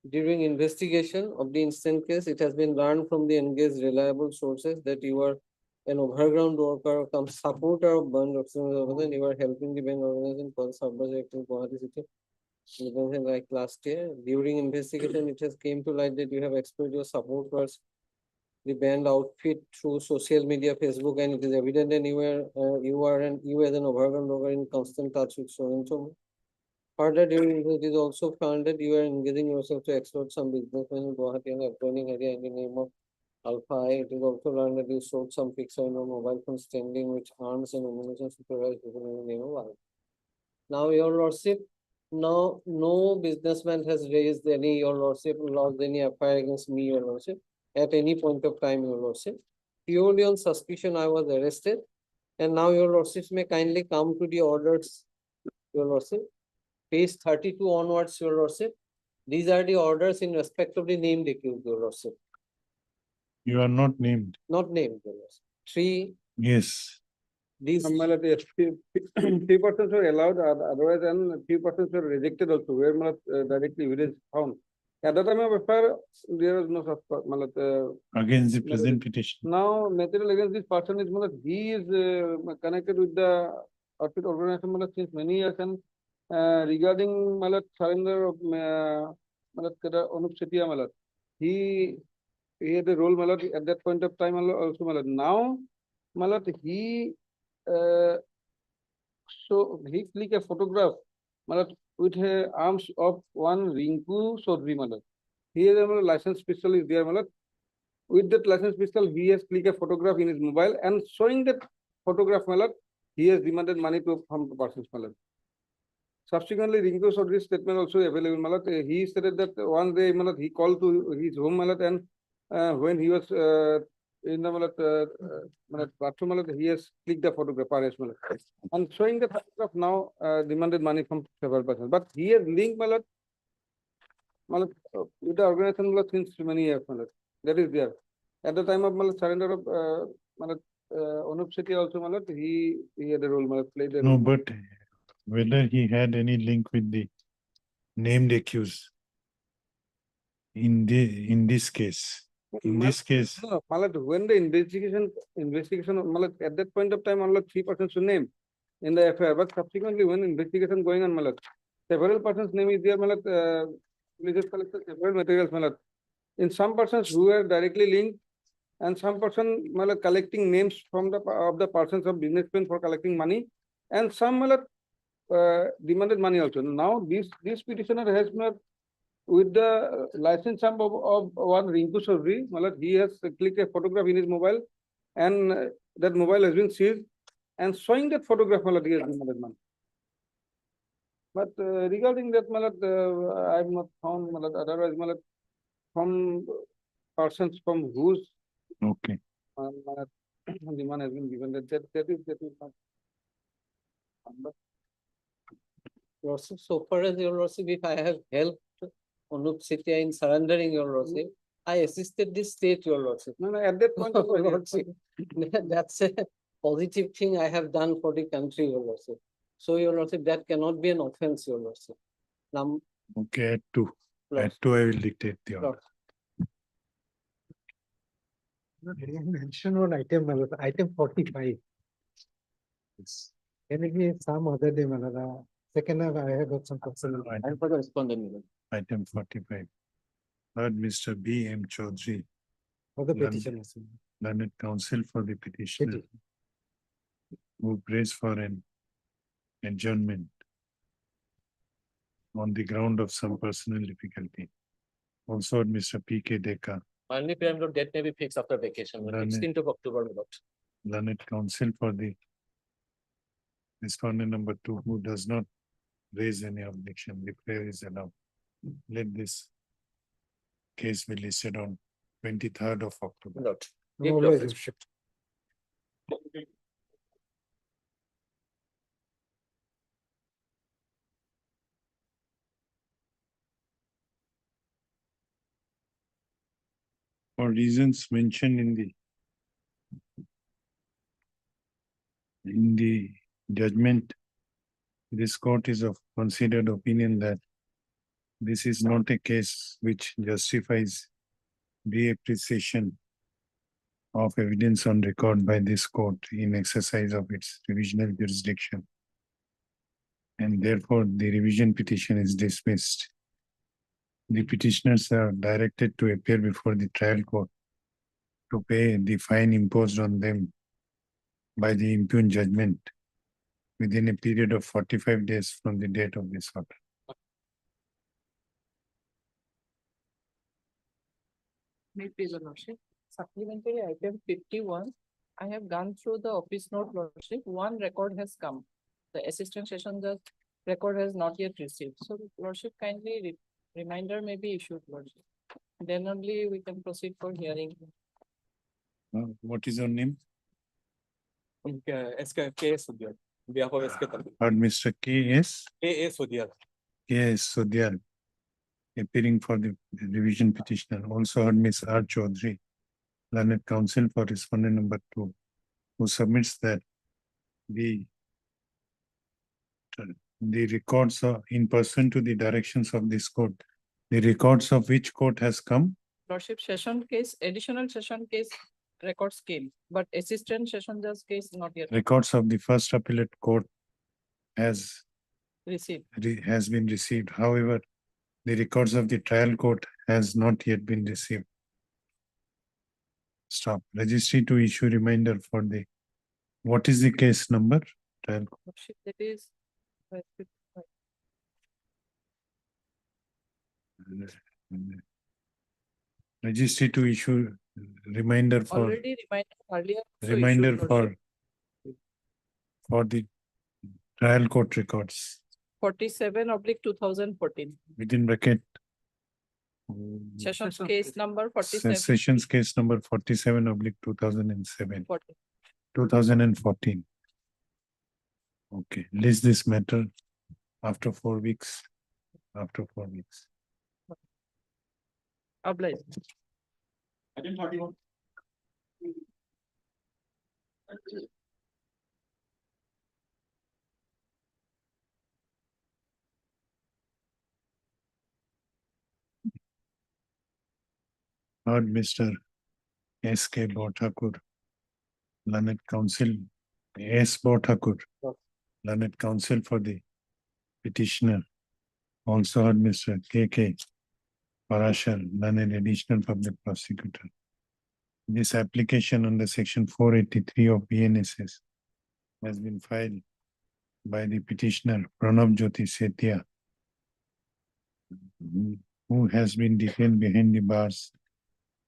During investigation of the instant case, it has been learned from the engaged reliable sources that you are an overground worker, come supporter of band organization, you are helping the band organization called Subversive in Guwahati City. Like last year, during investigation, it has came to light that you have expressed your support towards the band outfit through social media, Facebook, and it is evident that you as an overground worker in constant touch with so and so. Further, during it is also found that you are engaging yourself to exploit some businessmen in Guwahati and adjoining area in the name of Alpha. It is also learned that you sold some picture on your mobile phone standing with arms and ammunition supervised in the name of Alpha. Now, your lordship, no businessman has raised any, your lordship, lodged any FIR against me, your lordship, at any point of time, your lordship. Purely on suspicion, I was arrested, and now your lordships may kindly come to the orders, your lordship. Page 32 onwards, your lordship. These are the orders in respect of the named accused, your lordship. You are not named. Not named, your lordship. 3. Yes. These. 3 persons were allowed, otherwise, and 3 persons were rejected also, where directly evidence found. At the time of FIR, there was no against the present petition. Now, material against this person is he is connected with the outfit organization since many years, and regarding surrender of Anup Setia, he had a role at that point of time also. Now, he so he click a photograph with arms of one Rinku Sodri. He is a licensed pistol is there. With that licensed pistol, he has clicked a photograph in his mobile, and showing that photograph, he has demanded money from the persons. Subsequently, Rinku Sodri's statement also available. He stated that one day he called to his home and when he was in the bathroom, he has clicked the photograph and showing the photograph now demanded money from several persons. But he has linked with the organization since many years. That is there. At the time of surrender of Anup Sethi also, my lord, he had a role, my lord, played a No, role. but whether he had any link with the named accused in this case, No, my lord, when the investigation, my lord, at that point of time, my lord, 3 persons were named in the affair, but subsequently when investigation going on, my lord, several persons' name is there, my lord, police has collected several materials, my lord. In some persons who were directly linked, and some person, my lord, collecting names from the persons of businessmen for collecting money, and some, my lord, demanded money also. Now, this petitioner has not, with the license sum of one Rinku Chaudhary, my lord, he has clicked a photograph in his mobile, and that mobile has been seized, and showing that photograph, my lord, he has demanded money. But regarding that, my lord, I have not found, my lord, otherwise, my lord, from persons from whose okay. demand has been given, that is not. But Lordship, so far as your lordship, if I have helped Anup Sethi in surrendering your lordship, I assisted the state, your lordship. No, at that point of Your lordship, that's a positive thing I have done for the country, your lordship. So, your lordship, that cannot be an offense, your lordship. Okay, at 2. At 2, I will dictate the order. Mention one item, my lord, item 45. Yes. Can it be some other day, my lord? Second, I have got some concern. I'm for the respondent, my lord. Item 45. Heard Mr. B. M. Chaudhary. For the Learned- petition. Learned counsel for the petitioner, who prays for an adjournment on the ground of some personal difficulty. Also, heard Mr. P. K. Deka, Only period of date may be fixed after vacation, Learned- 16th of October, my lord. learned counsel for the respondent number 2, who does not raise any objection. The prayer is allowed. Let this case be listed on 23rd of October. Lord. No, lordship. For reasons mentioned in the judgment, this court is of considered opinion that this is not a case which justifies reappreciation of evidence on record by this court in exercise of its revisional jurisdiction. And therefore, the revision petition is dismissed. The petitioners are directed to appear before the trial court to pay the fine imposed on them by the impugned judgment within a period of 45 days from the date of this order. May it please, your lordship. Supplementary item 51. I have gone through the office note, lordship. One record has come. The assistant session judge record has not yet received. So, lordship, kindly reminder may be issued, lordship. Then only we can proceed for hearing. What is your name? K.S. Sudyal. On behalf of SK Taluk. Heard Mr. K.S. K.A. Sudyal. K.S. Sudyal, appearing for the revision petitioner. Also heard Ms. R. Chaudhary, learned counsel for respondent number 2, who submits that the records are in person to the directions of this court. The records of which court has come? Lordship, session case, additional session case records came, but assistant session judge case not yet Records of the first appellate court has received. has been received. However, the records of the trial court has not yet been received. Stop. Registry to issue reminder for the, what is the case number? Trial court. Lordship, that is. Registry to issue reminder for, Already reminded earlier. so reminder issued, for lordship. the trial court records 47/2014. within bracket. Session case number 47. Sessions case number 47/2007. 14. 2014. Okay, list this matter after 4 weeks. After 4 weeks. Obliged. Item 41. Heard Mr. S.K. Bhattakur, learned counsel, S. Bhattakur, learned counsel for the petitioner. Also heard Mr. K.K. Parashar, learned additional public prosecutor. This application under section 483 of BNSS has been filed by the petitioner Pranav Jyoti Setia, who has been detained behind the bars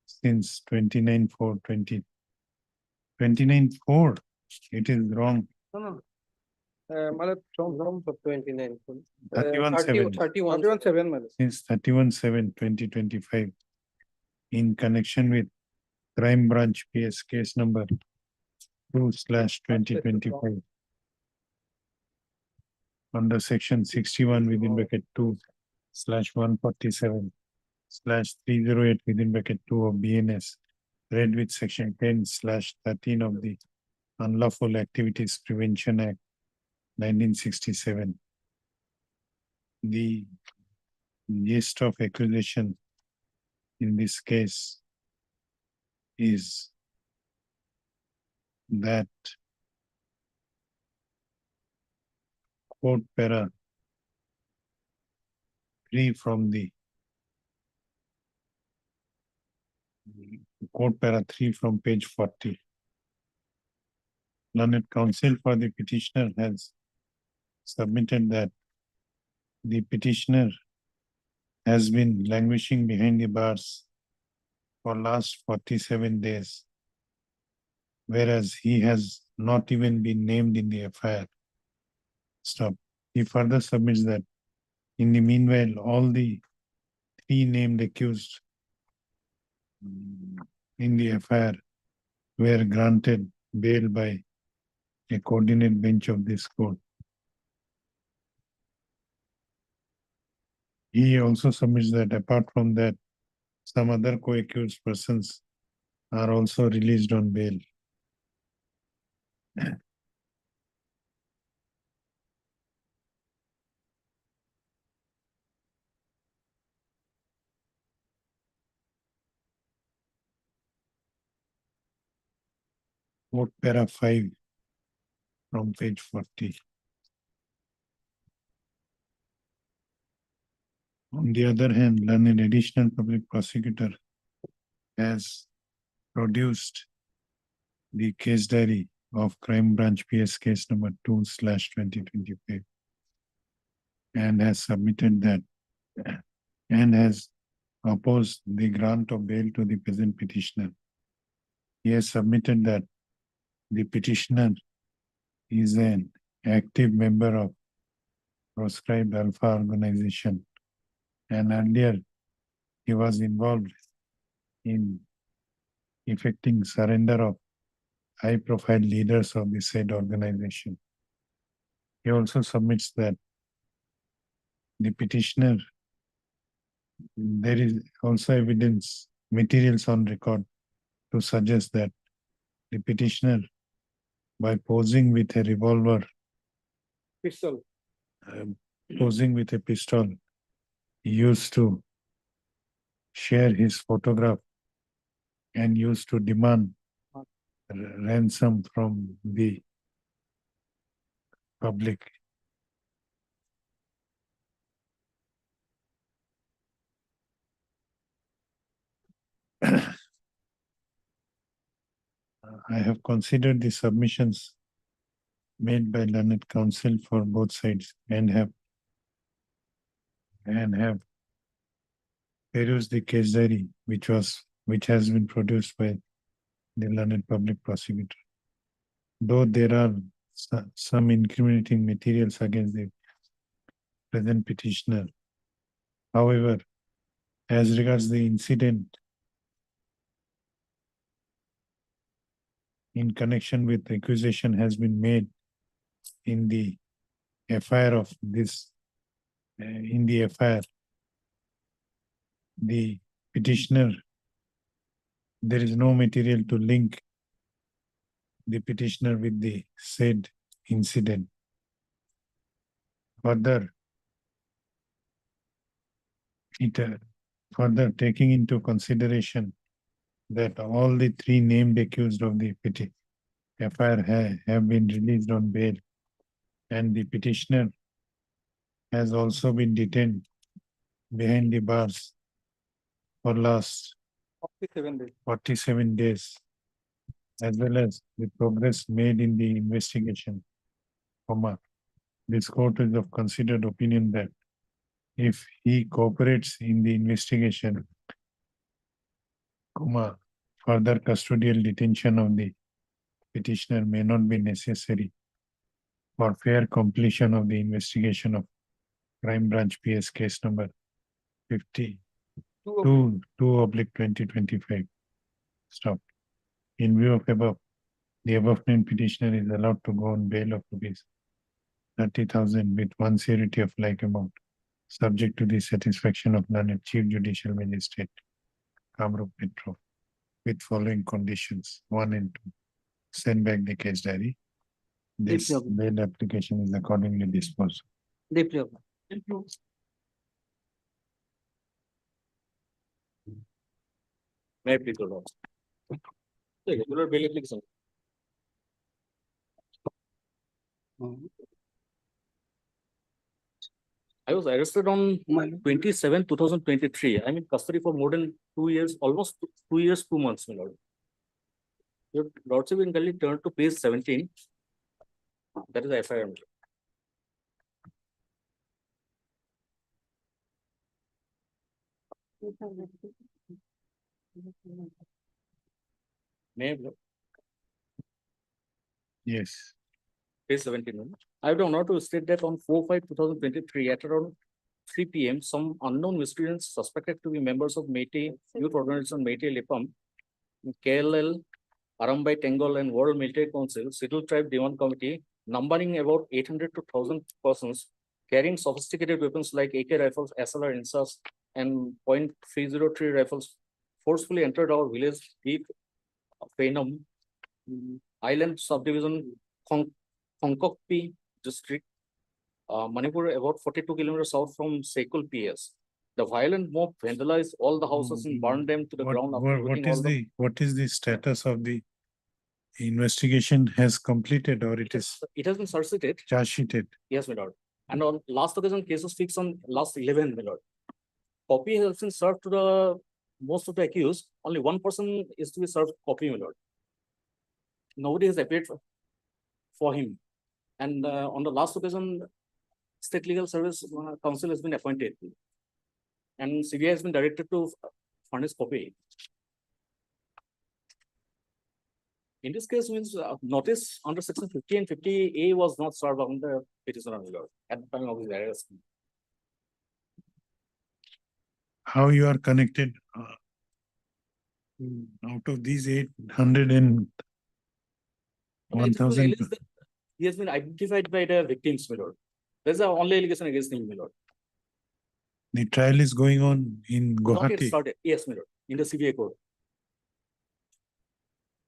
since 29/4/20. 29/4, it is wrong. No. From 29. 31/7. 31/7, madam. Since 31/7/2025, in connection with Crime Branch PS case number 2/2025 under section 61 within bracket 2/147/308 within bracket 2 of BNS, read with section 10/13 of the Unlawful Activities Prevention Act 1967. The gist of accusation in this case is that quote para 3 from the quote para 3 from page 40. Learned counsel for the petitioner has submitted that the petitioner has been languishing behind the bars for last 47 days, whereas he has not even been named in the FIR. Stop. He further submits that in the meanwhile, all the 3 named accused in the FIR were granted bail by a coordinate bench of this court. He also submits that apart from that, some other co-accused persons are also released on bail. Quote para 5 from page 40. On the other hand, learned additional public prosecutor has produced the case diary of Crime Branch PS case number 2/2025 and has submitted that and has opposed the grant of bail to the present petitioner. He has submitted that the petitioner is an active member of proscribed Alpha organization, and earlier he was involved in effecting surrender of high-profile leaders of the said organization. He also submits that the petitioner, there is also evidence, materials on record to suggest that the petitioner, by posing with a revolver, Pistol. posing with a pistol, he used to share his photograph and used to demand ransom from the public. I have considered the submissions made by learned counsel for both sides and have perused the case diary which has been produced by the learned public prosecutor. Though there are some incriminating materials against the present petitioner, however, as regards the incident in connection with the accusation has been made in the FIR of this, in the FIR, the petitioner, there is no material to link the petitioner with the said incident. Further, further taking into consideration that all the three named accused of the FIR have been released on bail, and the petitioner has also been detained behind the bars for last 47 days, as well as the progress made in the investigation, this court is of considered opinion that if he cooperates in the investigation, further custodial detention of the petitioner may not be necessary for fair completion of the investigation of Crime Branch PS case number 52/2025. Stop. In view of above, the above named petitioner is allowed to go on bail of rupees 30,000 with one surety of like amount, subject to the satisfaction of learned Chief Judicial Magistrate, Kamrup Metro, with following conditions: 1 and 2. Send back the case diary. This bail application is accordingly disposed. Deeply obliged. May I please, Your Lord? Regular bail application. I was arrested on 27/2023. I'm in custody for more than 2 years, almost 2 years, 2 months, my lord. Your lordship will kindly turn to page 17. That is the FIR. May I, Lord? Yes. Page 17. I have the honor to state that on 4/5/2023 at around 3 p.m., some unknown miscreants suspected to be members of Métis Youth Organization Métis Lepam, KLL, Arambai Tengol, and World Military Council, Sidul Tribe Diwan Committee, numbering about 800 to 1,000 persons, carrying sophisticated weapons like AK rifles, SLR INSAS, and .303 rifles, forcefully entered our village, Deep Phenum, Island Subdivision, Khongkokpi district, Manipur, about 42 kilometers south from Sekul PS. The violent mob vandalized all the houses and burned them to the ground. After What is the status of the investigation has completed, or it is It has been succeeded. charge sheeted? Yes, my lord. And on last occasion, cases fixed on last 11, my lord. Copy has been served to the most of the accused. Only one person is to be served copy, my lord. Nobody has appeared for him. And on the last occasion, State Legal Service Council has been appointed. And CBI has been directed to furnish copy. In this case, means notice under section 50 and 50A was not served on the petitioner at the time of his arrest. How you are connected out of these 800 and It is to 1,000? realize that he has been identified by the victims, my lord. That's the only allegation against him, my lord. The trial is going on in Not yet Guwahati. started. Yes, my lord, in the CBI court.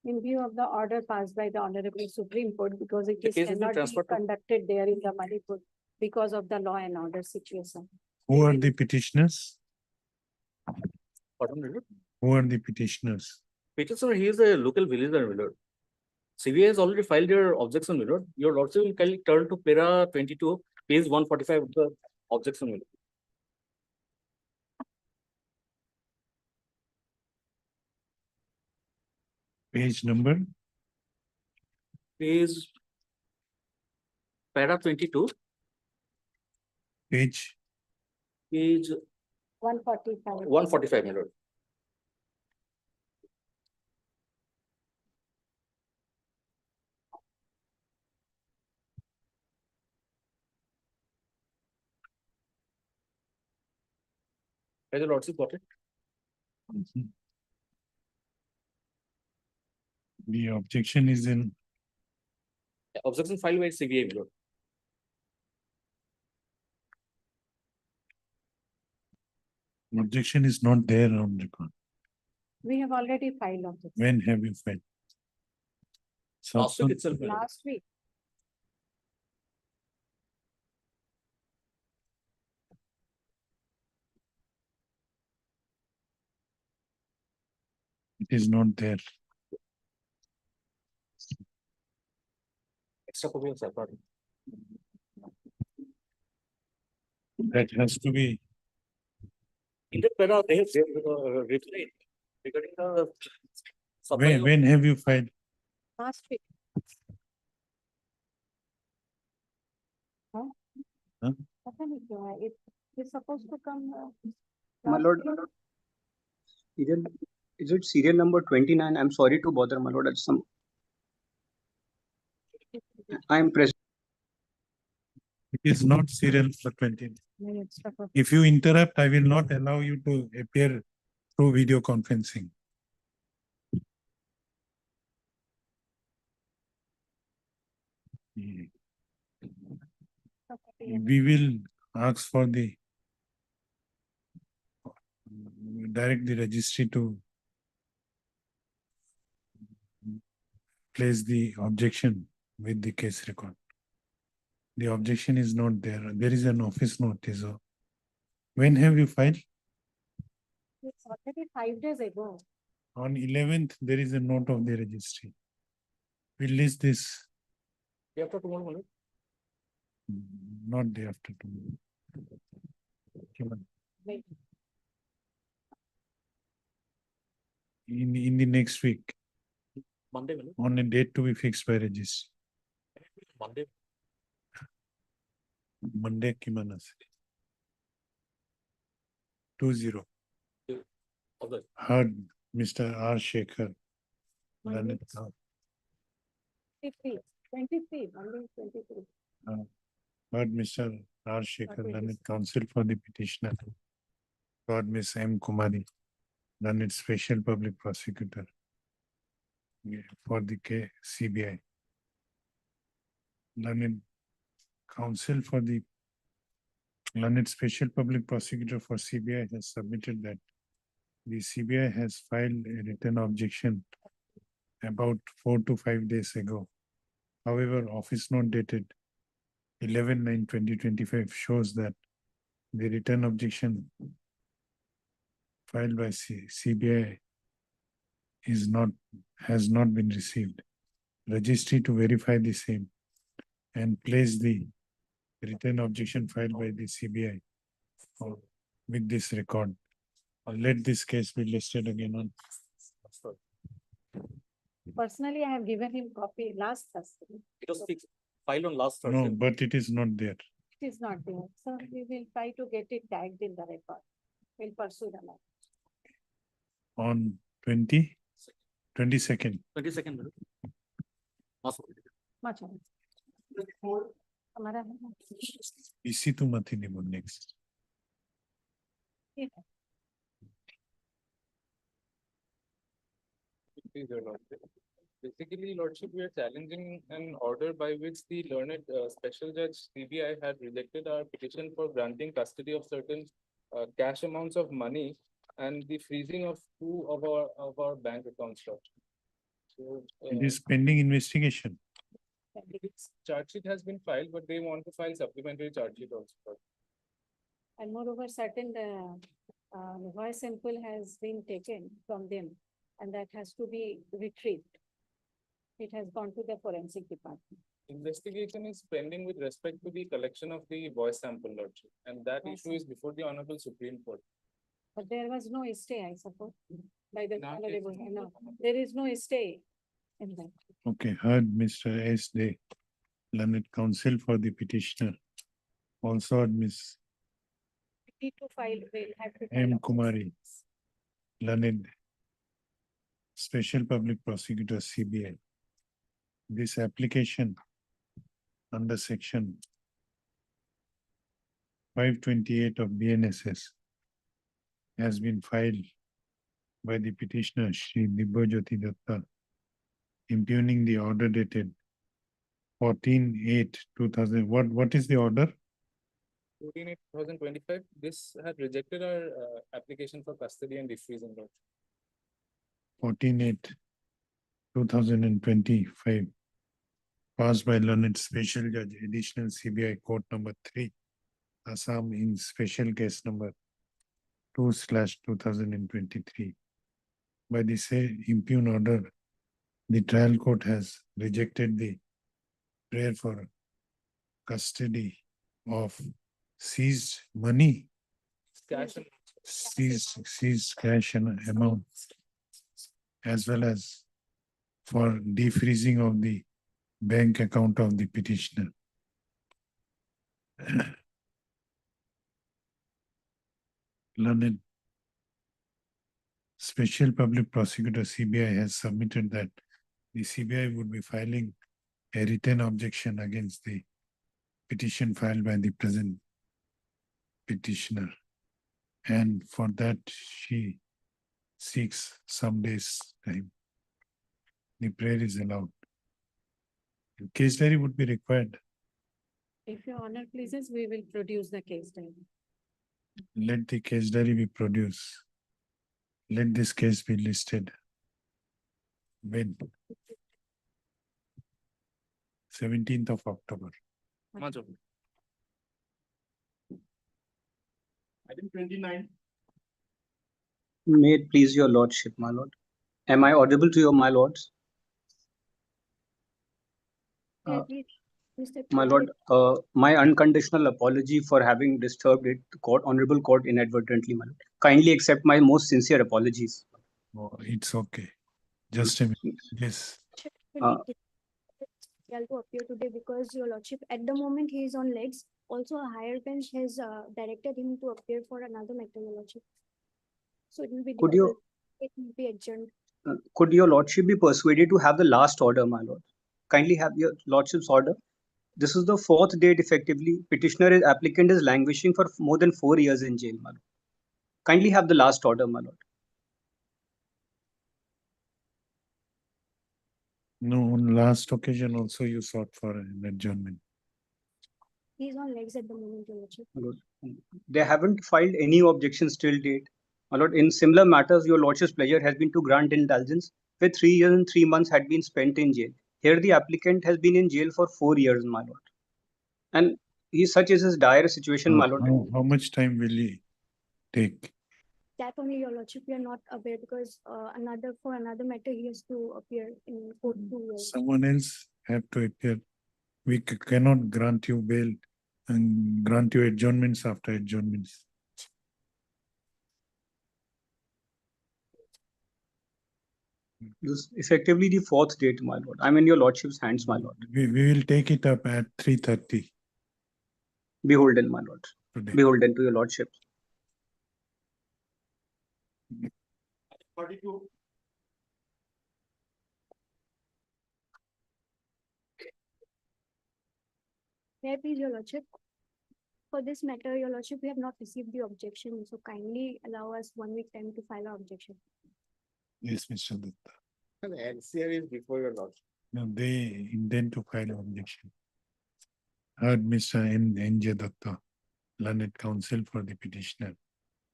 In view of the order passed by the Honorable Supreme Court, because it The is case has been cannot be transferred to- conducted there in the Manipur because of the law and order situation. Who are the petitioners? Pardon, my lord? Who are the petitioners? Petitioner, he is a local villager, my lord. CBI has already filed their objection, my lord. Your lordship will kindly turn to para 22, page 145 of the objection, my lord. Page number? Page para 22, Page page 145. 145, my lord. Has the lordship got it? The objection is in Objection filed by CBI, my lord. objection is not there on record. We have already filed on this. When have you filed? Last week itself. my lord. Last week. It is not there. Extra copy of separate. That has to be, They have replied regarding the supply of when have you filed? Last week. Huh? Huh? It's supposed to come. My last lord, week. is it serial number 29? I'm sorry to bother, my lord. I am present. It is not serial for 20. No, it's supposed- If you interrupt, I will not allow you to appear through video conferencing. We will ask for direct the registry to place the objection with the case record. The objection is not there. There is an office notice. When have you filed? It's already 5 days ago. On 11th, there is a note of the registry. We'll list this. day after tomorrow, my lord. Not day after tomorrow. Come on. Wait. In the next week, Monday, my lord. on a date to be fixed by registry. Monday. Monday की माना से 20 Of the heard Mr. R. Shekhar. Monday. Lalit, 23, Monday 23. heard Mr. R. Shekhar, Okay, Lalit, yes. counsel for the petitioner. Heard Ms. M. Kumari, Lalit, special public prosecutor for the CBI. Lalit, counsel for the Lalit, special public prosecutor for CBI has submitted that the CBI has filed a written objection about 4 to 5 days ago. However, office note dated 11/9/2025 shows that the written objection filed by CBI has not been received. Registry to verify the same and place the written objection filed by the CBI with this record. Let this case be listed again on. Personally, I have given him copy last Thursday. It was fixed, filed on last No, Thursday. but it is not there. It is not there. So we will try to get it tagged in the record. We'll pursue the matter. On 22nd. 22nd, my lord. Last week. Much. हमारा है ना? इसी तो मत ही नहीं बोल next. ठीक है. Please, Your Lordship. Basically, Lordship, we are challenging an order by which the learned special judge CBI had rejected our petition for granting custody of certain cash amounts of money and the freezing of 2 of our bank accounts. Lordship. So, It is pending investigation. charge sheet has been filed, but they want to file supplementary charge sheet also. And moreover, certain voice sample has been taken from them and that has to be retrieved. It has gone to the forensic department. Investigation is pending with respect to the collection of the voice sample, Lordship, and that Voice issue is before the Honorable Supreme Court. But there was no stay, I suppose, by the Not honorable. yet. No, there is no stay in that. Okay, heard Mr. S. Day, learned counsel for the petitioner. Also heard Ms. We need to file, we'll have to. M. file a Kumari, learned special public prosecutor CBI. This application under section 528 of BNSS has been filed by the petitioner Shri Dibbajyoti Datta, impugning the order dated 14/8/2000. What is the order? 14/8/2025, this had rejected our application for custody and defreezing. 14/8. 2025, passed by learned special judge, additional CBI court number 3, Assam, in special case number 2/2023. By the say impugn order, the trial court has rejected the prayer for custody of seized money, seized cash and amount, as well as for defreezing of the bank account of the petitioner. Learned Special Public Prosecutor CBI has submitted that the CBI would be filing a written objection against the petition filed by the present petitioner. And for that, she seeks some days' time. The prayer is allowed. Case diary would be required. If your honor pleases, we will produce the case diary. Let the case diary be produced. Let this case be listed. When? 17th of October. Item 29. May it please your lordship, my lord. Am I audible to you, my lords? My lord, my unconditional apology for having disturbed it, honorable court inadvertently, my lord. Kindly accept my most sincere apologies. Oh, it's okay. Just a minute. Yes. To appear today because your lordship, at the moment he is on legs. Also, a higher bench has directed him to appear for another matter, your lordship. So it will be difficult. It will be adjourned. Could your lordship be persuaded to have the last order, my lord? Kindly have your lordship's order. This is the 4th date effectively. Petitioner applicant is languishing for more than 4 years in jail, my lord. Kindly have the last order, my lord. No, on last occasion also you sought for an adjournment. He is on legs at the moment, your lordship. My lord, they haven't filed any objections till date. My lord, in similar matters, your lordship's pleasure has been to grant indulgence where 3 years and 3 months had been spent in jail. Here the applicant has been in jail for 4 years, my lord. And such is his dire situation, my lord. How much time will he take? That only, your lordship, we are not aware because for another matter he has to appear in court 2 years. Someone else have to appear. We cannot grant you bail and grant you adjournments after adjournments. This is effectively the 4th date, my lord. I'm in your lordship's hands, my lord. We will take it up at 3:30. Beholden, my lord. Today. Beholden to your lordship. 42. May I please, your lordship? For this matter, your lordship, we have not received the objection, so kindly allow us 1 week time to file our objection. Yes, Mr. Dutta. And NCR is before your lordship. No, they intend to file an objection. Heard Mr. N.J. Datta, learned counsel for the petitioner.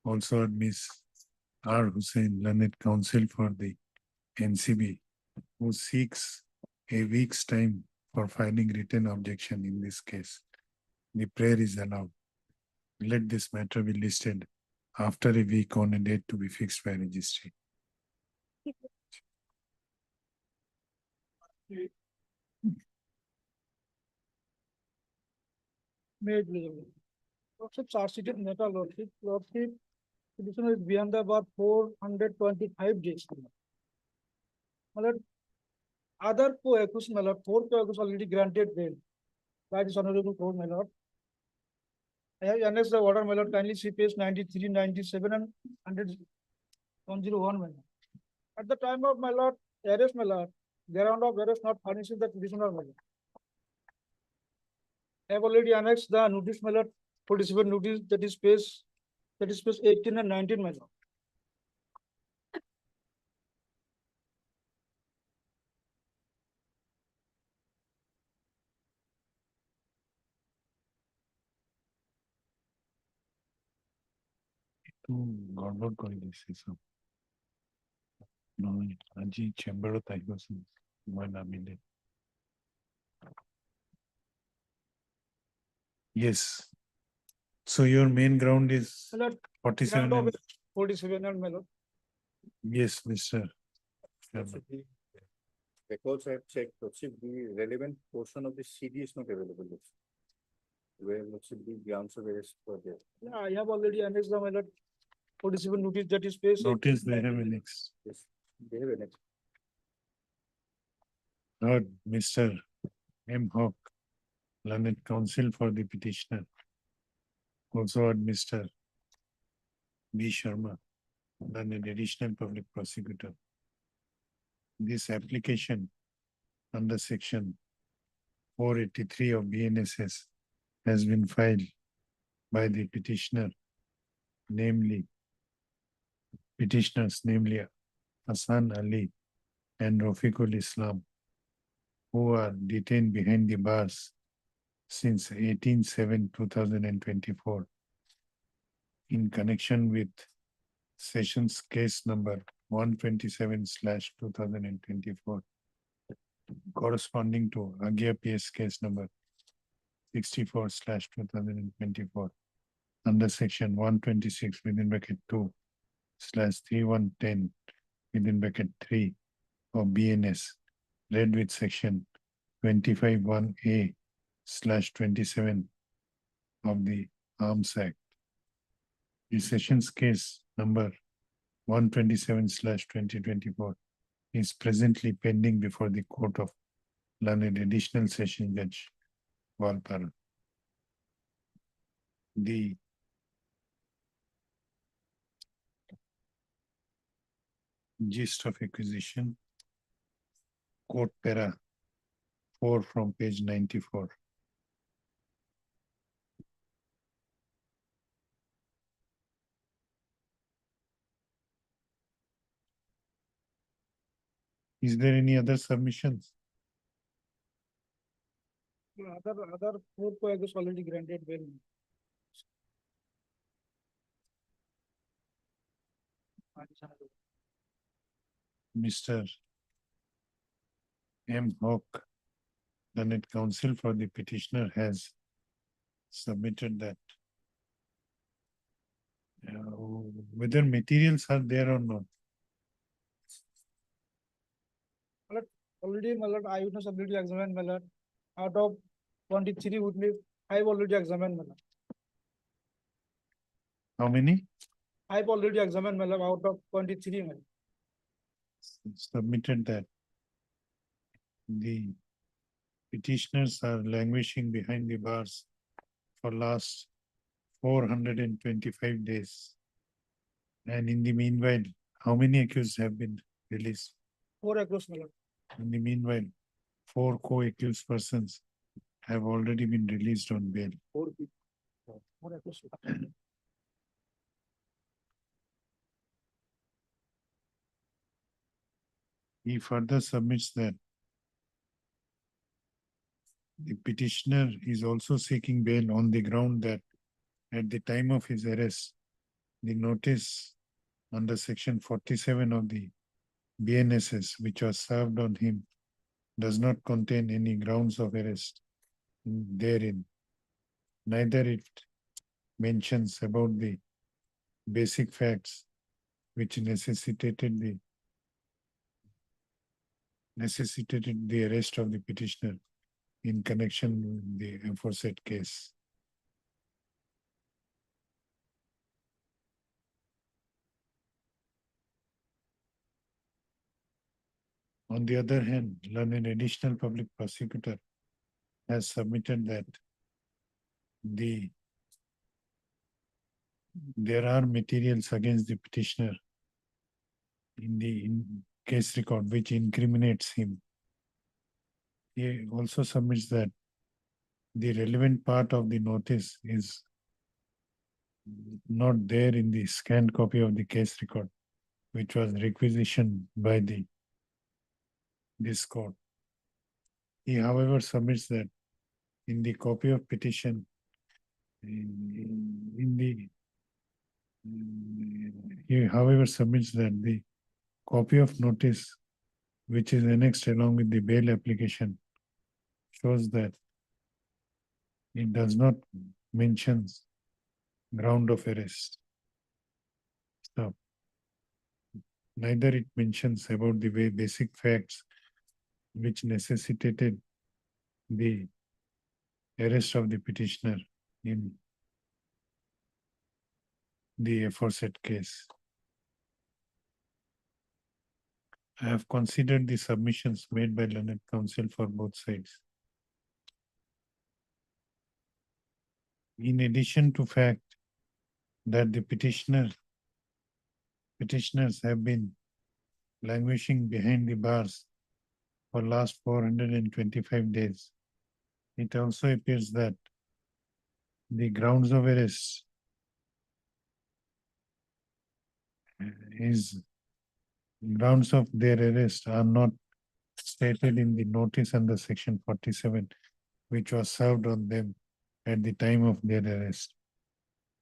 Also heard Ms. R. Hussain, learned counsel for the NCB, who seeks a week's time for filing written objection in this case. The prayer is allowed. Let this matter be listed after a week on a date to be fixed by registry. Made legal. Lordship charge-sheeted matter, lordship, petitioner is beyond the bar 425 days. My lord, other co-accused, my lord, 4 co-accused already granted bail. By this honorable court, my lord. I have annexed the order, my lord, kindly see page 93, 97 and 101, my lord. At the time of my lord, arrest, my lord, ground of arrest not furnishing the petitioner, my lord. I have already annexed the notice, my lord, participant notice, that is page 18 and 19, my lord. গড়বড় করে দিচ্ছে সব। No, আজি চেম্বাৰত আহিবচোন মই নামিলে Yes. So your main ground is My lord, 47 ground and, of 47 and my lord. yes, Mr. Records I have checked, Lordship, the relevant portion of the CD is not available. Lordship. Where Lordship, the grounds of arrest for there. Yeah, I have already annexed the my lord 47 notice that is placed. Notice they have annexed. Yes, they have an Heard Mr. M. Hawk, learned counsel for the petitioner. Also heard Mr. B. Sharma, learned additional public prosecutor. This application under section 483 of BNSS has been filed by the petitioner, petitioners, namely Hassan Ali and Rafiqul Islam, who are detained behind the bars since 18/7/2024 in connection with Sessions case number 127/2024, corresponding to Agya PS case number 64/2024 under section 126 within bracket 2/3110 within bracket 3 of BNS, read with section 25(1)(a)/27 of the Arms Act. The Sessions case number 127/2024 is presently pending before the Court of Learned Additional Session Judge Valpara. The gist of acquisition, Court Para 4 from page 94. Is there any other submissions? Other four is already granted bail. Mr. M. Hawk, learned counsel for the petitioner, has submitted that whether materials are there or not. Already, my lord, eyewitness ability examined, my lord. Out of 23 witness, I've already examined, my lord. How many? I've already examined, my lord, out of 23, my lord. Submitted that the petitioners are languishing behind the bars for last 425 days. And in the meanwhile, how many accused have been released? 4 accused, my lord. In the meanwhile, 4 co-accused persons have already been released on bail. 4 accused. He further submits that the petitioner is also seeking bail on the ground that at the time of his arrest, the notice under section 47 of the BNSS, which was served on him, does not contain any grounds of arrest therein. Neither it mentions about the basic facts which necessitated the arrest of the petitioner in connection with the aforesaid case. On the other hand, learned additional public prosecutor has submitted that there are materials against the petitioner in the case record which incriminates him. He also submits that the relevant part of the notice is not there in the scanned copy of the case record, which was requisitioned by this court. He, however, submits that in the copy of petition, he, however, submits that the copy of notice which is annexed along with the bail application shows that it does not mention ground of arrest. So neither it mentions about the basic facts which necessitated the arrest of the petitioner in the aforesaid case. I have considered the submissions made by learned counsel for both sides. In addition to fact that the petitioners have been languishing behind the bars for last 425 days, it also appears that the grounds of arrest grounds of their arrest are not stated in the notice under section 47, which was served on them at the time of their arrest,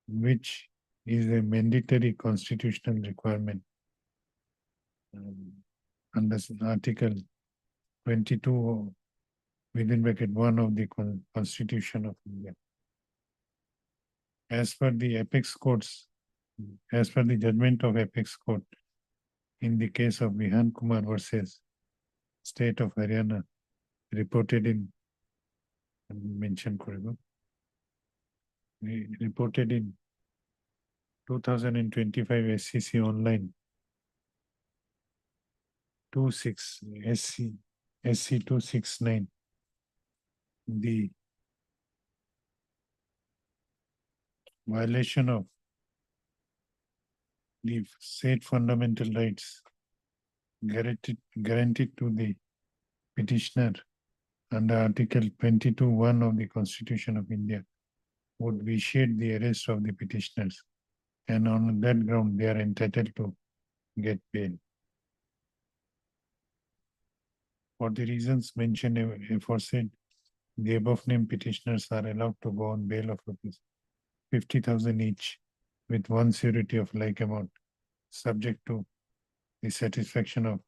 which is a mandatory constitutional requirement under Article 22 within bracket 1 of the Constitution of India. As per the judgment of Apex Court in the case of Vihan Kumar versus State of Haryana, reported in 2025 SCC online SC 269. The violation of the said fundamental rights guaranteed to the petitioner under Article 22(1) of the Constitution of India would vitiate the arrest of the petitioners, and on that ground they are entitled to get bail. For the reasons mentioned aforesaid, the above named petitioners are allowed to go on bail of rupees 50,000 each with one surety of like amount, subject to the satisfaction of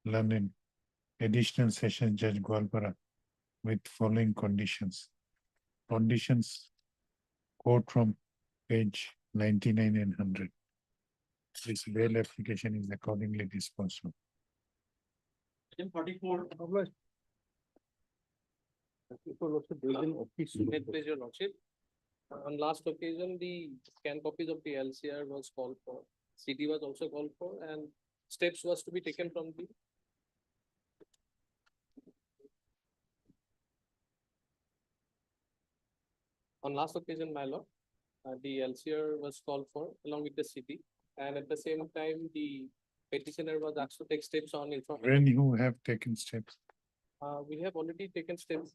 learned Additional Sessions Judge Gwalpara with following conditions. Conditions quote from page 99 and 100. This bail application is accordingly disposed of. Item 44. May please your lordship. On last occasion, the scan copies of the LCR was called for. CD was also called for, and steps was to be taken from the. On last occasion, my lord, the LCR was called for along with the CD, and at the same time, the petitioner was asked to take steps on information. When you have taken steps, We have already taken steps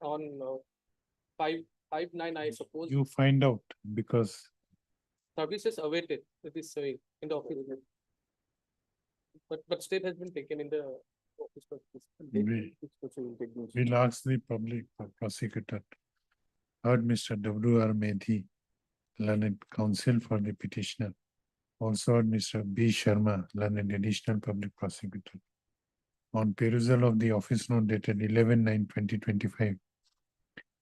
on 559, I suppose. you find out because Services awaited, it is saying in the office. But step has been taken in the office. we'll ask the public prosecutor. Heard Mr. W.R. Medhi, learned counsel for the petitioner. Also heard Mr. B. Sharma, learned additional public prosecutor. On perusal of the office note dated 11/9/2025,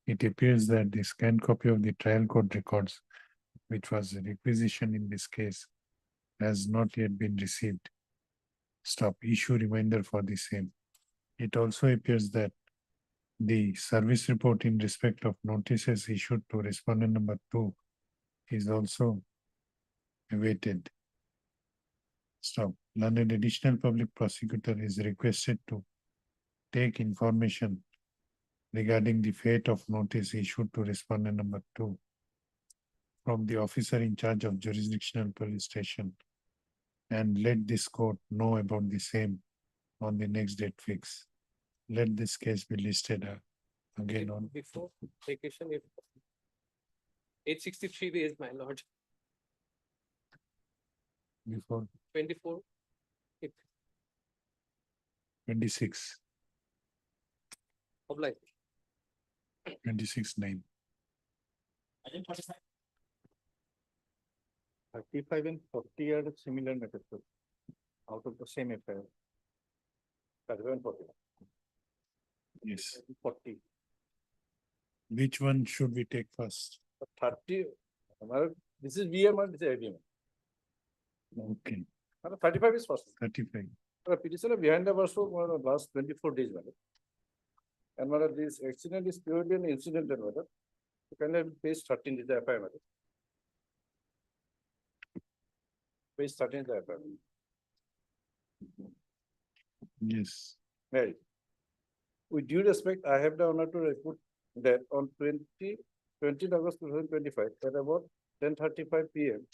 it appears that the scanned copy of the trial court records, which was a requisition in this case, has not yet been received. Stop, issue reminder for the same. It also appears that the service report in respect of notices issued to respondent number 2 is also awaited. Stop. Learned additional public prosecutor is requested to take information regarding the fate of notice issued to respondent number 2 from the officer in charge of jurisdictional police station, and let this court know about the same on the next date fix. Let this case be listed again on Before vacation, if 863 days, my lord, before 24. If 26, obliged. 26/9. 35 and 40 are similar matters. out of the same affair. 31, 40. Yes. 40. Which one should we take first? 30. This is VM and this is AVM. Okay, 35 is first. 35. Petitioner behind the verse for last 24 days. Madam. And madam, this accident is purely an incidental matter. You can have page 13 is the FI matter. Page 13 is the FI. Yes. Right. With due respect, I have the honor to report that on 20 August 2025 at about 10:35 p.m.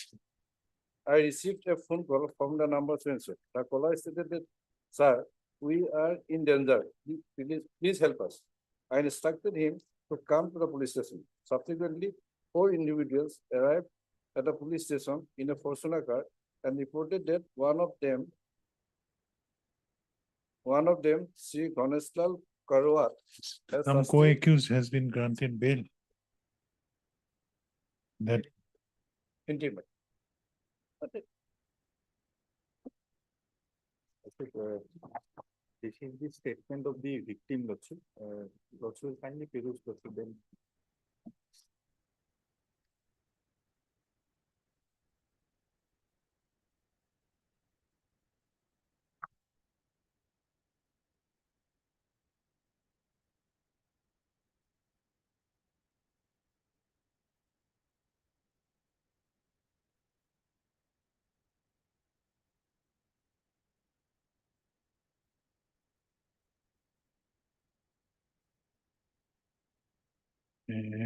I received a phone call from the number mentioned. The caller stated that, sir, we are in danger. Please help us. I instructed him to come to the police station. Subsequently, 4 individuals arrived at the police station in a Fortuner car and reported that one of them, Sri Ghaneshlal Karwar, has Some sustained co-accused has been granted bail. That intimate. This is the statement of the victim, Lordship. Lordship will kindly peruse Lordship then.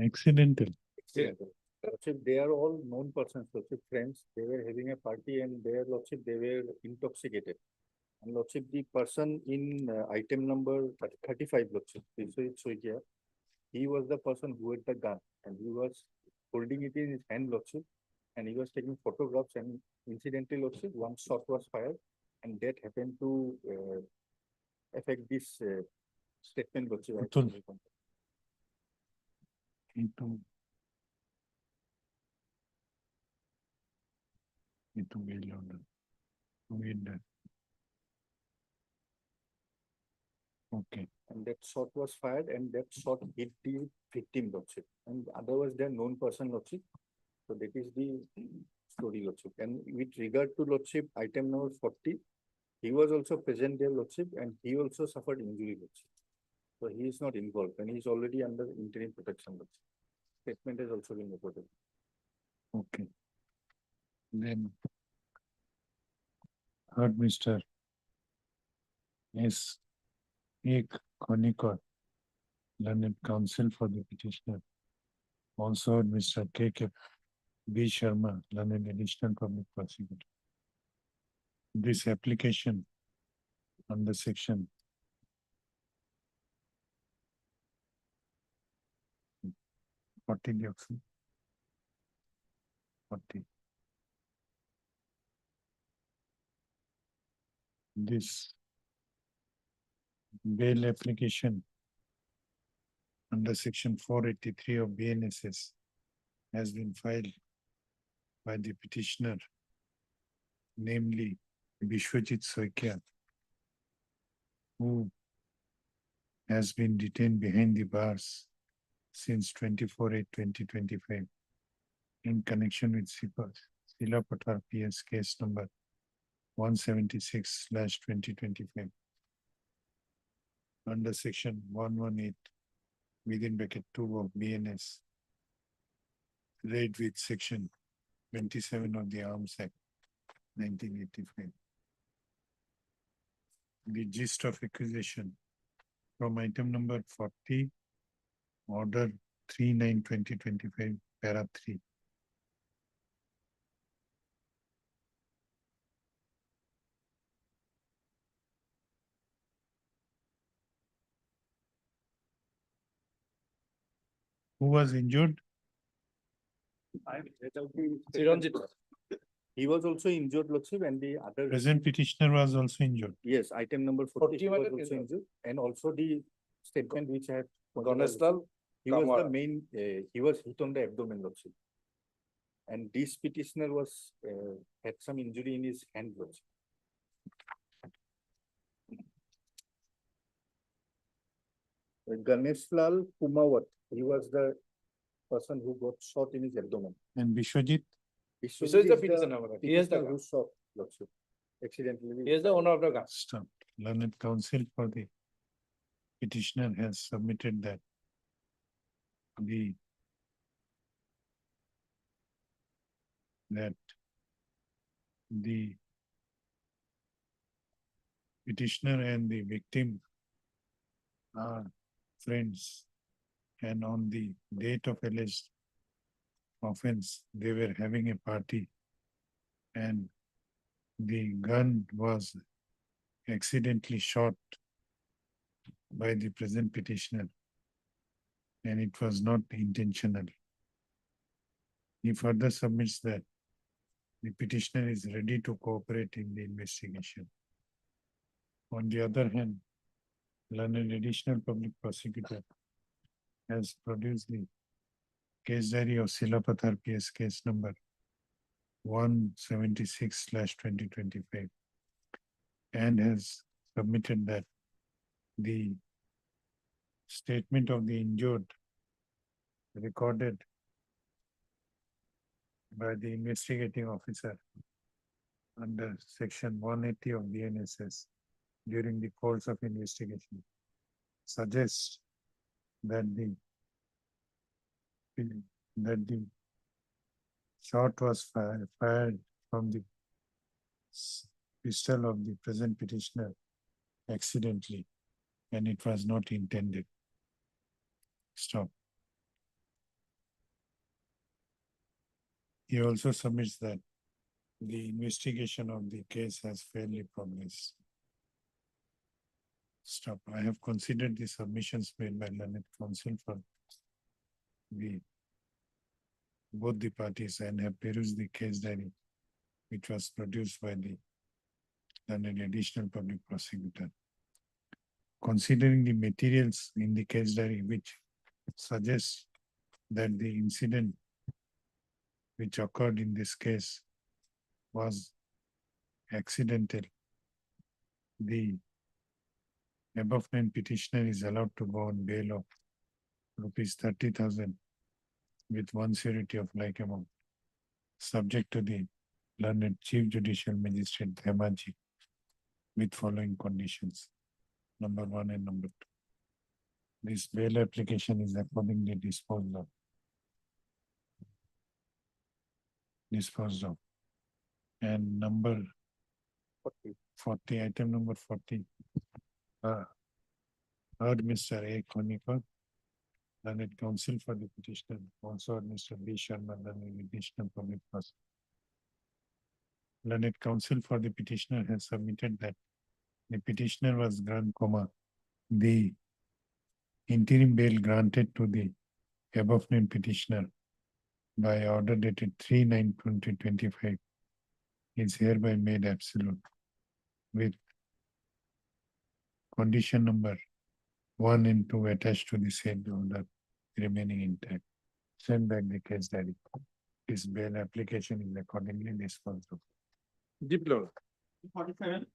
accidental. Lordship, they are all known persons, Lordship, friends. They were having a party and their Lordship, they were intoxicated. And Lordship, the person in item number 35, Lordship, he was the person who had the gun and he was holding it in his hand, Lordship, and he was taking photographs and incidentally, Lordship, one shot was fired and that happened to affect this statement, Lordship. Into bail order. Wait that. Okay. And that shot was fired and that shot hit the victim, Lordship. And otherwise, they are known person, Lordship. So that is the story, Lordship. And with regard to Lordship, item number 40, he was also present there, Lordship, and he also suffered injury, Lordship. So he is not involved and he is already under interim protection, Lordship. Statement has also been reported. Okay. Then heard Mr. S. A. Konikor, learned counsel for the petitioner. Also heard Mr. K. B. Sharma, learned additional public prosecutor. This application under section 40 dioxin. 40. This bail application under section 483 of BNSS has been filed by the petitioner, namely Bishwajit Soikia, who has been detained behind the bars since 24/8/2025 in connection with Silapathar PS case number 176/2025 under section 118 within bracket 2 of BNS, read with section 27 of the Arms Act 1985. The gist of accusation from item number 40, order 39/2025, para 3. Who was injured? He was also injured, Lordship, and the other Present petitioner was also injured. yes, item number 40 he was also injured, and also the statement which I had Ghaneshlal, he was the main, he was hit on the abdomen, Lordship. And this petitioner was had some injury in his hand, Lordship. Ganeshlal Kumawat, he was the person who got shot in his abdomen. And Vishwajit? Vishwajit is the petitioner, my lord. He is the who shot, lordship. Accidentally. He is the owner of the gun. Stop. Learned counsel for the petitioner has submitted that the petitioner and the victim are friends, and on the date of alleged offense, they were having a party, and the gun was accidentally shot by the present petitioner, and it was not intentional. He further submits that the petitioner is ready to cooperate in the investigation. On the other hand, learned additional public prosecutor has produced the case diary of Silapathar PS case number 176/2025 and has submitted that the statement of the injured recorded by the investigating officer under section 180 of the NSS during the course of investigation suggests that the shot was fired from the pistol of the present petitioner accidentally, and it was not intended. Stop. He also submits that the investigation of the case has fairly progressed. Stop. I have considered the submissions made by learned counsel for both the parties and have perused the case diary, which was produced by the learned additional public prosecutor. Considering the materials in the case diary, which suggests that the incident which occurred in this case was accidental, the above named petitioner is allowed to go on bail of ₹30,000 with one surety of like amount, subject to the learned Chief Judicial Magistrate Dhemaji with following conditions. Number 1 and number 2. This bail application is accordingly disposed of. And number 40, item number 40. Heard Mr. A. Konikar, learned counsel for the petitioner, also heard Mr. B. Sharma, learned additional public prosecutor. Learned counsel for the petitioner has submitted that the petitioner was the interim bail granted to the above named petitioner by order dated 3/9/2025 is hereby made absolute with condition number 1 and 2 attached to the said order remaining intact. Send back the case diary. This bail application is accordingly disposed of. Diplo. 47.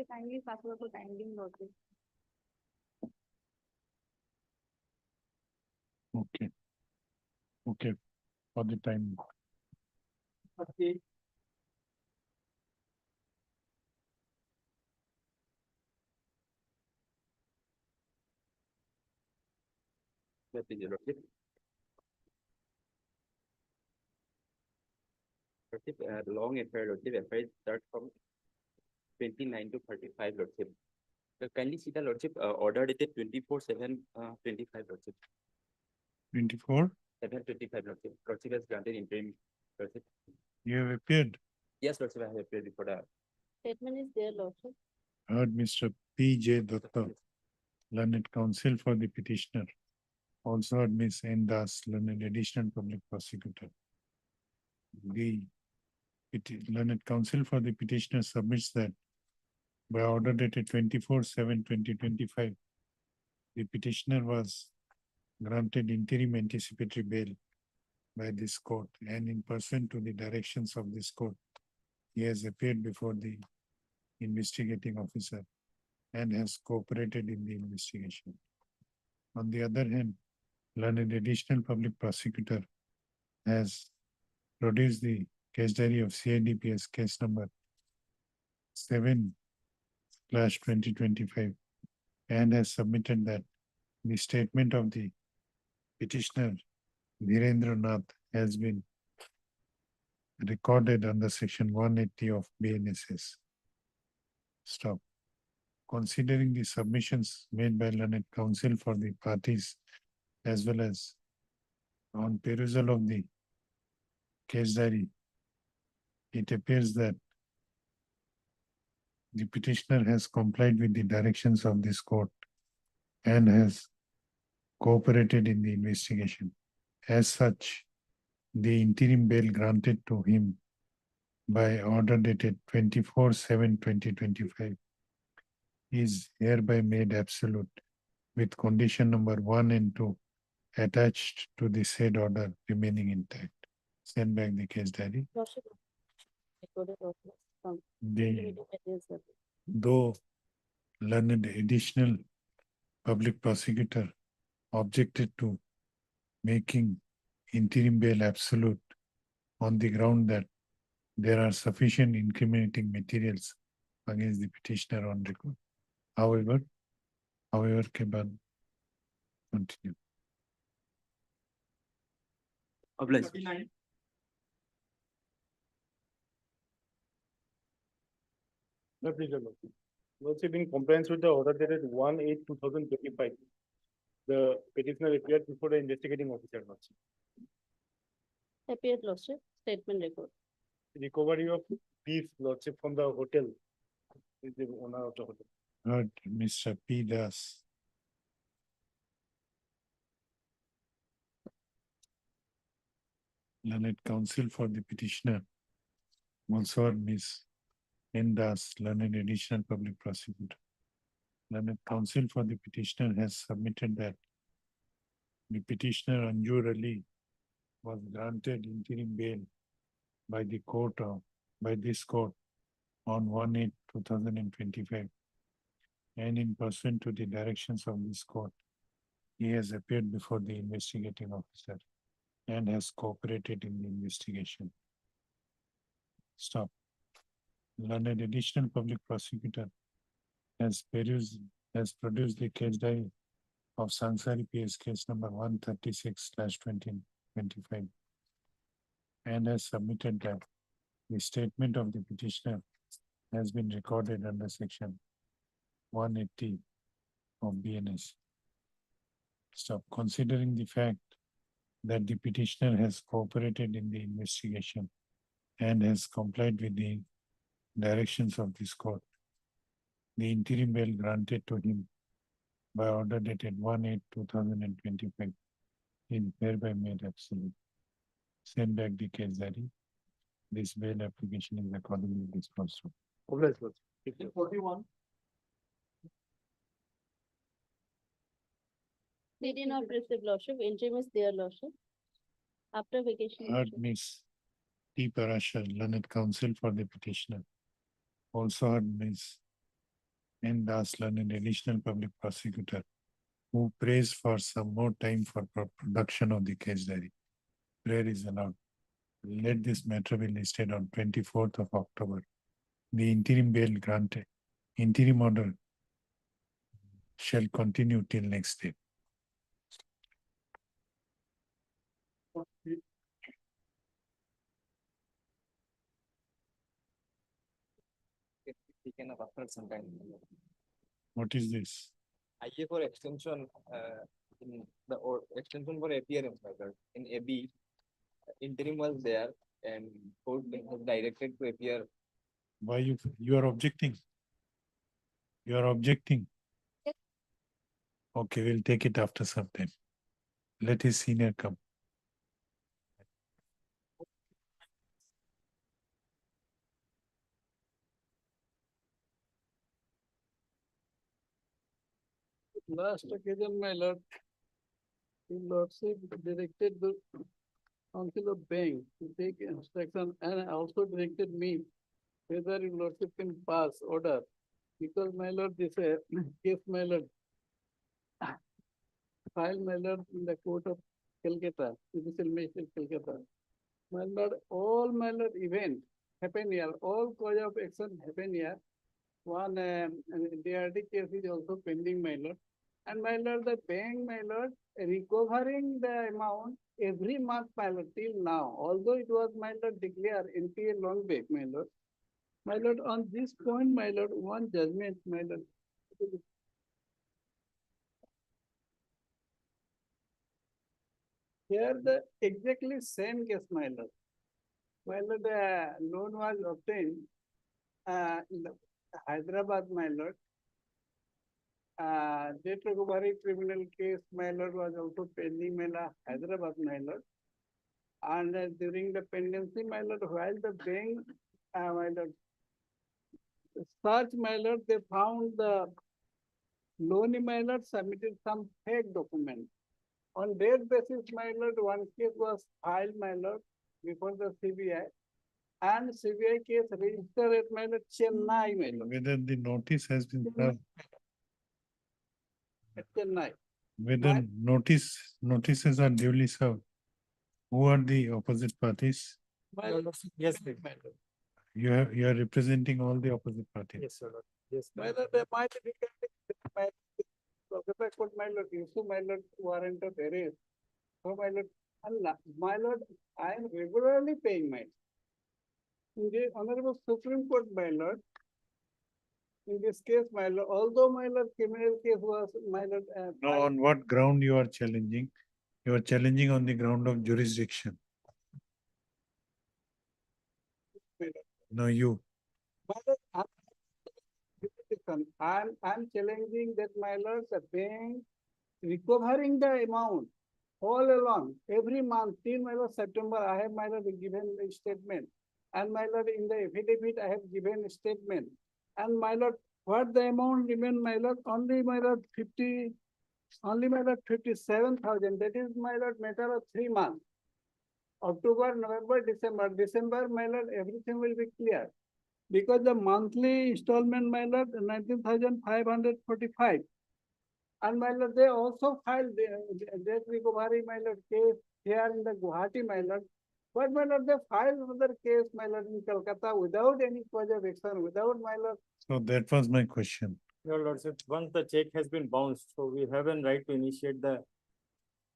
Kindly pass over for timing notice. Okay. Okay. For the time. Okay. That is your lordship. Lordship, long affair, lordship, affair start from 29 to 35, lordship. Kindly see the lordship order dated 24/7/25, lordship. 24/7/25, lordship. Lordship has granted interim, lordship. You have appeared. Yes, lordship, I have appeared before the Statement is there, lordship. Heard Mr. P.J. Datta, learned counsel for the petitioner. Also heard Ms. N. Das, learned additional public prosecutor. The learned counsel for the petitioner submits that by order dated 24/7/2025, the petitioner was granted interim anticipatory bail by this court, and in pursuant to the directions of this court, he has appeared before the investigating officer and has cooperated in the investigation. On the other hand, learned additional public prosecutor has produced the case diary of CIDPS case number 7/2025 and has submitted that the statement of the petitioner Dhirendra Nath has been recorded under section 180 of BNSS. Stop. Considering the submissions made by learned counsel for the parties as well as on perusal of the case diary, it appears that the petitioner has complied with the directions of this court and has cooperated in the investigation. As such, the interim bail granted to him by order dated 24/7/2025 is hereby made absolute with condition number 1 and 2 attached to the said order remaining intact. Send back the case diary. Though learned additional public prosecutor objected to making interim bail absolute on the ground that there are sufficient incriminating materials against the petitioner on record. However, Keban, continue. Obliged. No, please, Your Lordship. Lordship, in compliance with the order dated 1/8/2025, the petitioner appeared before the investigating officer, Lordship. Appeared, Lordship, statement record. Recovery of beef, Lordship, from the hotel is the owner of the hotel. Heard Mr. P. Das. Learned counsel for the petitioner. Also heard Ms. N. Das, learned additional public prosecutor. Learned counsel for the petitioner has submitted that the petitioner Anjur Ali was granted interim bail by the court by this court on 1/8/2025. And in pursuant to the directions of this court, he has appeared before the investigating officer and has cooperated in the investigation. Stop. Learned additional public prosecutor has produced the case diary of Sansari PS case number 136/2025 and has submitted that the statement of the petitioner has been recorded under section 180 of BNS. Stop. Considering the fact that the petitioner has cooperated in the investigation and has complied with the directions of this court, the interim bail granted to him by order dated 1/8/2025 is hereby made absolute. Send back the case diary. This bail application is accordingly disposed of. Obliged, Lordship. 41. They did not receive, Lordship. Interim is there, Lordship. After vacation. Heard Lordship. Ms. T. Parashar, learned counsel for the petitioner. Also heard Ms. N. Das, learned additional public prosecutor, who prays for some more time for production of the case diary. Prayer is allowed. Let this matter be listed on 24th of October. The interim bail granted, interim order shall continue till next day. Taken up after some time. What is this? IA for extension, in the or extension for appearance method in AB, interim was there and court was directed to appear. Why you are objecting? You are objecting? Okay, we'll take it after some time. Let his senior come. Last occasion, my lord, the lordship directed the Council of Bank to take instruction and also directed me whether your lordship can pass order. Because my lord, this case my lord, file my lord in the court of Calcutta, Judicial Magistrate Calcutta. My lord, all my lord event happen here, all cause of action happen here. One DRD case is also pending, my lord. And my lord, the bank, my lord, recovering the amount every month, my lord, till now. Although it was, my lord, declared NPA long back, my lord. My lord, on this point, my lord, one judgment, my lord. Here the exactly same case, my lord. My lord, the loan was obtained in the Hyderabad, my lord. Debt recovery criminal case, my lord, was also pending, my lord, Hyderabad, my lord. And during the pendency, my lord, while the bank, my lord, search, my lord, they found the loan, my lord, submitted some fake document. On that basis, my lord, one case was filed, my lord, before the CBI. And CBI case registered at, my lord, Chennai, my lord. Whether the notice has been served, At Chennai. whether notices are duly served. Who are the opposite parties? My lord, Yes, my lord. You are representing all the opposite parties. Yes, sir. Yes. My lord, they might be my lord, issue my lord warrant of arrest. So my lord, my lord, I am regularly paying my. In the Honorable Supreme Court, my lord, in this case, my lord, although my lord criminal case was, my lord. No, on what ground you are challenging? You are challenging on the ground of jurisdiction. No, you. My lord, I'm challenging that, my lord, the bank recovering the amount all along, every month, till my lord September, I have, my lord, given a statement. And my lord, in the affidavit, I have given a statement. And my lord, what the amount remain, my lord, only my lord 57,000. That is, my lord, matter of 3 months. October, November, December. December, my lord, everything will be clear. Because the monthly installment, my lord, 19,545. And my lord, they also filed debt recovery, my lord, case here in the Guwahati, my lord. But my lord, they filed another case, my lord, in Calcutta without any cause of action, without, my lord. So that was my question. Your lordship, once the check has been bounced, so we have a right to initiate the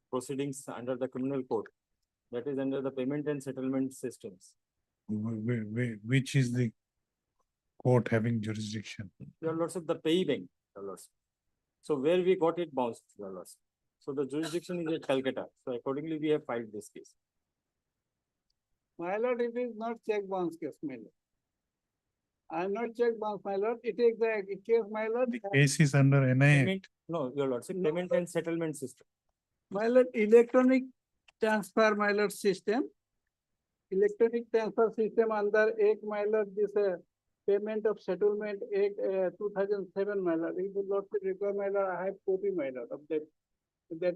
proceedings under the criminal code. That is under the payment and settlement systems. Which is the court having jurisdiction? Your lordship, the pay bank, your lordship. So where we got it bounced, your lordship. So the jurisdiction is at Calcutta. So accordingly, we have filed this case. My lord, it is not check bounce case, my lord. I am not check bounce, my lord. It is the case, my lord. The case is under NIA. Payment, no, your lordship, payment and settlement system. My lord, electronic transfer, my lord, system. Electronic transfer system under Act, my lord, this payment of settlement Act 2007, my lord. If the lordship require, my lord, I have copy, my lord, of that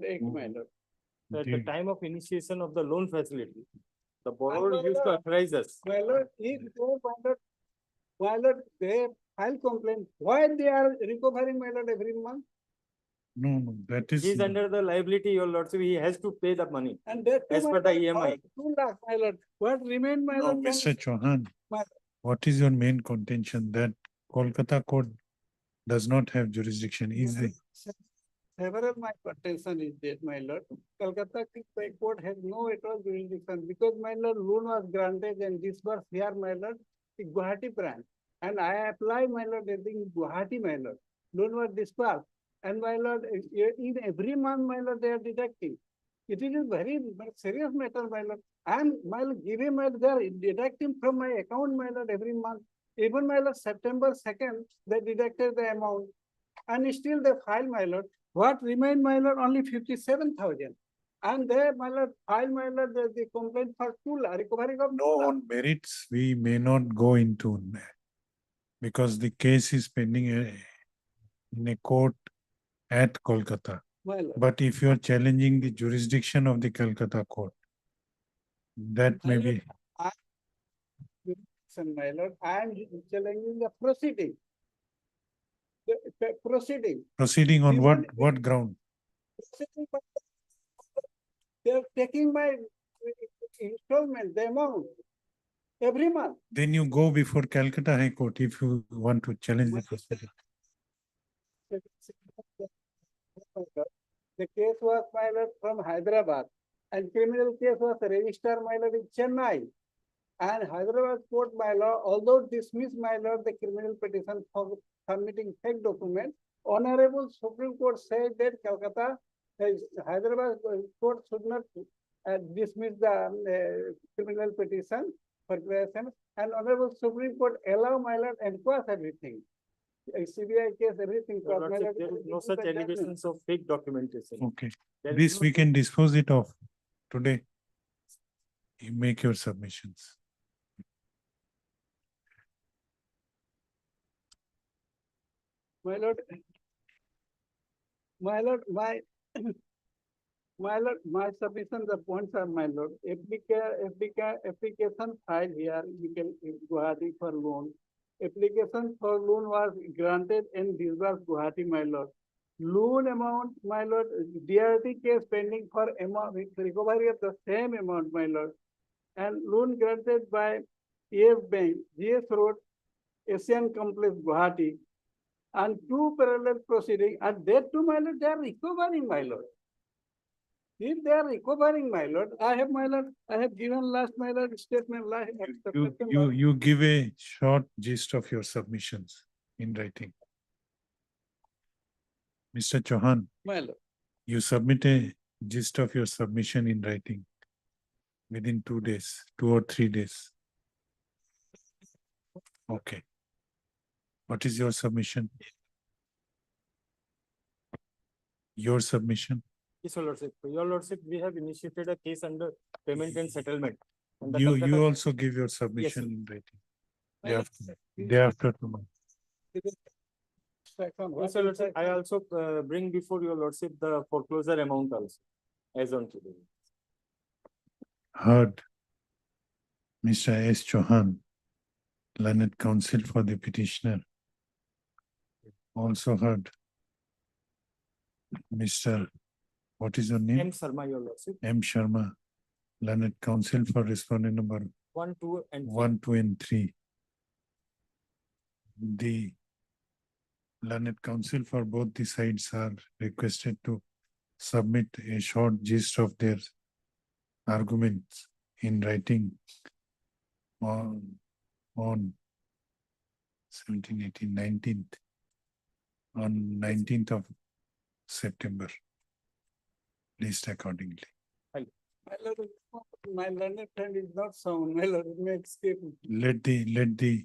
Act, my lord. At the time of initiation of the loan facility, the borrower used to authorize us. My lord, if they, my lord, they file complaint, why they are recovering, my lord, every month? No, that is. He is under the liability, your lordship, he has to pay the money. And that as too, per the my lord, EMI. 2 lakh, my lord. What remain, my No, lord? Mr. Chauhan, My- what is your main contention that Kolkata court does not have jurisdiction? Is the Several my contention is that, my lord. Calcutta court has no at all jurisdiction because, my lord, loan was granted and disbursed here, my lord, in Guwahati branch. And I apply, my lord, in Guwahati, my lord. Loan was disbursed. And, my lord, in every month, my lord, they are deducting. It is a very serious matter, my lord. And, my lord, giving, my lord, they are deducting from my account, my lord, every month. Even, my lord, September 2nd, they deducted the amount. And still they file, my lord. What remained, my lord, only 57,000. And they, my lord, file, my lord, the complaint for 2 lakh, recovery of 2 lakh. on merits we may not go into because the case is pending in a court at Kolkata. My lord. But if you are challenging the jurisdiction of the Kolkata court, That may be, My lord, I am challenging the proceeding. The proceeding. proceeding on Even what ground? proceeding, but they're taking my installment, the amount, every month. Then you go before Calcutta High Court if you want to challenge the proceeding. The case was filed from Hyderabad and criminal case was registered, my lord, in Chennai. And Hyderabad court, my lord, although dismissed, my lord, the criminal petition for submitting fake documents, Honorable Supreme Court said that Calcutta, Hyderabad court should not dismiss the criminal petition for creation, and Honorable Supreme Court allow, my lord, enforce everything. CBI case, everything. Your Lordship, there is no such allegations of fake documentation. Okay, There is this no we fake- can dispose it of today. You make your submissions. My lord, my lord, my lord, my submission, the points are, my lord, application filed here, you can Guwahati for loan. Application for loan was granted and disbursed Guwahati, my lord. Loan amount, my lord, DRT case pending for amount, recovery of the same amount, my lord. And loan granted by EF Bank, GS Road, Asian Complex, Guwahati. And two parallel proceeding, and that too, my lord, they are recovering, my lord. If they are recovering, my lord, I have given last, my lord, statement. You give a short gist of your submissions in writing. Mr. Chauhan, My lord, you submit a gist of your submission in writing within 2 days, 2 or 3 days. Okay. What is your submission? Your submission? Yes, Your Lordship. Your Lordship, we have initiated a case under payment and settlement. And the You Kolkata- also give your submission sir. in writing. Day after tomorrow. Yes, Your Lordship, I also bring before Your Lordship the foreclosure amount also, as on today. Heard. Mr. S. Chauhan, learned counsel for the petitioner. Also heard. Mr. What is your name? M. Sharma, Your Lordship. M. Sharma, learned counsel for respondent number 1, 2, and 3. 1, 2, and 3. The learned counsel for both the sides are requested to submit a short gist of their arguments in writing on 17, 18, 19th, on 19th of September, list accordingly. my learned friend is not sound, my lord, it may escape. Let the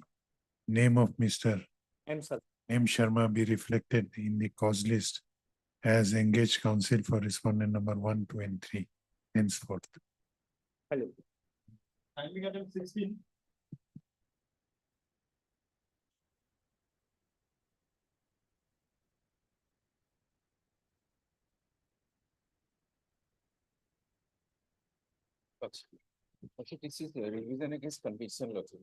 name of Mr. M. Sharma. M. Sharma be reflected in the cause list as engaged counsel for respondent number 1, 2, and 3 henceforth. Hello. Kindly item 16. Okay, this is the revision against conviction logic.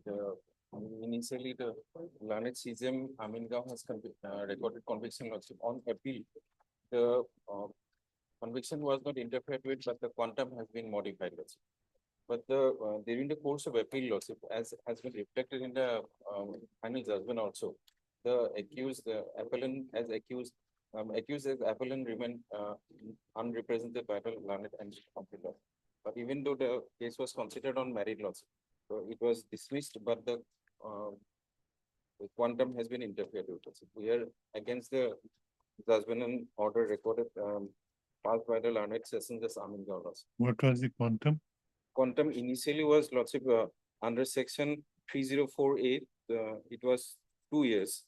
Initially, the learned CGM Amingam has recorded conviction logic on appeal. The conviction was not interfered with, but the quantum has been modified logic. But during the course of appeal logic, as has been reflected in the final judgment also, the accused, the appellant as accused as appellant remained unrepresented by the learned and computer. But even though the case was considered on merit logic, so it was dismissed, but the quantum has been interfered with. So we are against the judgment and order recorded passed by the learned session just Amingam loss. What was the quantum? Quantum initially was lordship under section 3048, it was 2 years.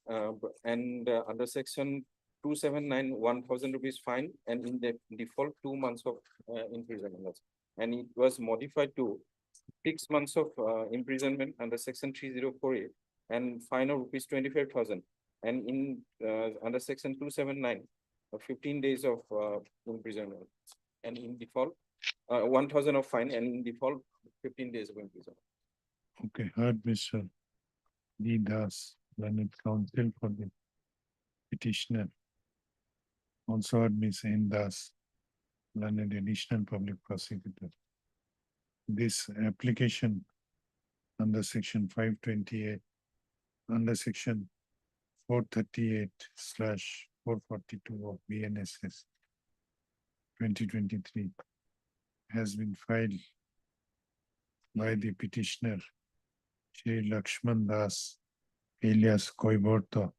And under section 279, 1,000 rupees fine, and in the default 2 months of imprisonment. And it was modified to 6 months of imprisonment under section 3048 and fine of rupees 25,000. And in under section 279, 15 days of imprisonment. And in default, 1,000 of fine and in default 15 days of imprisonment. Okay, heard Mr. D. Das, learned counsel for the petitioner. Also heard Ms. N. Das, learned additional public prosecutor. This application under section 528, under section 438/442 of BNSS 2023 has been filed by the petitioner Shri Lakshman Das alias Koiborto,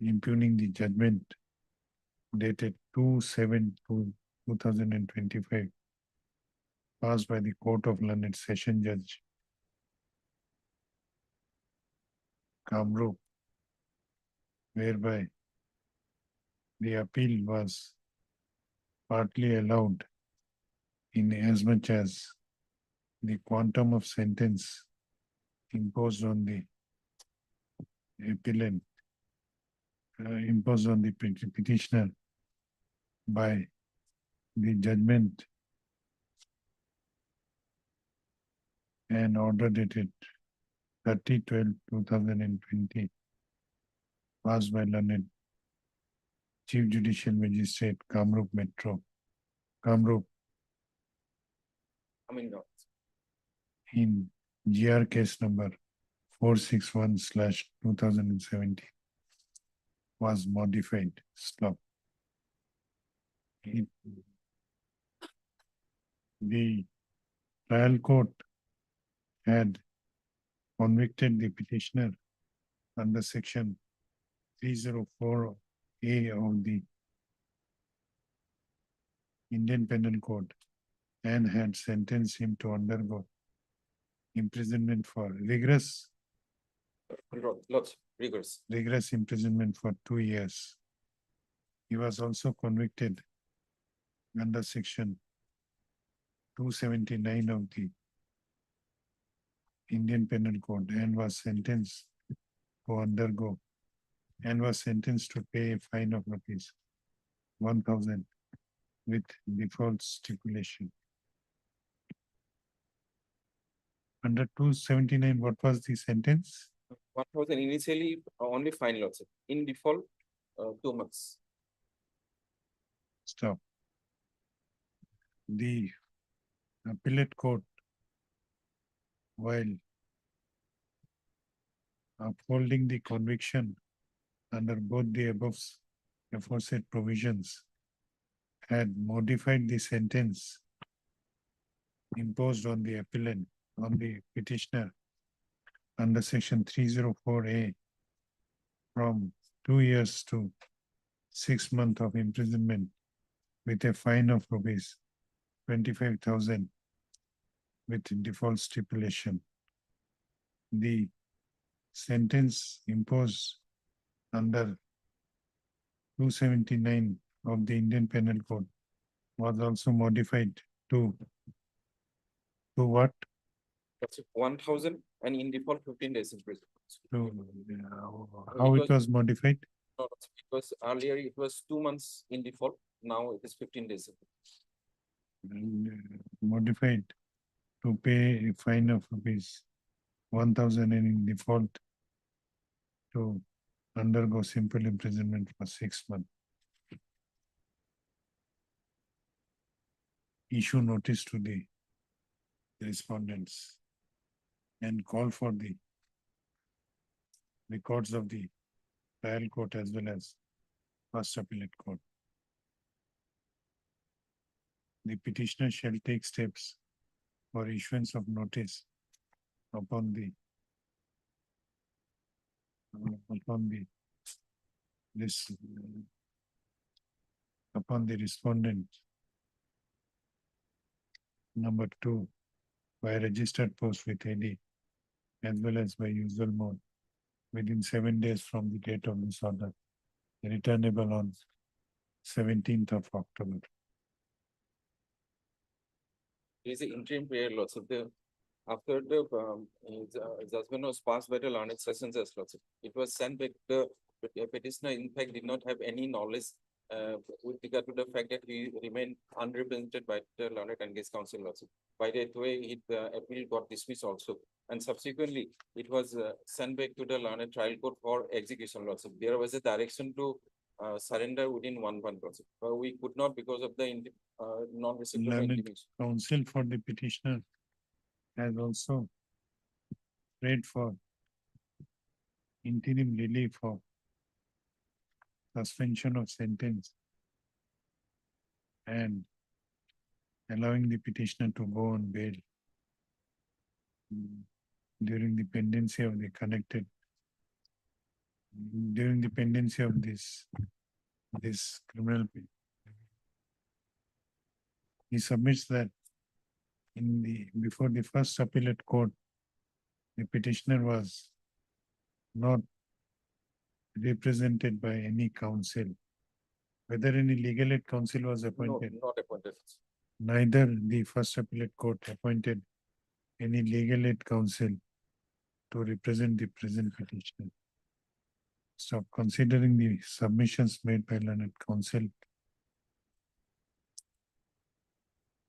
impugning the judgment dated 2/7/2025 passed by the Court of Learned Session Judge Kamrup, whereby the appeal was partly allowed in as much as the quantum of sentence imposed on the appellant, imposed on the petitioner by the judgment and order dated 30/12/2020 passed by learned Chief Judicial Magistrate Kamrup Metro, Kamrup, in GR case number 461/2017 was modified. Stop. The trial court had convicted the petitioner under section 304A of the Indian Penal Code and had sentenced him to undergo imprisonment for rigorous imprisonment for 2 years. He was also convicted under section 279 of the Indian Penal Code and was sentenced to pay a fine of rupees 1,000 with default stipulation. Under 279, what was the sentence? 1,000 initially only fine, Lordship. In default, 2 months. Stop. The appellate court, while upholding the conviction under both the above aforesaid provisions, had modified the sentence imposed on the appellant, on the petitioner under section 304A from 2 years to 6 months of imprisonment with a fine of rupees 25,000 with default stipulation. The sentence imposed under 279 of the Indian Penal Code was also modified to what? That's 1,000 and in default 15 days imprisonment. How it was modified? No, because earlier it was 2 months in default. Now it is 15 days. Modified to pay a fine of rupees 1,000 and in default to undergo simple imprisonment for 6 months. Issue notice to the respondents and call for the records of the trial court as well as first appellate court. The petitioner shall take steps for issuance of notice upon the respondent number 2 by registered post with AD as well as by usual mode within 7 days from the date of this order, returnable on 17th of October. There is an interim period, lots of after the judgment was passed by the learned session judge, lots of it was sent back. The petitioner in fact did not have any knowledge with regard to the fact that he remained unrepresented by the learned and case counsel also. By that way, the appeal got dismissed also. And subsequently, it was sent back to the learned trial court for execution also. There was a direction to surrender within 1 month also. But we could not because of the non-reciprocal Learned intimation. counsel for the petitioner has also prayed for interim relief of suspension of sentence and allowing the petitioner to go on bail during the pendency of the during the pendency of this criminal. He submits that before the first appellate court, the petitioner was not represented by any counsel. Whether any legal aid counsel was appointed. No, not appointed. Neither the first appellate court appointed any legal aid counsel to represent the present petitioner. So considering the submissions made by learned counsel,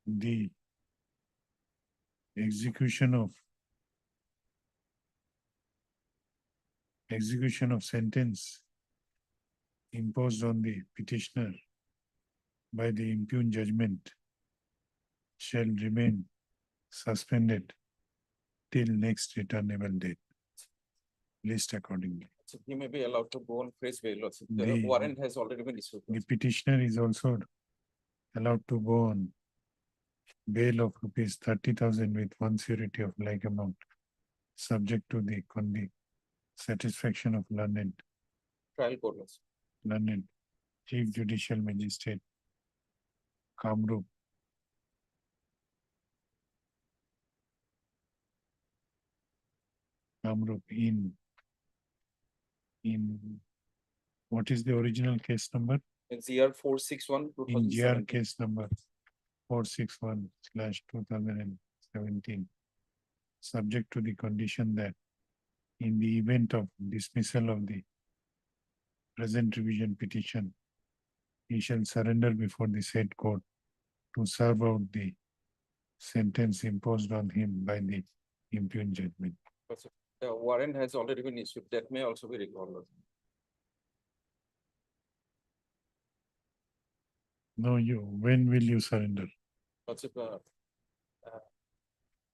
the execution of sentence imposed on the petitioner by the impugned judgment shall remain suspended till next returnable date, list accordingly. So he may be allowed to go on fresh bail also. The The- warrant has already been issued. The petitioner is also allowed to go on bail of rupees 30,000 with one surety of like amount, subject to the satisfaction of learned Trial court also. Chief Judicial Magistrate Kamrup in what is the original case number? In GR 461 In GR 2017. case number 461/2017, subject to the condition that in the event of dismissal of the present revision petition, he shall surrender before the said court to serve out the sentence imposed on him by the impugned judgment. Also, the warrant has already been issued. That may also be recalled. also. No, when will you surrender? Also,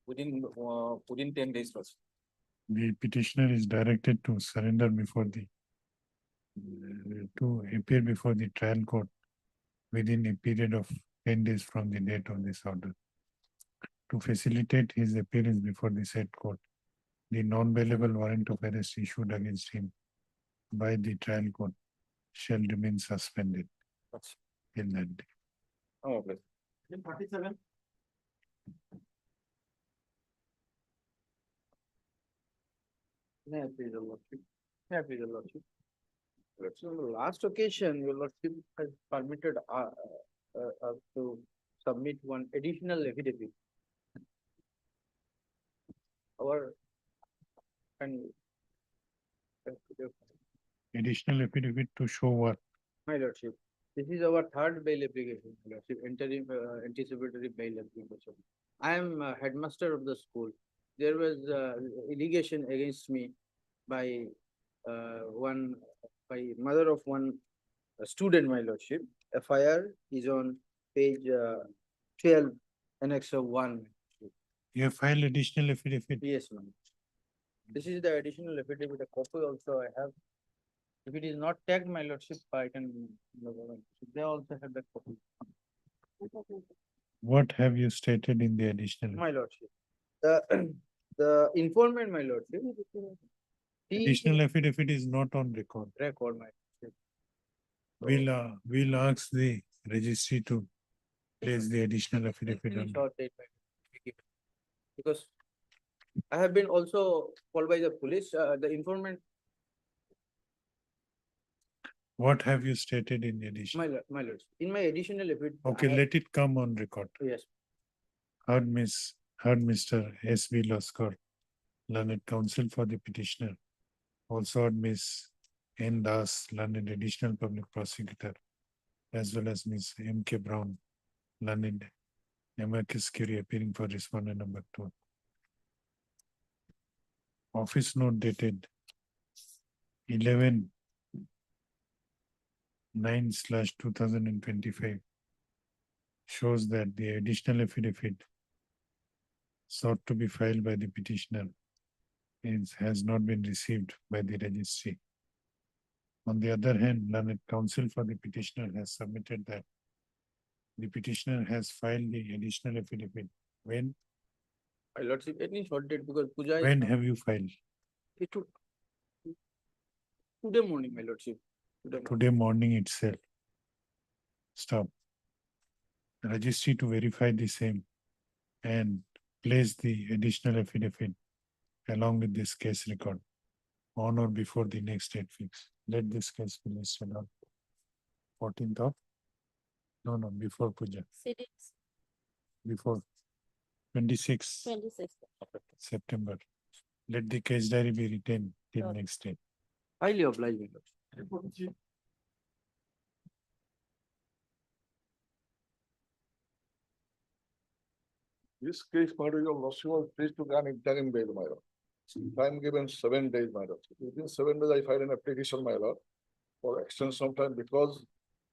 within 10 days also. The petitioner is directed to surrender before to appear before the trial court within a period of 10 days from the date of this order. To facilitate his appearance before the said court, the non-bailable warrant of arrest issued against him by the trial court shall remain suspended till that day. Oh, okay. 37. May I please, Your Lordship? May I please, Your Lordship? So on the last occasion, Your Lordship has permitted us to submit one additional affidavit. Our and Additional affidavit to show what? My Lordship, this is our third bail application, My Lordship, interim anticipatory bail application. I am headmaster of the school. There was allegation against me by mother of one student, My Lordship. FIR is on page 12, annex of 1. You have filed additional affidavit. Yes, ma'am. This is the additional affidavit, a copy also I have. If it is not tagged, My Lordship, I can, they also have that copy. What have you stated in the additional? My Lordship, the informant, My Lordship. Additional affidavit is not on record. Record, My Lordship. We'll ask the registry to place the additional affidavit on. Short date, my lordship. Because I have been also called by the police, the informant. What have you stated in the additional? My lord, in my additional affidavit. Okay, let it come on record. Yes. Heard Mr. S.V. Loskar, learned counsel for the petitioner. Also heard Ms. N. Das, learned additional public prosecutor, as well as Ms. M.K. Brown, learned amicus curiae appearing for respondent number 2. Office note dated 11/9/2025 shows that the additional affidavit sought to be filed by the petitioner has not been received by the registry. On the other hand, learned counsel for the petitioner has submitted that the petitioner has filed the additional affidavit. When? My lordship, any short date because puja is. When have you filed? It took today morning, my lordship. Today morning itself. Stop. Registry to verify the same and place the additional affidavit along with this case record on or before the next date fix. Let this case be listed on 14th of, before puja, Proceedings, before 26th 26. September. Let the case diary be retained till next day. Highly obliged, my lordship. This case, my lord, your lordship was pleased to grant interim bail, my lord. Time given 7 days, my lord. Within 7 days, I filed an application, my lord, for extension of time because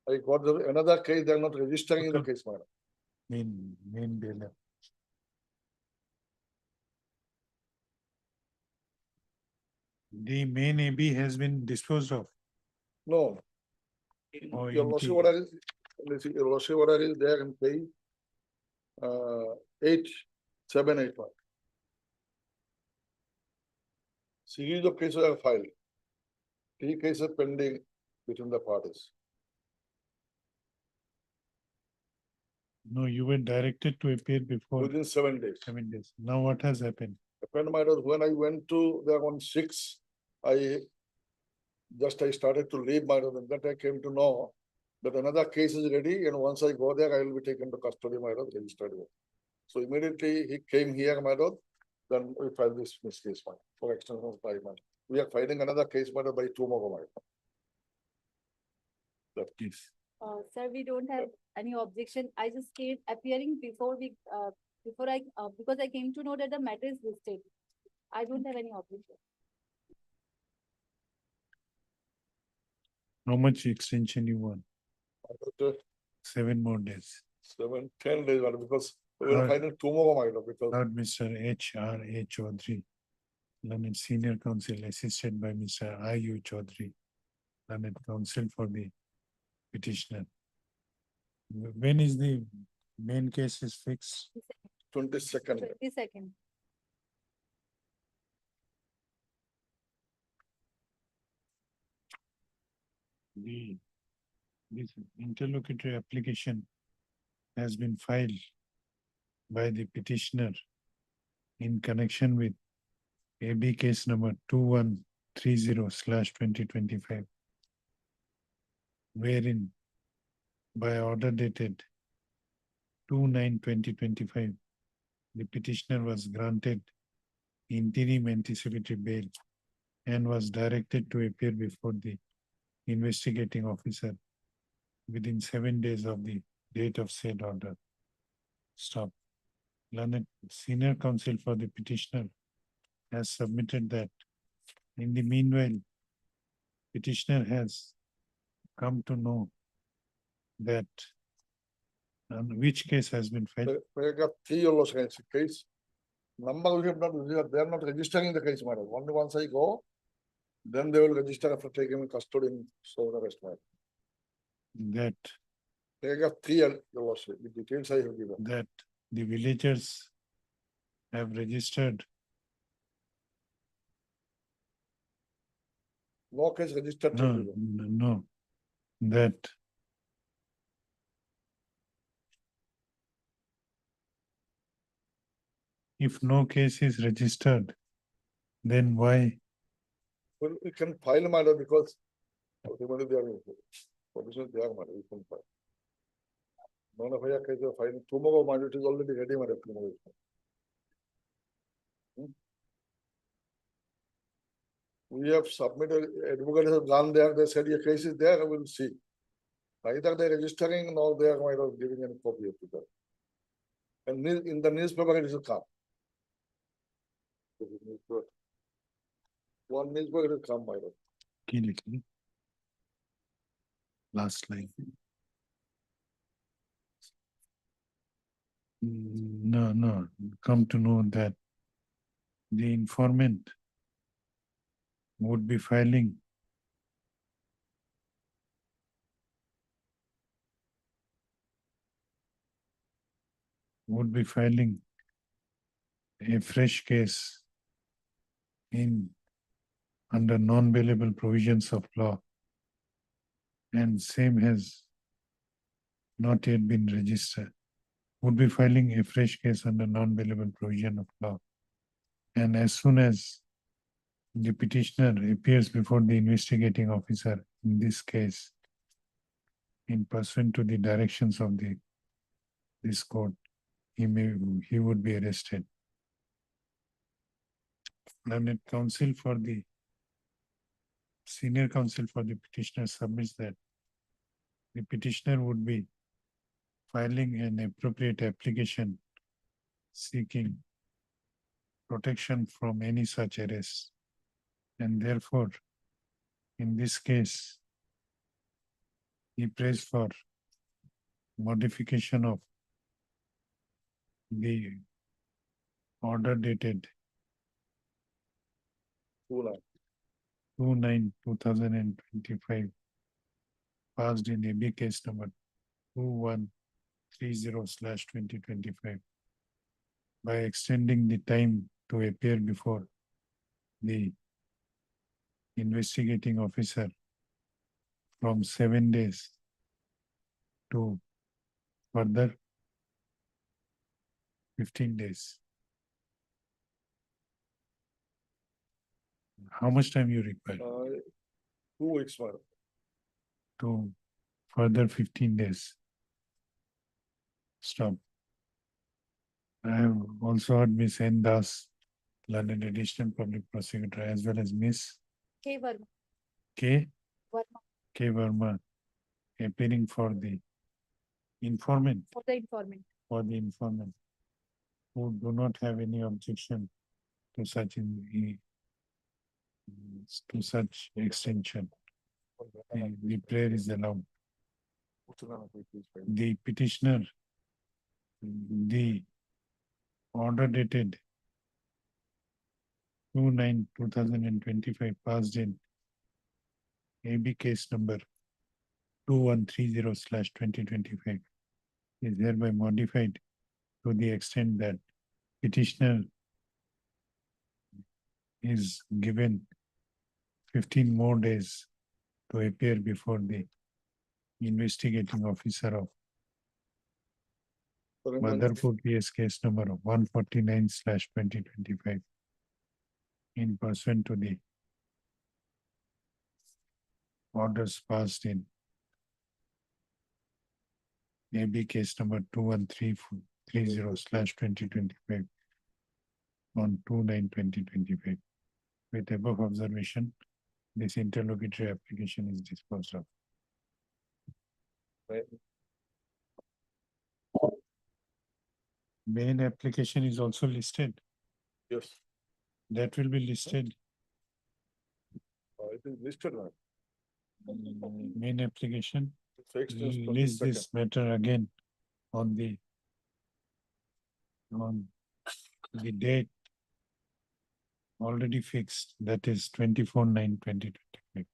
I got another case, they are not registering in the case, my lord. Main bail. The main AB has been disposed of. No. Or Your in lordship key. order is, let's see, your lordship order is there in page 8781. Series of cases are filed. 3 cases pending between the parties. No, you were directed to appear before Within 7 days. 7 days. Now what has happened? Happened, my lord, when I went to there on 6, I started to leave, my lord, and that I came to know that another case is ready, and once I go there, I will be taken to custody, my lord, registered here. So immediately he came here, my lord, then we filed this case, my lord, for extension of time, my lord. We are filing another case, my lord, by tomorrow, my lord. That case. Sir, we don't have any objection. I just came appearing before because I came to know that the matter is listed. I don't have any objection. How much extension you want? 7 more days. 7, 10 days, my lord, because we are Third- filing tomorrow, my lord, because Third, Mr. H.R.A. Chaudhary, learned senior counsel assisted by Mr. I.U. Chaudhary, learned counsel for the petitioner. When is the main case is fixed? 22nd. 22nd. This interlocutory application has been filed by the petitioner in connection with AB case number 2130/2025, wherein by order dated 2/9/2025, the petitioner was granted interim anticipatory bail and was directed to appear before the investigating officer within 7 days of the date of said order. Stop. Learned senior counsel for the petitioner has submitted that in the meanwhile, petitioner has come to know that which case has been filed. Paragraph 3 your lordship case. Number we have not, they are not registering the case, madam. Only once I go, then they will register after taking me custody and so the rest, madam. That Paragraph 3 your lordship, the details I have given. that the villagers have registered No case registered. till today. no, that if no case is registered, then why? Well, we can file, madam, because ultimately they are position they are, madam, we can file. None of our case are filing tomorrow, madam, it is already ready, madam. Tomorrow. We have submitted, advocates have gone there, they said your case is there, I will see. Either they're registering or they are my lord giving any copy of it. And in the newspaper it will come. One newspaper it will come, my lord. Key. Last line. No, come to know that the informant would be filing a fresh case under non-bailable provisions of law, and same has not yet been registered, would be filing a fresh case under non-bailable provision of law. And as soon as the petitioner appears before the investigating officer in this case, in pursuant to the directions of this court, he would be arrested. Learned counsel for the senior counsel for the petitioner submits that the petitioner would be filing an appropriate application seeking protection from any such arrest. And therefore, in this case, he prays for modification of the order dated 2/9/2025, passed in AB case number 2130/2025, by extending the time to appear before the investigating officer from 7 days to further 15 days. How much time you require? 2 weeks, my lord. To further 15 days. Stop. I have also heard Miss N. Das, learned additional public prosecutor, as well as Miss K. Verma. K. Verma. K. Verma, appearing for the informant. For the informant. For the informant, who do not have any objection to such extension. The prayer is allowed. The petitioner, the order dated 2/9/2025, passed in AB case number 2130/2025, is hereby modified to the extent that petitioner is given 15 more days to appear before the investigating officer of Badarpur PS case number 149/2025, in pursuant to the orders passed in AB case number 21330/2025 on 2/9/2025. With above observation, this interlocutory application is disposed of. Main application is also listed. Yes. That will be listed. It is listed, man. Main application. Fixed is List 22nd. this matter again on the date already fixed, that is 24/9/2025.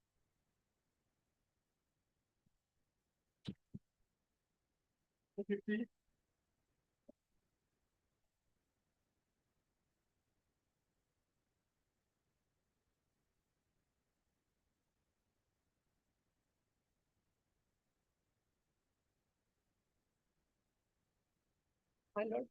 My lord.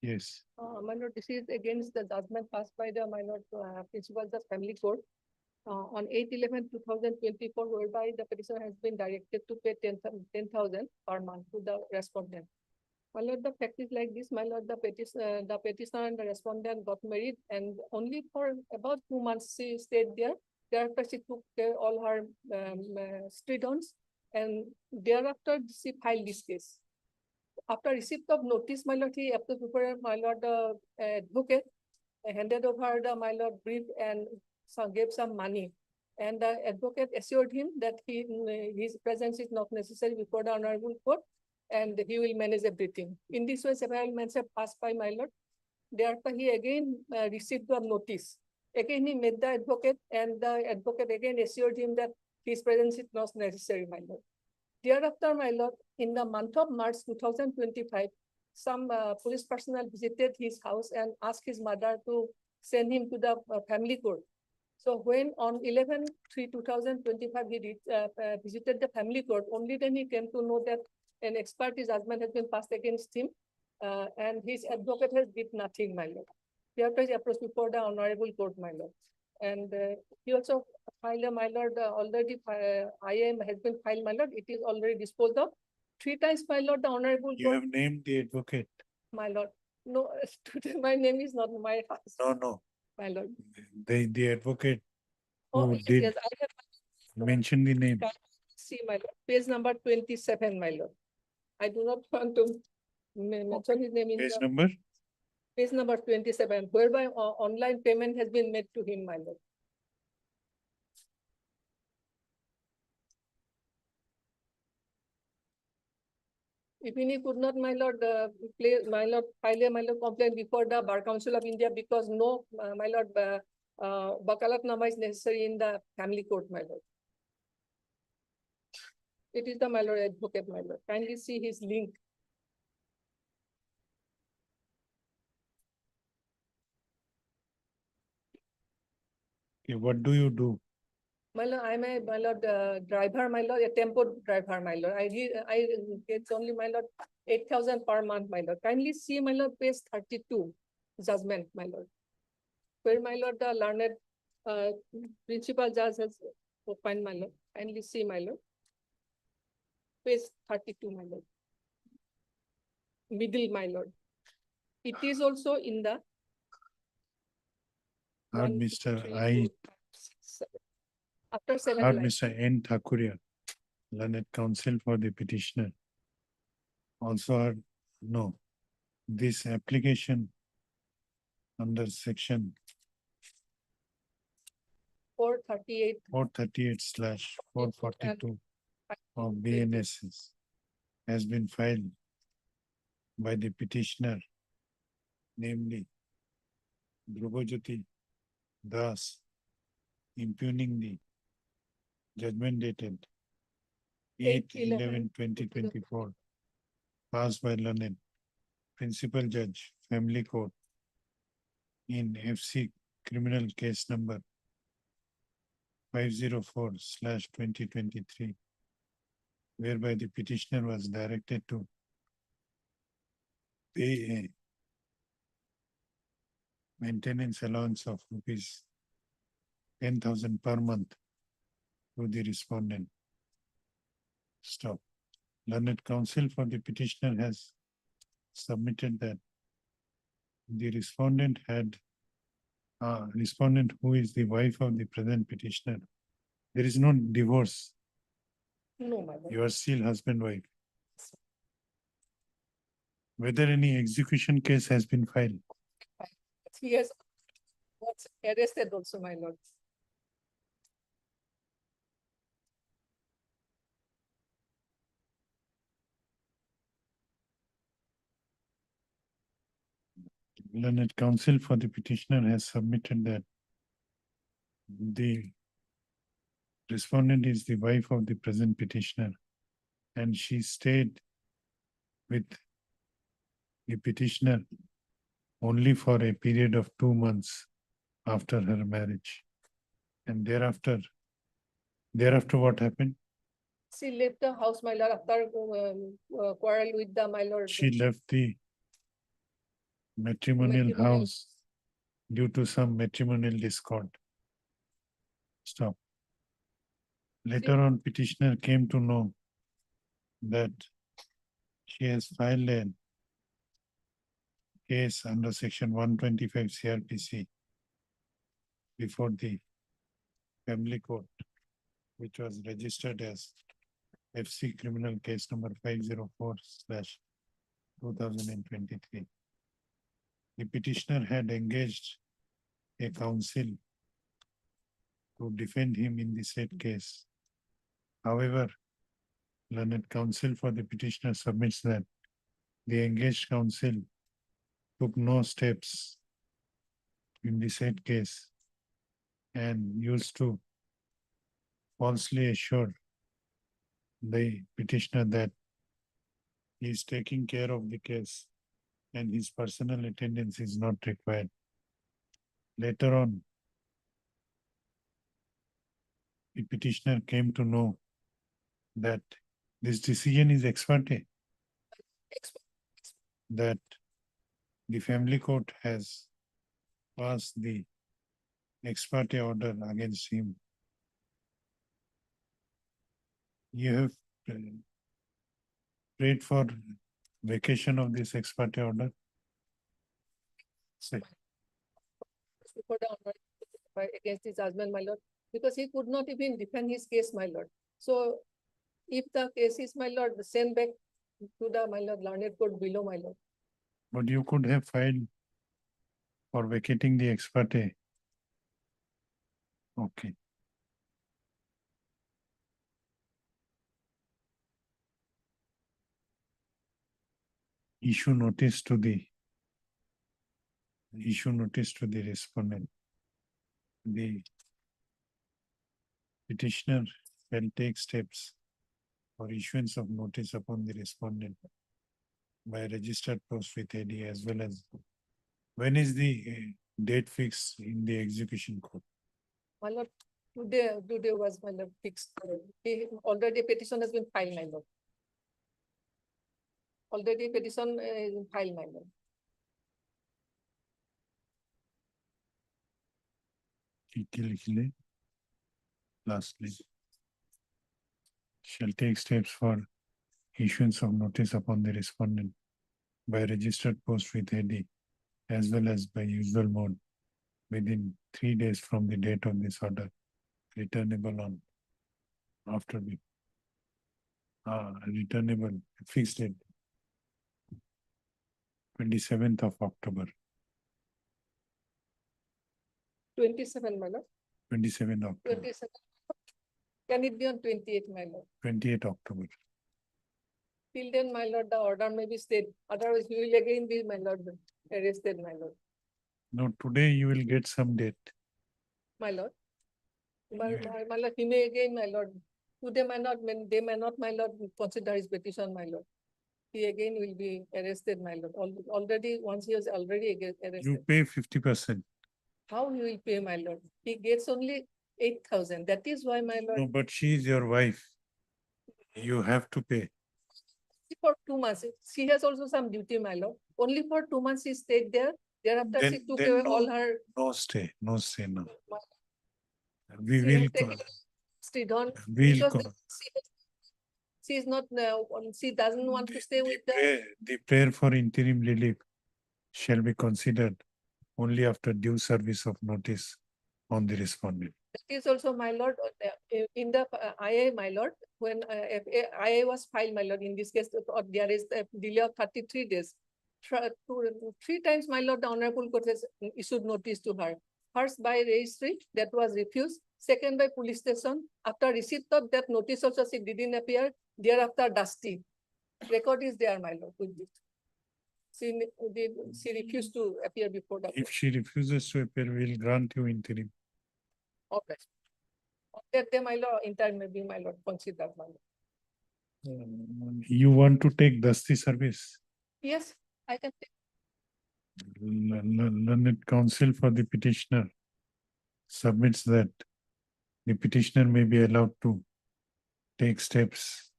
Yes. My lord, this is against the judgment passed by the my lord principal judge family court on 8/11/2024, whereby the petitioner has been directed to pay 10,000 per month to the respondent. My lord, the fact is like this, my lord, the petitioner and the respondent got married, and only for about 2 months she stayed there. Thereafter, she took all her street-ons, and thereafter she filed this case. After receipt of notice, my lord, he applied before my lord the advocate handed over the my lord brief and gave some money. And the advocate assured him that his presence is not necessary before the honorable court, and he will manage everything. In this way, several months have passed by, my lord. Thereafter, he again received the notice. Again, he met the advocate, and the advocate again assured him that his presence is not necessary, my lord. Thereafter, my lord, in the month of March 2025, some police personnel visited his house and asked his mother to send him to the family court. So when on 11/3/2025 he visited the family court, only then he came to know that an ex parte judgment has been passed against him, and his advocate has did nothing, my lord. Thereafter, he approached before the honorable court, my lord. And he also filed, my lord, already IAM has been filed, my lord. It is already disposed of. 3 times, my lord, the honorable You court, have named the advocate. my lord. No, my name is not my house, No. my lord. The advocate Oh, who yes, did yes, I have mention the name. see, my lord, page number 27, my lord. I do not want to mention his name in Page the number? page number 27, whereby online payment has been made to him, my lord. Even he could not, my lord, my lord, file a my lord complaint before the Bar Council of India because no, my lord, Wakalatnama is necessary in the family court, my lord. It is the my lord advocate, my lord. Kindly see his link. Okay, what do you do? My lord, I'm a my lord driver, my lord, a tempo driver, my lord. I get only my lord 8,000 per month, my lord. Kindly see my lord page 32, judgment, my lord. Where my lord the learned principal judge has opened, my lord. Kindly see, my lord. Page 32, my lord. Middle, my lord. It is also in the Heard one, Mr. three, I. four, five, six, 7. After 7 Heard lines. Mr. N. Thakuria, learned counsel for the petitioner. Also heard, no, this application under section 438. 438/442 of BNSS has been filed by the petitioner, namely Dhrubajyoti Das, impugning the judgment dated 8/11/2024 passed by learned Principal Judge, Family Court in FC Criminal Case Number 504/2023, whereby the petitioner was directed to pay a maintenance allowance of rupees 10,000 per month to the respondent. Stop. Learned counsel for the petitioner has submitted that the respondent who is the wife of the present petitioner. There is no divorce. No, my lord. You are still husband-wife. Whether any execution case has been filed. He has was arrested also, my lord. Learned counsel for the petitioner has submitted that the respondent is the wife of the present petitioner and she stayed with the petitioner only for a period of 2 months after her marriage. And thereafter what happened? She left the house, my lord, after quarrel with the my lord. She left the matrimonial house due to some matrimonial discord. Stop. Later on, petitioner came to know that she has filed a case under section 125 CRPC before the family court, which was registered as FC criminal case number 504/2023. The petitioner had engaged a counsel to defend him in the said case. However, learned counsel for the petitioner submits that the engaged counsel took no steps in the said case and used to falsely assure the petitioner that he is taking care of the case and his personal attendance is not required. Later on, the petitioner came to know that this decision is ex parte, that the family court has passed the ex parte order against him. You have prayed for vacation of this ex parte order? Say. Before the honor against his husband, my lord, because he could not even defend his case, my lord. So if the case is, my lord, send back to the, my lord, learned court below, my lord. But you could have filed for vacating the ex parte. Okay. Issue notice to the respondent. The petitioner shall take steps for issuance of notice upon the respondent by registered post with AD, as well as when is the date fixed in the execution court? My lord, today was, my lord, fixed. Already petition has been filed, my lord. Already petition is filed, my lord. Lastly, shall take steps for issuance of notice upon the respondent by registered post with AD, as well as by usual mode within 3 days from the date of this order, returnable on after the returnable fixed date 27th of October. 27, my lord. 27 October. 27. Can it be on 28, my lord? 28 October. Till then, my lord, the order may be stayed. Otherwise, we will again be, my lord, arrested, my lord. No, today you will get some date. My lord. My lord, he may again, my lord. Today they may not, my lord, consider his petition, my lord. He again will be arrested, my lord. Already, once he was already arrested. You pay 50%. How he will pay, my lord? He gets only 8,000. That is why, my lord. No, but she is your wife. You have to pay. For 2 months. She has also some duty, my lord. Only for 2 months she stayed there. Thereafter she took away all her. No stay, no. She We will. She is not. She doesn't want to stay with them. The prayer for interim relief shall be considered only after due service of notice on the respondent. That is also, my lord, in the IA, my lord, when IA was filed, my lord, in this case, there is a delay of 33 days. 3 times, my lord, the Honorable Court has issued notice to her. First by registry, that was refused. Second by police station. After receipt of that notice also, she didn't appear. Thereafter, dusty. Record is there, my lord, with this. She refused to appear before the court. If she refuses to appear, we will grant you interim. Okay. On that day, my lord, interim may be, my lord, considered, my lord. You want to take dusty service? Yes, I can take. Learned counsel for the petitioner submits that the petitioner may be allowed to take steps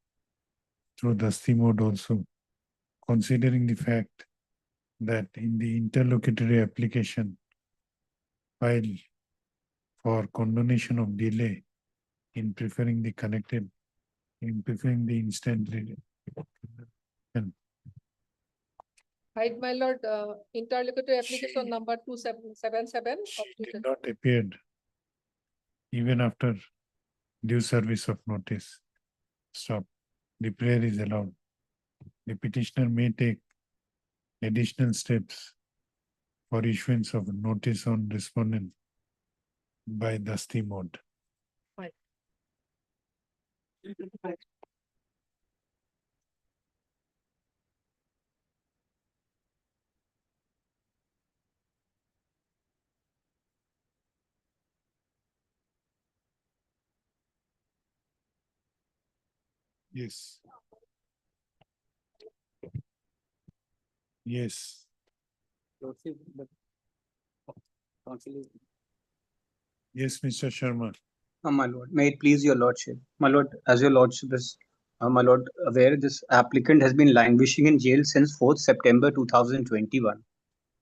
through dusty mode also, considering the fact that in the interlocutory application filed for condonation of delay in preferring the instant and Hide, my lord, interlocutory application number 2777 of Did not appeared even after due service of notice. Stop. The prayer is allowed. The petitioner may take additional steps for issuance of notice on respondent by Dusty mode. Fine. Yes. Yes. Lordship, the counsel is Yes, Mr. Sharma. My lord, may it please your lordship. My lord, as your lordship is, my lord, aware, this applicant has been languishing in jail since 4th September 2021,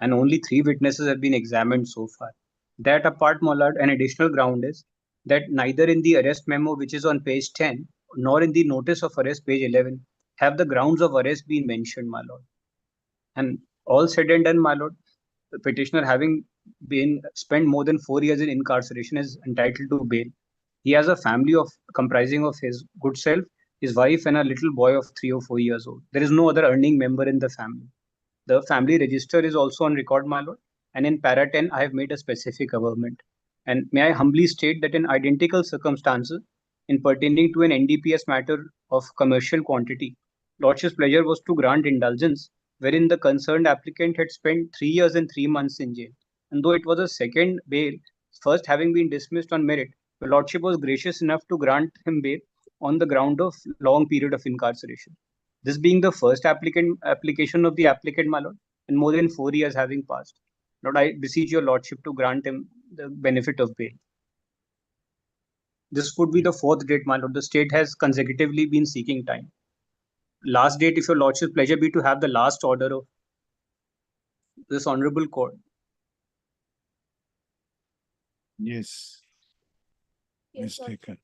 and only 3 witnesses have been examined so far. That apart, my lord, an additional ground is that neither in the arrest memo, which is on page 10, nor in the notice of arrest, page 11, have the grounds of arrest been mentioned, my lord. And all said and done, my lord, the petitioner, having been spent more than 4 years in incarceration, is entitled to bail. He has a family of comprising of his good self, his wife, and a little boy of 3 or 4 years old. There is no other earning member in the family. The family register is also on record, my lord, and in para 10, I have made a specific averment. And may I humbly state that in identical circumstances, in pertaining to an NDPS matter of commercial quantity, Lordship's pleasure was to grant indulgence, wherein the concerned applicant had spent 3 years and 3 months in jail. And though it was a second bail, first having been dismissed on merit, the Lordship was gracious enough to grant him bail on the ground of long period of incarceration. This being the first application of the applicant, my lord, and more than 4 years having passed. Lord, I beseech your lordship to grant him the benefit of bail. This would be the 4th date, my lord. The state has consecutively been seeking time. Last date, if your lordship's pleasure be to have the last order of this honorable court. Yes. Yes, Lord. Mistaken.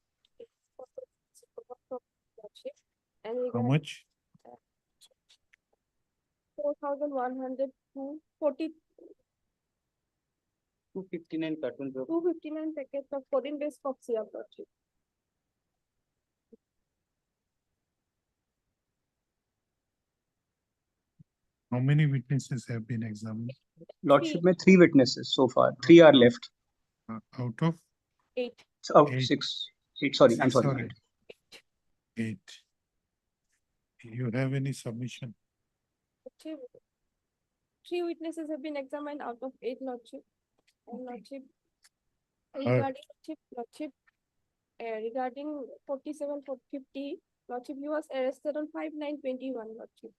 And How regarding much? 4,100 259 cartons of 259 packets of 14 days of syrup, Lordship. How many witnesses have been examined? Lordship made 3 witnesses so far. 3 are left. Out of? 8. Oh, 8. 6. 8, sorry, I'm 6 sorry. or 8? 8. You have any submission? 3 witnesses have been examined out of 8, Lordship. And Lordship, regarding 47-50, Lordship, he was arrested on 5/9/21, Lordship.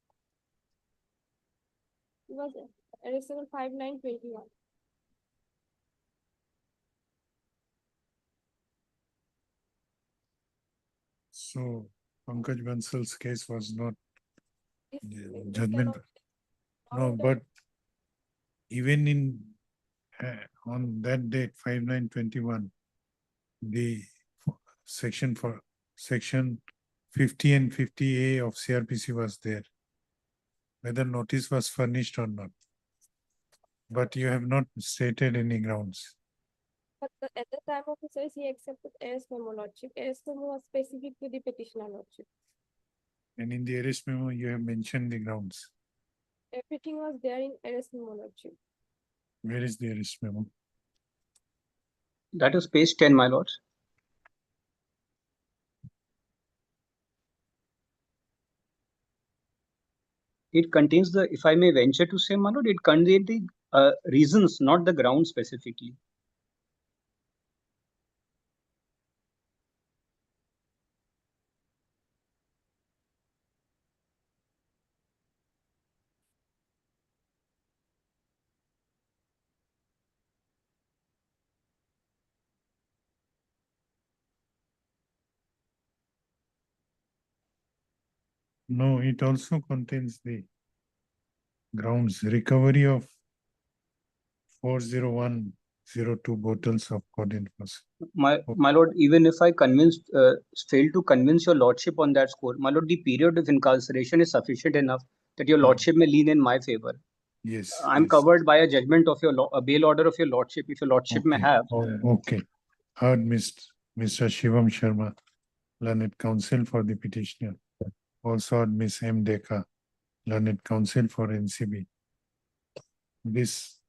He was arrested on 5/9/21. So Pankaj Bansal's case was not This judgment. No, but even in on that date, 5/9/21, the section 50 and 50A of CRPC was there, whether notice was furnished or not. But you have not stated any grounds. But at the time of his arrest, he accepted arrest memo, Lordship. Arrest memo was specific to the petitioner, Lordship. And in the arrest memo, you have mentioned the grounds. Everything was there in arrest memo, Lordship. Where is the arrest memo? That is page 10, my lords. It contains the, if I may venture to say, my lord, it contains the reasons, not the ground specifically. No, it also contains the grounds, recovery of 40102 bottles of codeine. My lord, even if I failed to convince your lordship on that score, my lord, the period of incarceration is sufficient enough that your lordship may lean in my favor. Yes. I'm yes. covered by a judgment of your a bail order of your lordship. If your lordship may Okay. have, Okay. Heard Mr. Shivam Sharma, learned counsel for the petitioner. Also heard Ms. M. Deka, learned counsel for NCB. This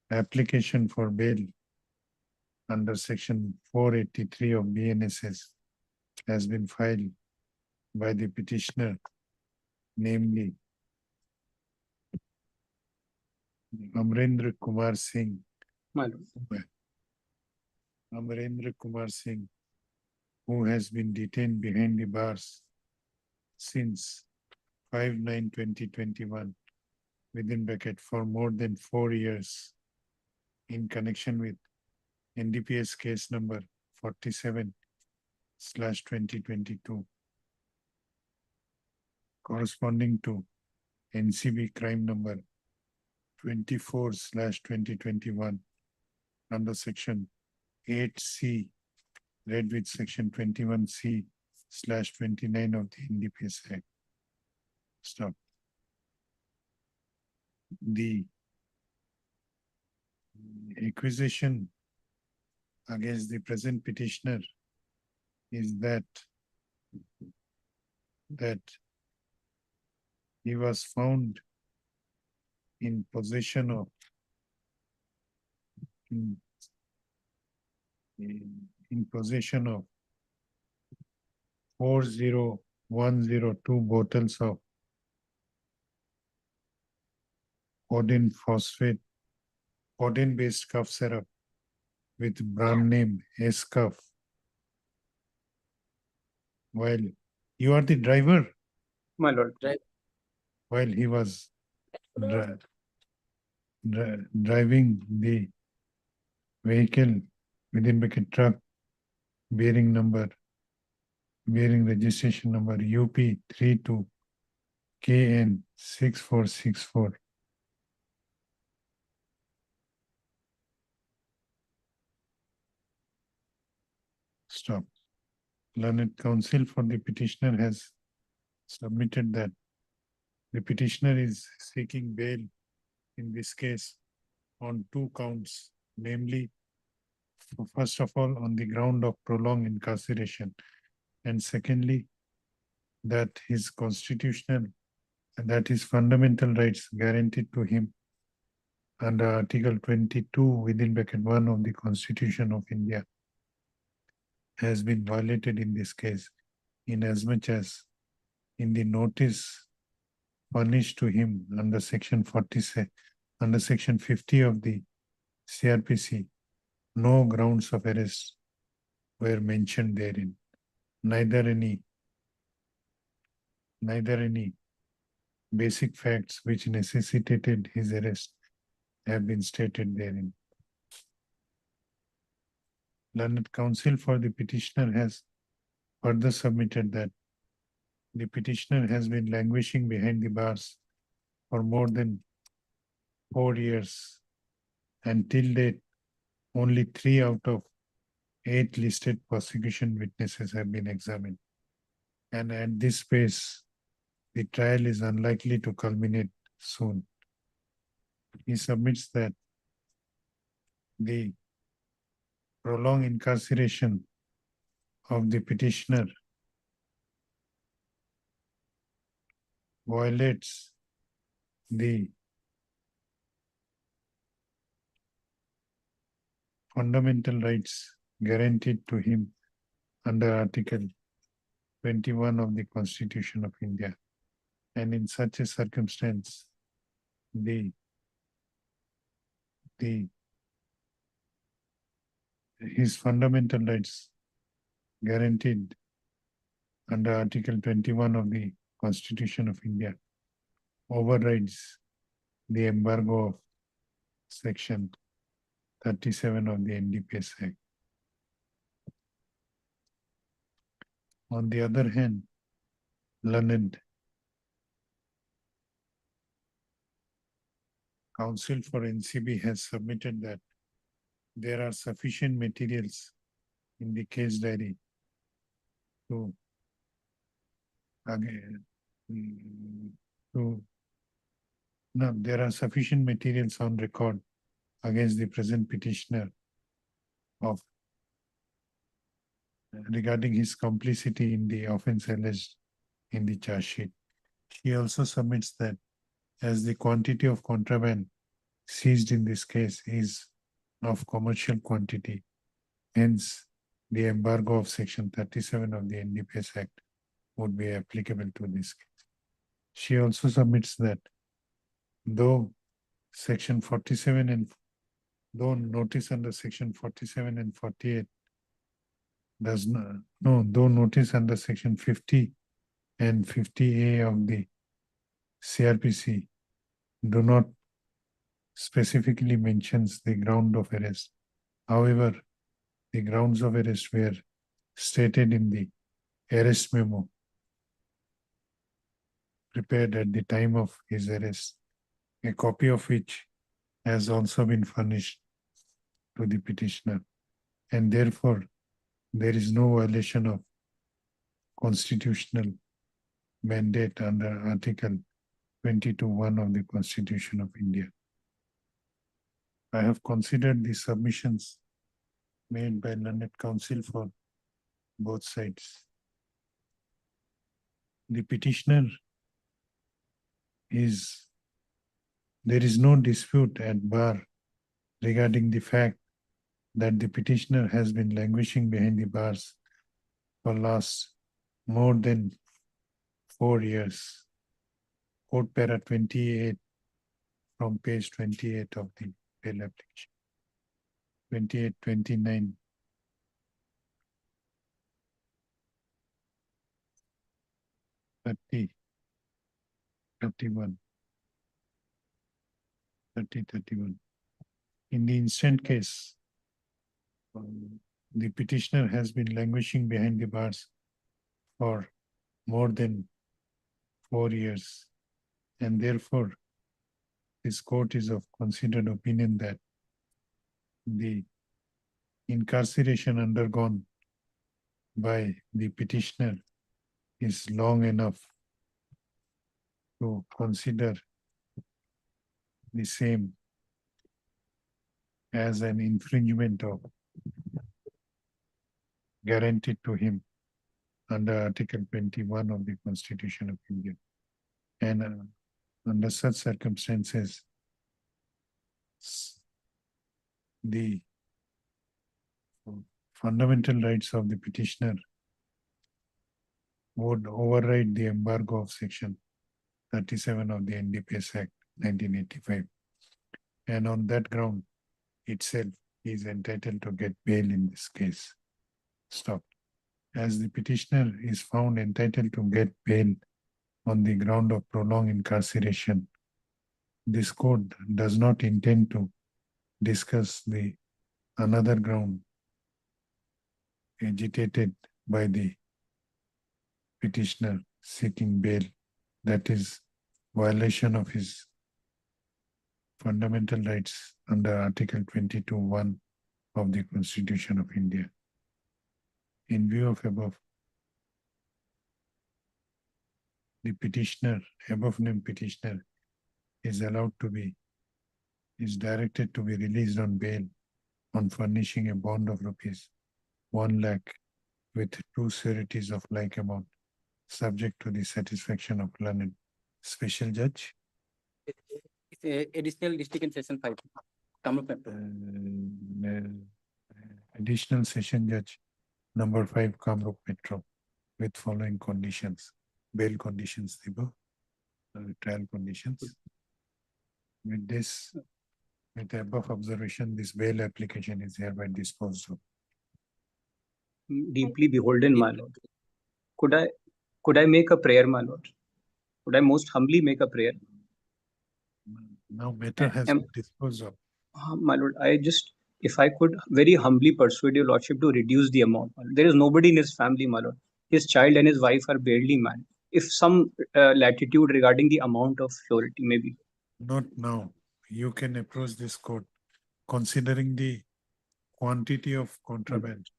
application for bail under section 483 of BNSS has been filed by the petitioner, namely Amrendra Kumar Singh. my lord. Amrendra Kumar Singh, who has been detained behind the bars since 5/9/2021 within bracket for more than 4 years in connection with NDPS case number 47/2022 corresponding to NCB crime number 24/2021 under section 8C, read with section 21C/29 of the NDPS Act. Stop. The accusation against the present petitioner is that he was found in possession of in possession of 40102 bottles of codeine-based cough syrup with brand name S-Cuff. While you are the driver, My lord. while he was driving the vehicle within bracket truck bearing registration number UP32 KN 6464. Stop. Learned counsel for the petitioner has submitted that the petitioner is seeking bail in this case on 2 counts, namely, first of all, on the ground of prolonged incarceration, and secondly, that his fundamental rights guaranteed to him under Article 22 within bracket 1 of the Constitution of India has been violated in this case, in as much as in the notice furnished to him under section 50 of the CRPC, no grounds of arrest were mentioned therein. Neither any basic facts which necessitated his arrest have been stated therein. Learned counsel for the petitioner has further submitted that the petitioner has been languishing behind the bars for more than 4 years, and till date, only 3 out of 8 listed prosecution witnesses have been examined. And at this pace, the trial is unlikely to culminate soon. He submits that the prolonged incarceration of the petitioner violates the fundamental rights guaranteed to him under Article 21 of the Constitution of India. And in such a circumstance, his fundamental rights guaranteed under Article 21 of the Constitution of India overrides the embargo of Section 37 of the NDPS Act. On the other hand, learned counsel for NCB has submitted that there are sufficient materials in the case diary to Now, there are sufficient materials on record against the present petitioner of regarding his complicity in the offence alleged in the charge sheet. She also submits that as the quantity of contraband seized in this case is of commercial quantity, hence the embargo of section 37 of the NDPS Act would be applicable to this case. She also submits that though section 47 and though notice under section 47 and 48 does not, no, though notice under section 50 and 50A of the CRPC do not specifically mentions the ground of arrest. However, the grounds of arrest were stated in the arrest memo prepared at the time of his arrest, a copy of which has also been furnished to the petitioner, and therefore there is no violation of constitutional mandate under Article 22(1) of the Constitution of India. I have considered the submissions made by learned counsel for both sides. The petitioner there is no dispute at bar regarding the fact that the petitioner has been languishing behind the bars for last more than 4 years. Quote para 28 from page 28 of the bail application. 28, 29. Thirty, 31. 30, 31. In the instant case, the petitioner has been languishing behind the bars for more than 4 years, and therefore this court is of considered opinion that the incarceration undergone by the petitioner is long enough to consider the same as an infringement of guaranteed to him under Article 21 of the Constitution of India. And under such circumstances, the fundamental rights of the petitioner would override the embargo of section 37 of the NDPS Act 1985. And on that ground itself, he is entitled to get bail in this case. Stop. As the petitioner is found entitled to get bail on the ground of prolonged incarceration, this court does not intend to discuss the another ground agitated by the petitioner seeking bail, that is violation of his fundamental rights under Article 22(1) of the Constitution of India. In view of above, the petitioner, above named petitioner, is directed to be released on bail on furnishing a bond of rupees 1 lakh with 2 sureties of like amount, subject to the satisfaction of learned special judge. Additional district and session 5. Additional session judge number 5, Kamrup Metro, with following conditions: bail conditions, trial conditions. With this, with the above observation, this bail application is hereby disposed of. Deeply beholden, my lord. Could I make a prayer, my lord? Could I most humbly make a prayer? Now matter has been disposed of. My lord, if I could very humbly persuade your lordship to reduce the amount. There is nobody in his family, my lord. His child and his wife are barely man. If some latitude regarding the amount of surety, maybe. Not now. You can approach this court considering the quantity of contraband.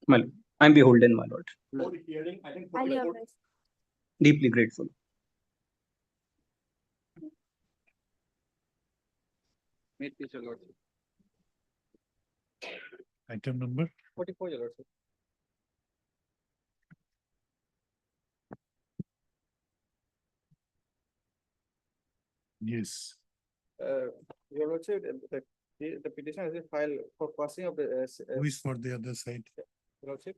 My lord, I'm beholden, my lord. Highly authorized. Deeply grateful. May it please your lordship. Item number 44, your lordship. yes. Your lordship, the petition has been filed for passing of the, Who is for the other side? Your lordship.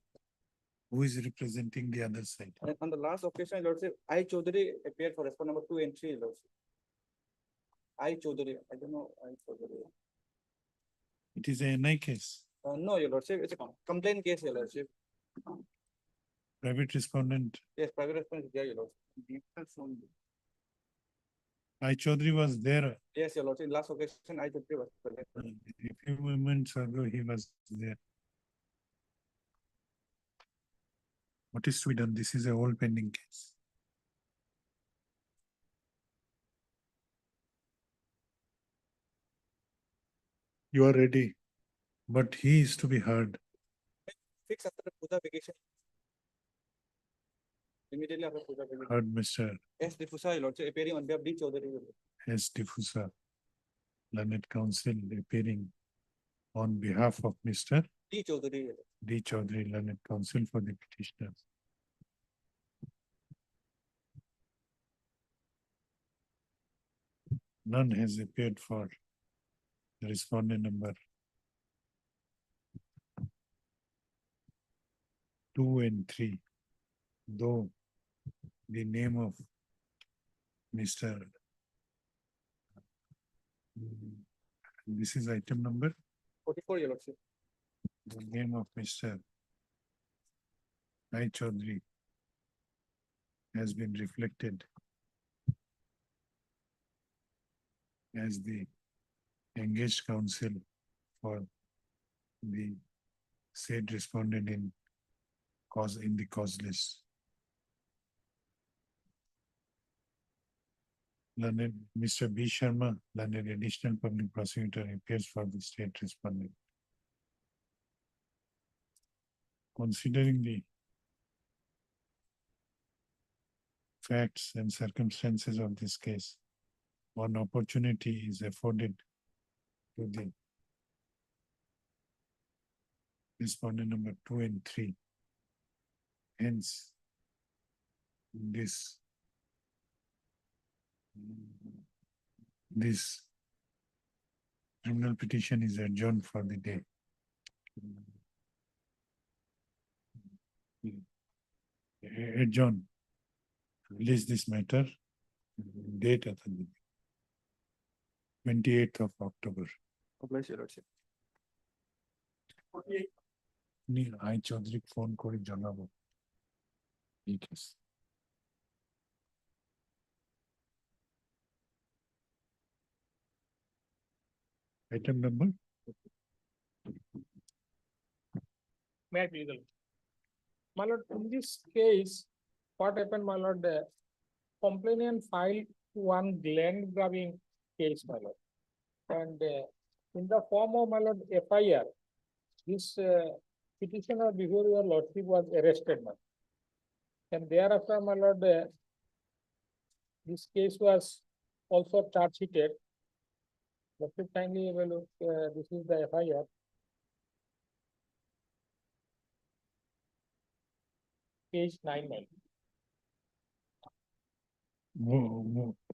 Who is representing the other side? And on the last occasion, your lordship, I Chaudhary appeared for respondent number 2 and 3, your lordship. I Chaudhary, I don't know, I Chaudhary. It is a NI case. No, your lordship, it's a complaint case, your lordship. Private respondent. Yes, private response is there, your lordship. I Chaudhary was there. Yes, your lordship, last occasion, I Chaudhary was present. A few moments ago, he was there. What is to be done? This is a whole pending case. You are ready, but he is to be heard. Fix after the Puja vacation. Immediately after Puja vacation. Heard Mr. Yes, Difusa, your lordship, appearing on behalf of D. Chaudhary. S. Diffusa, learned counsel appearing on behalf of Mr. D. Chaudhary. D. Chaudhary, learned counsel for the petitioner. None has appeared for the respondent number 2 and 3, though the name of Mr. This is item number 44, your lordship. the name of Mr. I Chaudhary has been reflected as the engaged counsel for the said respondent in the cause list. Learned Mr. B. Sharma, learned additional public prosecutor, appears for the state respondent. Considering the facts and circumstances of this case, one opportunity is afforded to the respondent number 2 and 3. Hence, this criminal petition is adjourned for the day. Adjourn. Release this matter. Date at the 28th of October. Bless your lordship. I Chaudhary phone করে জানাবো এই case. Item number May I please? My lord, in this case, what happened, my lord, the complainant filed one land grabbing case, my lord. And in the form of, my lord, FIR, this petitioner before your lordship was arrested, my lord. And thereafter, my lord, this case was also charge sheeted. Lordship kindly evaluate, this is the FIR. Page 9.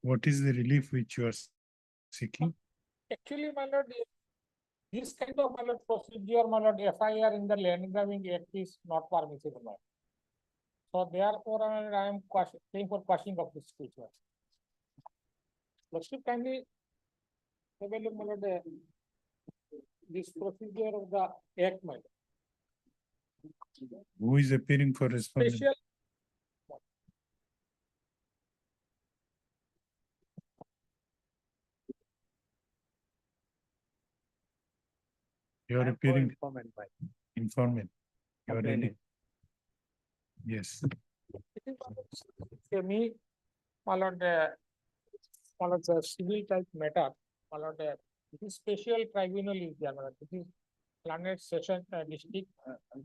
What is the relief which you are seeking? Actually, my lord, this kind of, my lord, procedure, my lord, FIR in the land grabbing act is not permissible, my lord. So therefore, I am paying for quashing of this case. Lordship kindly evaluate, my lord, this procedure of the act, my lord. Who is appearing for respondent? Special. You are appearing Informant by. informant. You are ready. Complainant. Yes. Me, my lord, the civil type matter, my lord, this is special tribunal is there, my lord. This is Planet Session District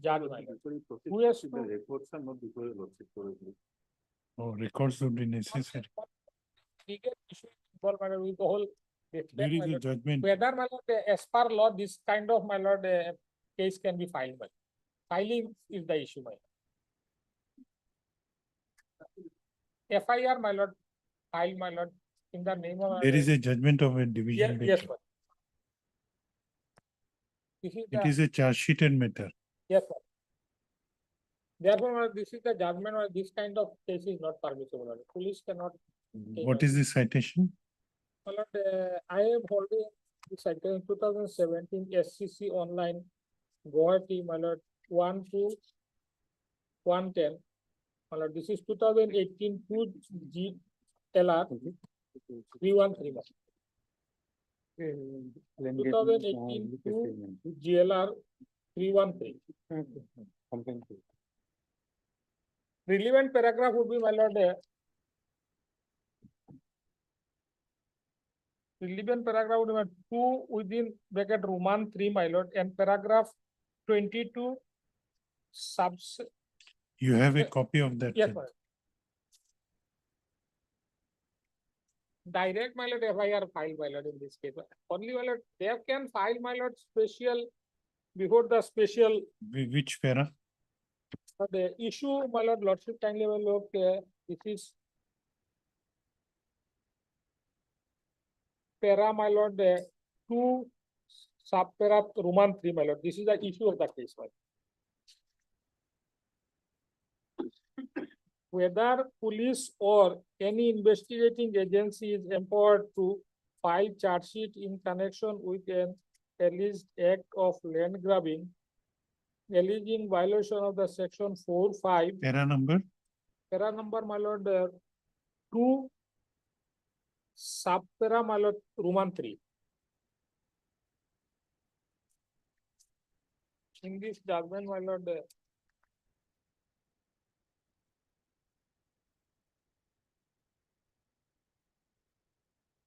Judge, my lord. Who has to- Reports are not before the lordship. Oh, records would be necessary. Legal issue involved, my lord, with the whole There is a judgment. Whether, my lord, as per law, this kind of, my lord, case can be filed, but filing is the issue, my lord. FIR, my lord, filed, my lord, in the name of. There is a judgment of a Yes, division yes, bench. sir. This is It the, is a charge sheeted matter. yes, sir. Therefore, my lord, this is the judgment, or this kind of case is not permissible, my lord. Police cannot. take What my- is the citation? My lord, I am holding the citation 2017 SCC online, Guwahati, my lord, 12110. My lord, this is 2018 2 GLR 313. 2018 2 GLR 313. Relevant paragraph would be, my lord, relevant paragraph would be 2 within bracket Roman 3, my lord, and paragraph 22 subs. You have a copy of that? Yes, my lord. Direct, my lord, FIR file, my lord, in this case. Only, my lord, they can file, my lord, special before the special. Which para? The issue, my lord, lordship kindly will look, this is para, my lord, 2 sub-para Roman 3, my lord. This is the issue of the case, my lord. Whether police or any investigating agency is empowered to file charge sheet in connection with an alleged act of land grabbing, alleging violation of the section 4(5). Para number? Para number, my lord, 2 sub-para, my lord, Roman 3. In this judgment, my lord,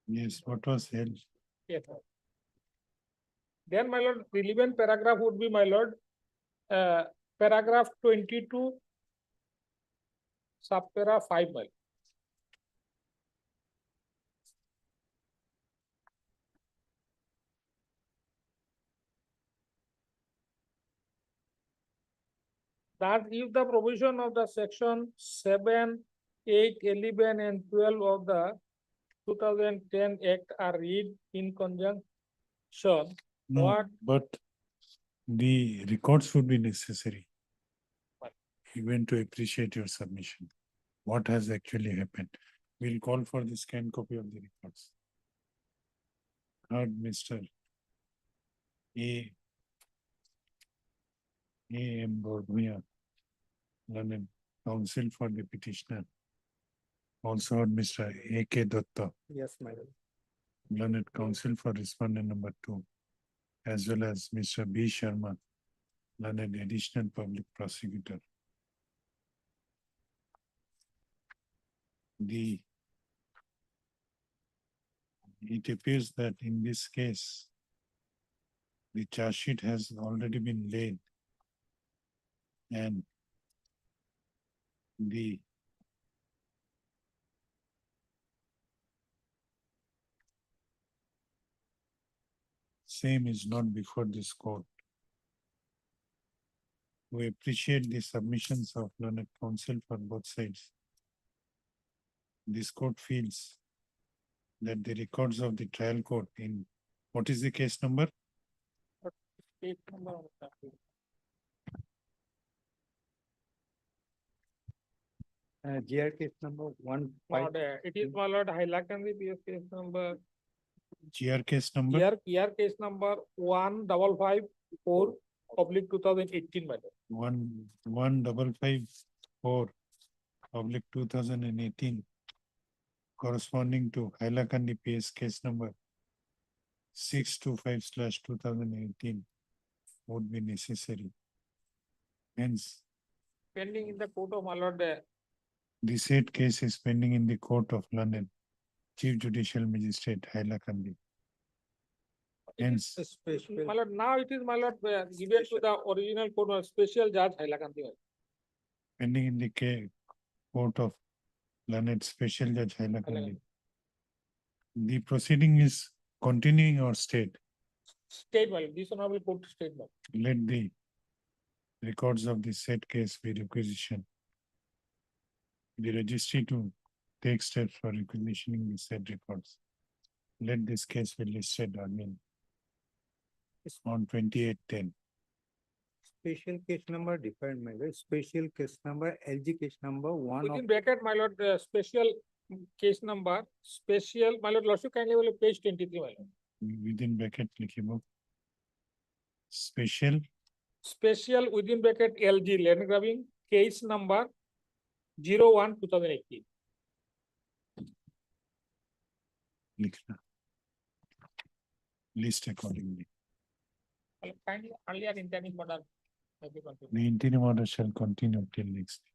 Yes, what was held? yes, sir. Then, my lord, relevant paragraph would be, my lord, paragraph 22 sub-para 5, my lord. That if the provision of the section 7, 8, 11, and 12 of the 2010 Act are read in conjunction. No, What? but the records would be necessary. Even to appreciate your submission. What has actually happened? We'll call for the scanned copy of the records. Heard Mr. A. M. Bordmia, learned counsel for the petitioner. Also heard Mr. A. K. Datta, Yes, my lord. learned counsel for respondent number 2, as well as Mr. B. Sharma, learned additional public prosecutor. It appears that in this case, the charge sheet has already been laid and the same is not before this court. We appreciate the submissions of learned counsel for both sides. This court feels that the records of the trial court in, what is the case number? Case number of the case. GR case number 1 5. Lord, it is, my lord, Hailakandi PS case number. GR case number? GR case number 1554 public 2018, my lord. 1554 public 2018, corresponding to Hailakandi PS case number 625/2018 would be necessary. Hence, Pending in the court of, my lord, the said case is pending in the court of London, Chief Judicial Magistrate Hailakandi. Hence, my lord, now it is, my lord, given to the original court of special judge Hailakandi. pending in the court of London Special Judge Hailakandi. The proceeding is continuing or state, State, my lord, this honorable court state, my lord. let the records of the said case be requisitioned. The registry to take steps for requisitioning the said records. Let this case be listed on 28/10. Special case number defined, my lord. Special case number, LG case number one of. Within bracket, my lord, special case number, special, my lord, lordship kindly will page 23, my lord. Within bracket, लिखिए special Special within bracket LG land grabbing case number 01/2018. लिखना. List accordingly. Kindly earlier intending order. The interim order shall continue till next day.